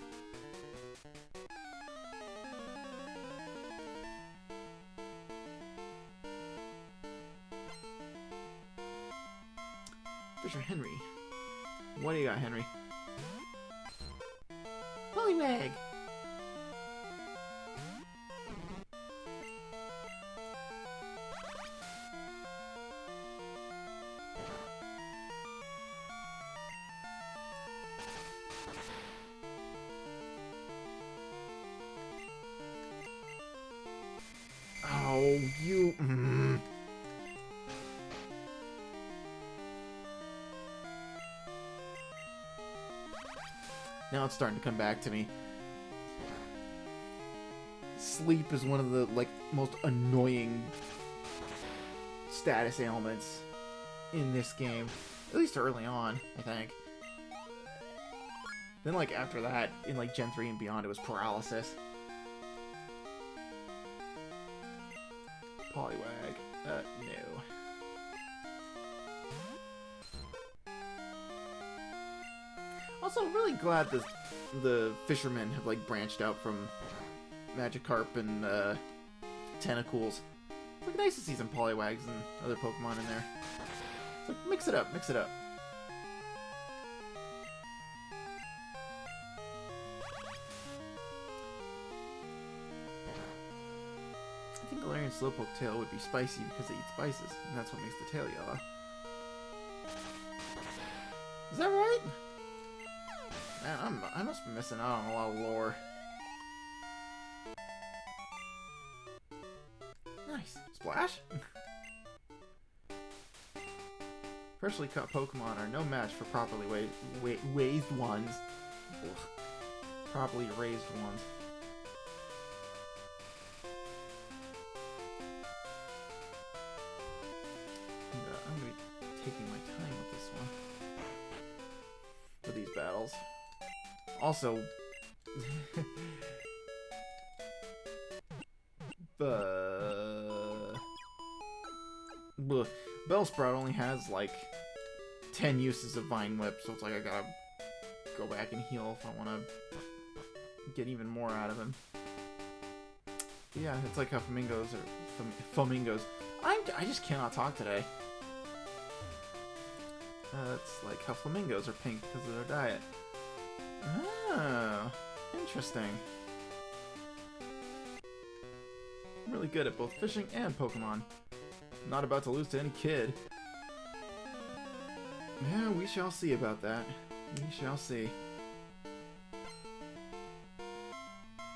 Fisher Henry. What do you got, Henry? Poliwag! Oh, you... Now it's starting to come back to me. Sleep is one of the most annoying status ailments in this game. At least early on, I think. Then after that, in Gen 3 and beyond, it was paralysis. Poliwag. No. Also, really glad the fishermen have like branched out from Magikarp and Tentacools. It's like nice to see some Poliwags and other Pokemon in there. It's like mix it up, mix it up. I think Galarian Slowpoke tail would be spicy because it eats spices, and that's what makes the tail yellow. Is that right? Man, I must be missing out on a lot of lore. Nice. Splash? Freshly caught Pokemon are no match for properly raised ones. Ugh. Properly raised ones. And, I'm going to be taking my time with this one. With these battles. Also... Bellsprout only has like 10 uses of Vine Whip, so it's like I gotta go back and heal if I want to get even more out of him. But yeah, it's like how Flamingos. I just cannot talk today. It's like how flamingos are pink because of their diet. Oh, interesting. I'm really good at both fishing and Pokemon. I'm not about to lose to any kid. Yeah, we shall see about that. We shall see.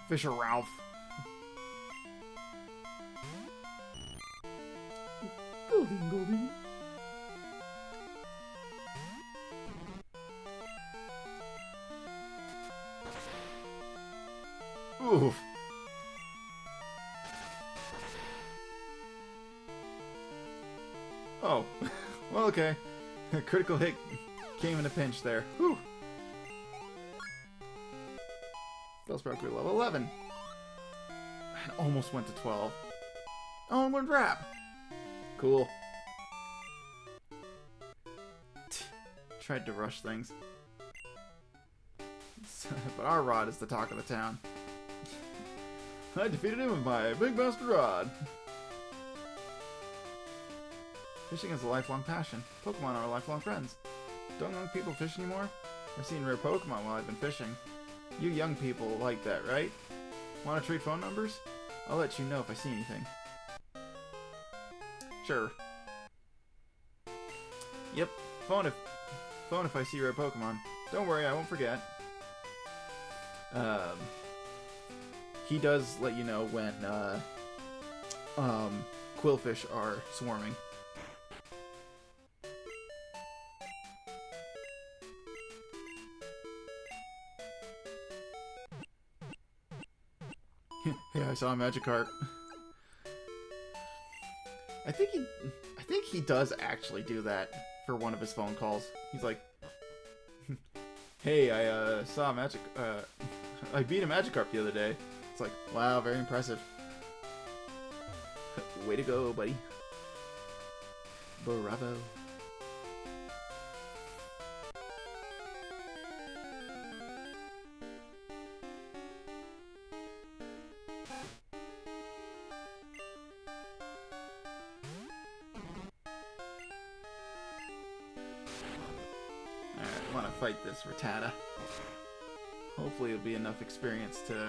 Fisher Ralph. Goldie. Oof. Oh. Well, okay. A critical hit came in a pinch there. Whew. Bellsprout grew level 11. And almost went to 12. Oh, and learned Rap. Cool. Tried to rush things. But our Rod is the talk of the town. I defeated him with my Big Master Rod. Fishing is a lifelong passion. Pokemon are lifelong friends. Don't young people fish anymore? I've seen rare Pokemon while I've been fishing. You young people like that, right? Want to trade phone numbers? I'll let you know if I see anything. Sure. Yep, phone if I see rare Pokemon. Don't worry, I won't forget. He does let you know when Quillfish are swarming. Hey, I saw a Magikarp. I think he does actually do that for one of his phone calls. He's like, "Hey, I saw a I beat a Magikarp the other day." It's like, wow, very impressive. Way to go, buddy. Bravo. Alright, I want to fight this Rattata. Hopefully it'll be enough experience to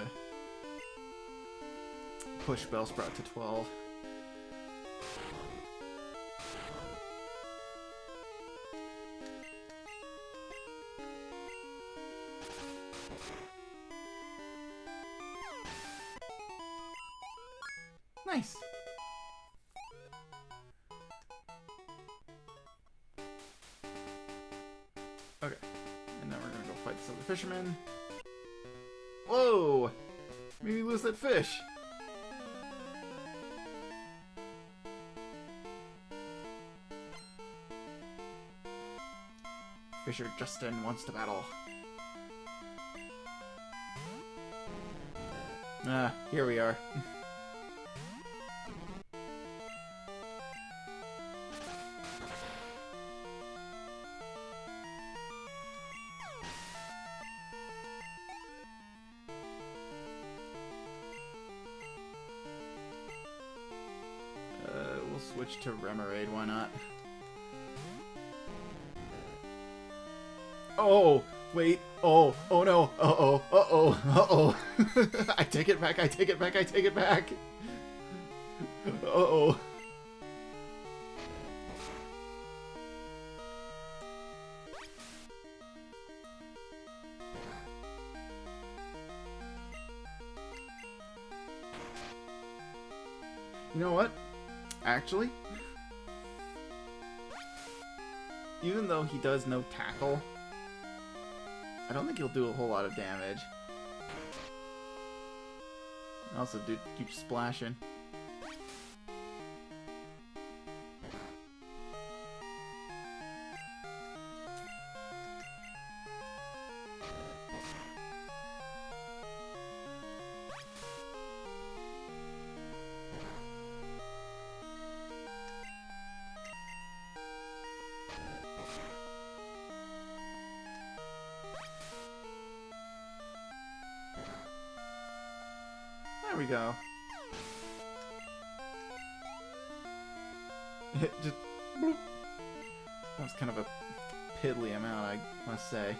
push Bellsprout to 12. Nice! Okay, and now we're gonna go fight this other fisherman. Whoa! Made me lose that fish! Fisher Justin wants to battle. Ah, here we are. switch to Remoraid, why not? Oh, wait. Oh no. Uh-oh. I take it back, I take it back. Uh-oh. You know what? Actually, even though he does no tackle, I don't think he'll do a whole lot of damage. Also, dude keeps splashing. There we go. It just bloop. That was kind of a piddly amount, I must say.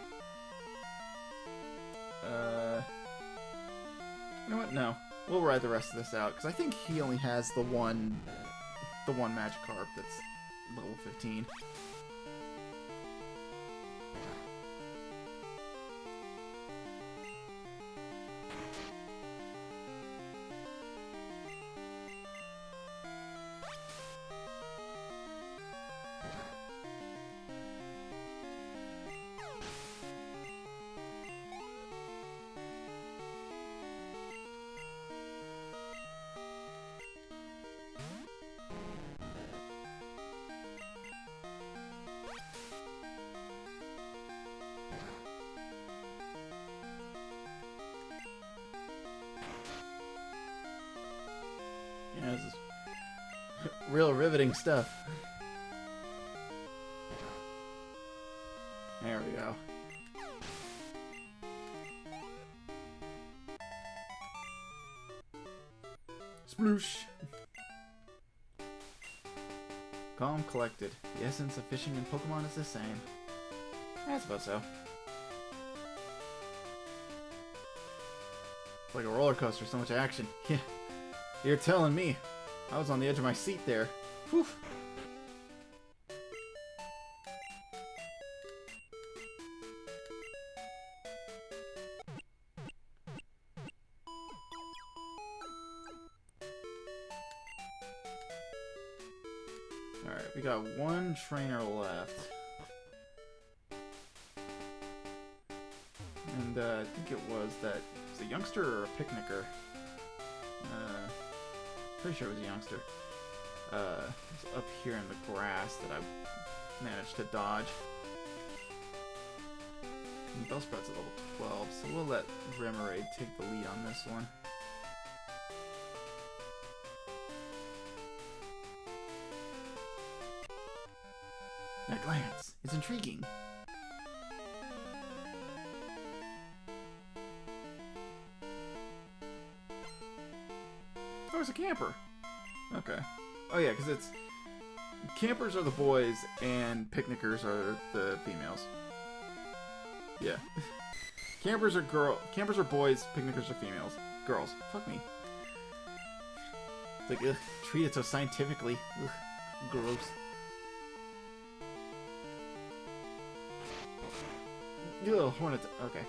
You know what? No. We'll ride the rest of this out, because I think he only has the one Magikarp that's level 15. Yeah, this is real riveting stuff. There we go. Sploosh! Calm, collected. The essence of fishing in Pokemon is the same. I suppose so. It's like a roller coaster, so much action. Yeah. You're telling me. I was on the edge of my seat there. Whew. Alright, we got one trainer left. And I think it was a youngster or a picnicker. Pretty sure it was a youngster. It's up here in the grass that I managed to dodge. And Bellsprout's at level 12, so we'll let Remoraid take the lead on this one. At a glance, it's intriguing. Oh, it's a camper. Okay. Oh yeah, because it's... Campers are the boys, and picnickers are the females. Yeah. Campers are boys, picnickers are females. Girls. Fuck me. It's like, ugh, treat it so scientifically. Ugh, gross. Ugh, Hornet... Okay.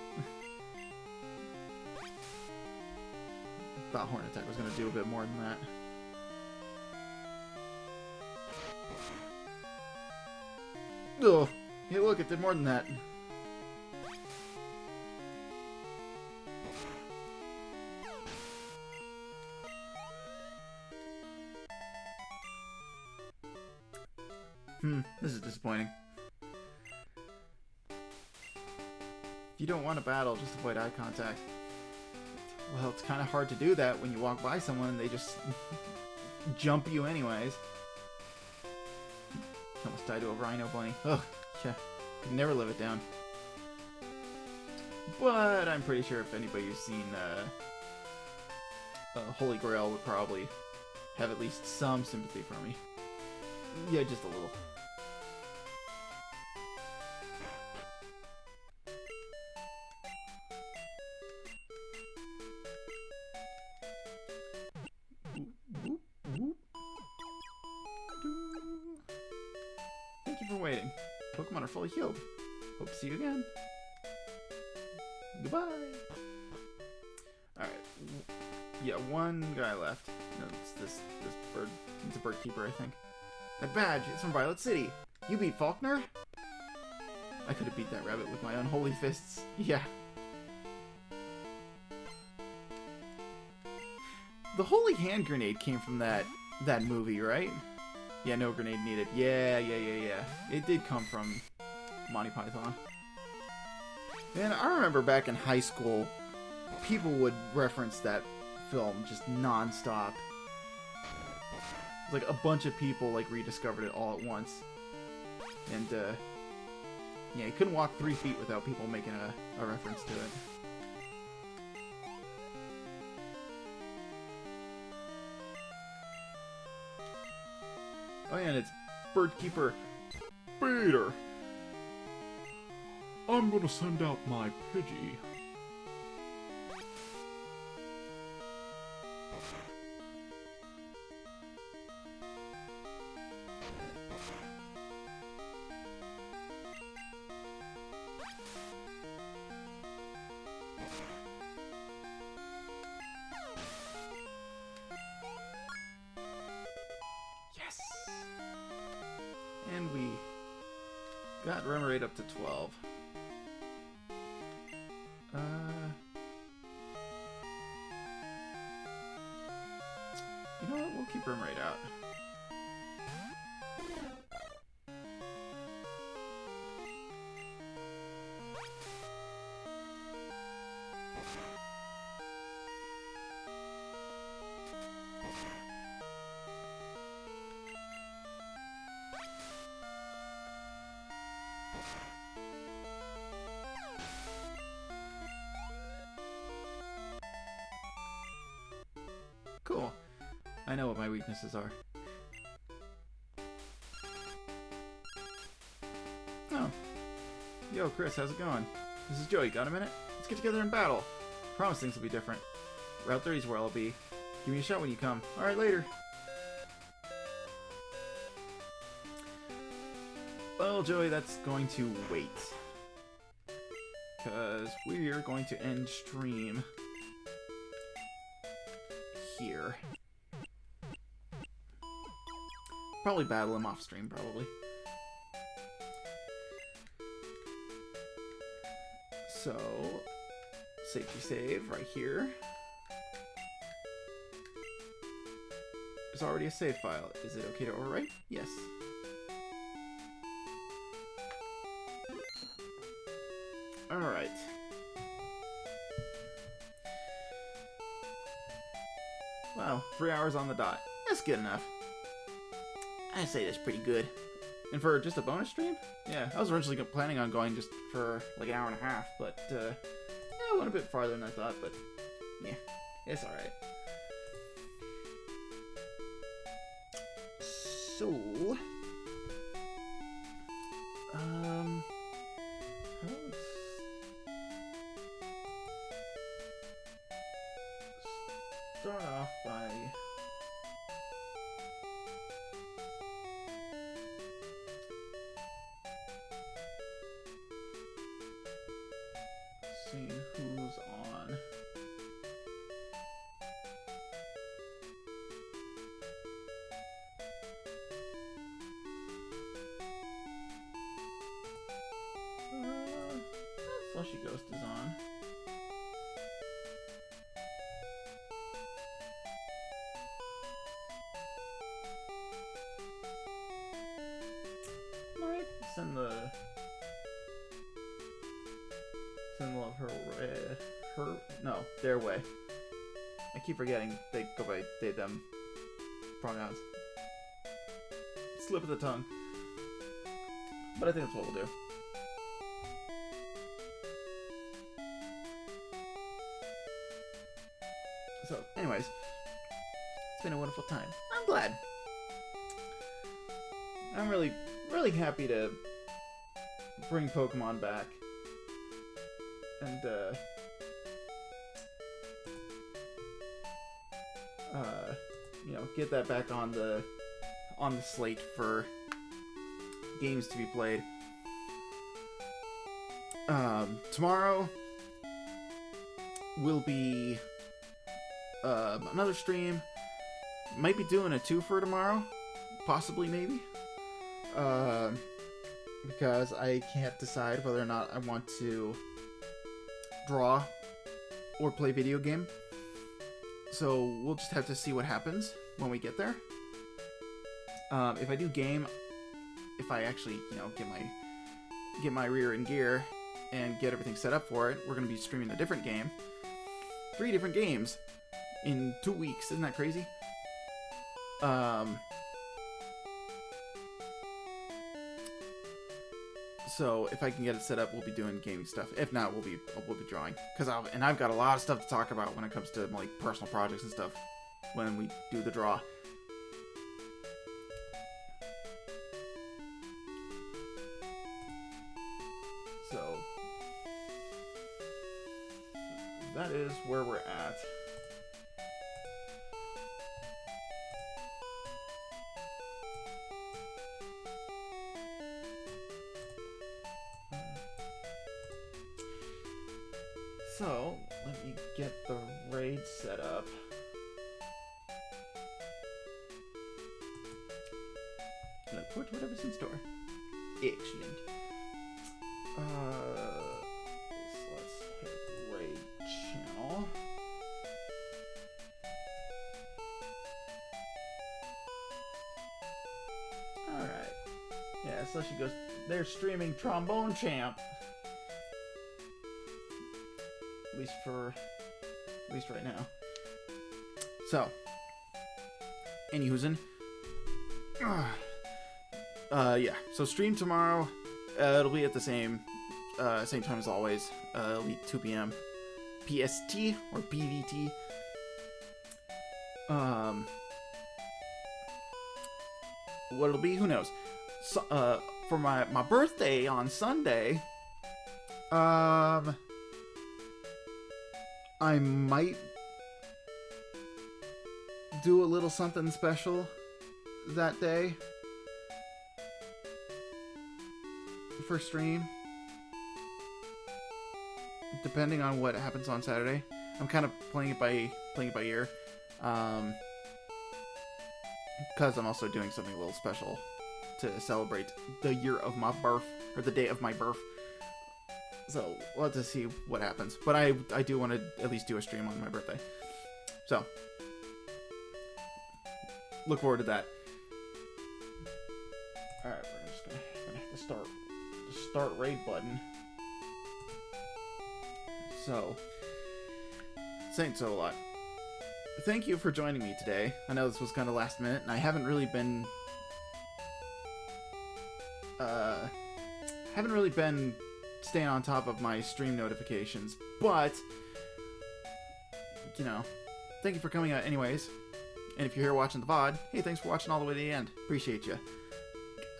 Thought Horn Attack was going to do a bit more than that. Ugh. Hey, look, it did more than that. This is disappointing. If you don't want to battle, just avoid eye contact. Well, it's kind of hard to do that when you walk by someone and they just jump you anyways. Almost died to a Rhino Bunny. Ugh, yeah, could never live it down. But I'm pretty sure if anybody who's seen Holy Grail would probably have at least some sympathy for me. Yeah, just a little. Whoop, whoop. Thank you for waiting. Pokemon are fully healed. Hope to see you again. Goodbye. Alright. Yeah, one guy left. No, it's this bird. It's a bird keeper, I think. That badge, it's from Violet City. You beat Faulkner? I could have beat that rabbit with my unholy fists. Yeah. The holy hand grenade came from that movie, right? Yeah, no grenade needed. Yeah. It did come from Monty Python. Man, I remember back in high school, people would reference that film just non-stop. Like a bunch of people like rediscovered it all at once. And yeah, you couldn't walk 3 feet without people making a reference to it. Oh yeah, and it's Birdkeeper Peter. I'm gonna send out my Pidgey. Yes! And we got Remoraid up to 12. You know what? We'll keep Remoraid out. Cool. I know what my weaknesses are. Oh. Yo, Chris, how's it going? This is Joey. Got a minute? Let's get together and battle. Promise things will be different. Route 30 is where I'll be. Give me a shot when you come. Alright, later. Well, Joey, that's going to wait. Because we're going to end stream here. Probably battle him off stream, probably. So, safety save right here. There's already a save file. Is it okay to overwrite? Yes. Alright. Wow, 3 hours on the dot. That's good enough. I say that's pretty good. And for just a bonus stream? Yeah, I was originally planning on going just for like an hour and a half, but yeah, I went a bit farther than I thought, but yeah, it's alright. So, let's start off by seeing who's on. Slushy Ghost is on. Might send love her no, their way. I keep forgetting they go by they them pronouns. Slip of the tongue. But I think that's what we'll do. So, anyways, it's been a wonderful time. I'm glad. I'm really, really happy to bring Pokemon back. And, get that back on the slate for games to be played. Tomorrow will be another stream. Might be doing a twofer tomorrow, possibly, maybe. Because I can't decide whether or not I want to draw or play video game. So we'll just have to see what happens when we get there. If I do game, if I actually, get my rear in gear and get everything set up for it, we're going to be streaming a different game. 3 different games in 2 weeks. Isn't that crazy? So if I can get it set up, we'll be doing gaming stuff. If not, we'll be drawing. I've got a lot of stuff to talk about when it comes to like personal projects and stuff when we do the draw. So that is where we're at. So, let me get the raid set up. Look forward to whatever's in store. Excellent. Let's hit raid channel. Alright. Yeah, so she goes, they're streaming Trombone Champ. At least right now. So, anywhoozin. Yeah. So stream tomorrow. It'll be at the same time as always. It'll be 2 p.m. PST or PVT. What it'll be, who knows? So, for my birthday on Sunday, I might do a little something special that day for stream, depending on what happens on Saturday. I'm kind of playing it by ear, because I'm also doing something a little special to celebrate the year of my birth, or the day of my birth. So we'll have to see what happens. But I do want to at least do a stream on my birthday. So look forward to that. Alright, we're just gonna hit the start raid button. So, saying so a lot. Thank you for joining me today. I know this was kind of last minute, and I haven't really been staying on top of my stream notifications, but thank you for coming out anyways. And if you're here watching the VOD, hey, thanks for watching all the way to the end. Appreciate you.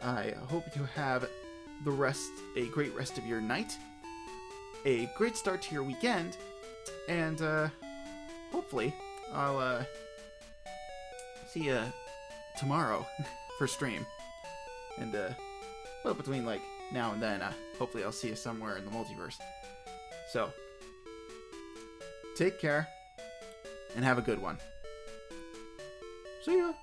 I hope you have a great rest of your night, a great start to your weekend, and hopefully I'll see you tomorrow for stream. And well, between like now and then, hopefully I'll see you somewhere in the multiverse. So, take care, and have a good one. See ya!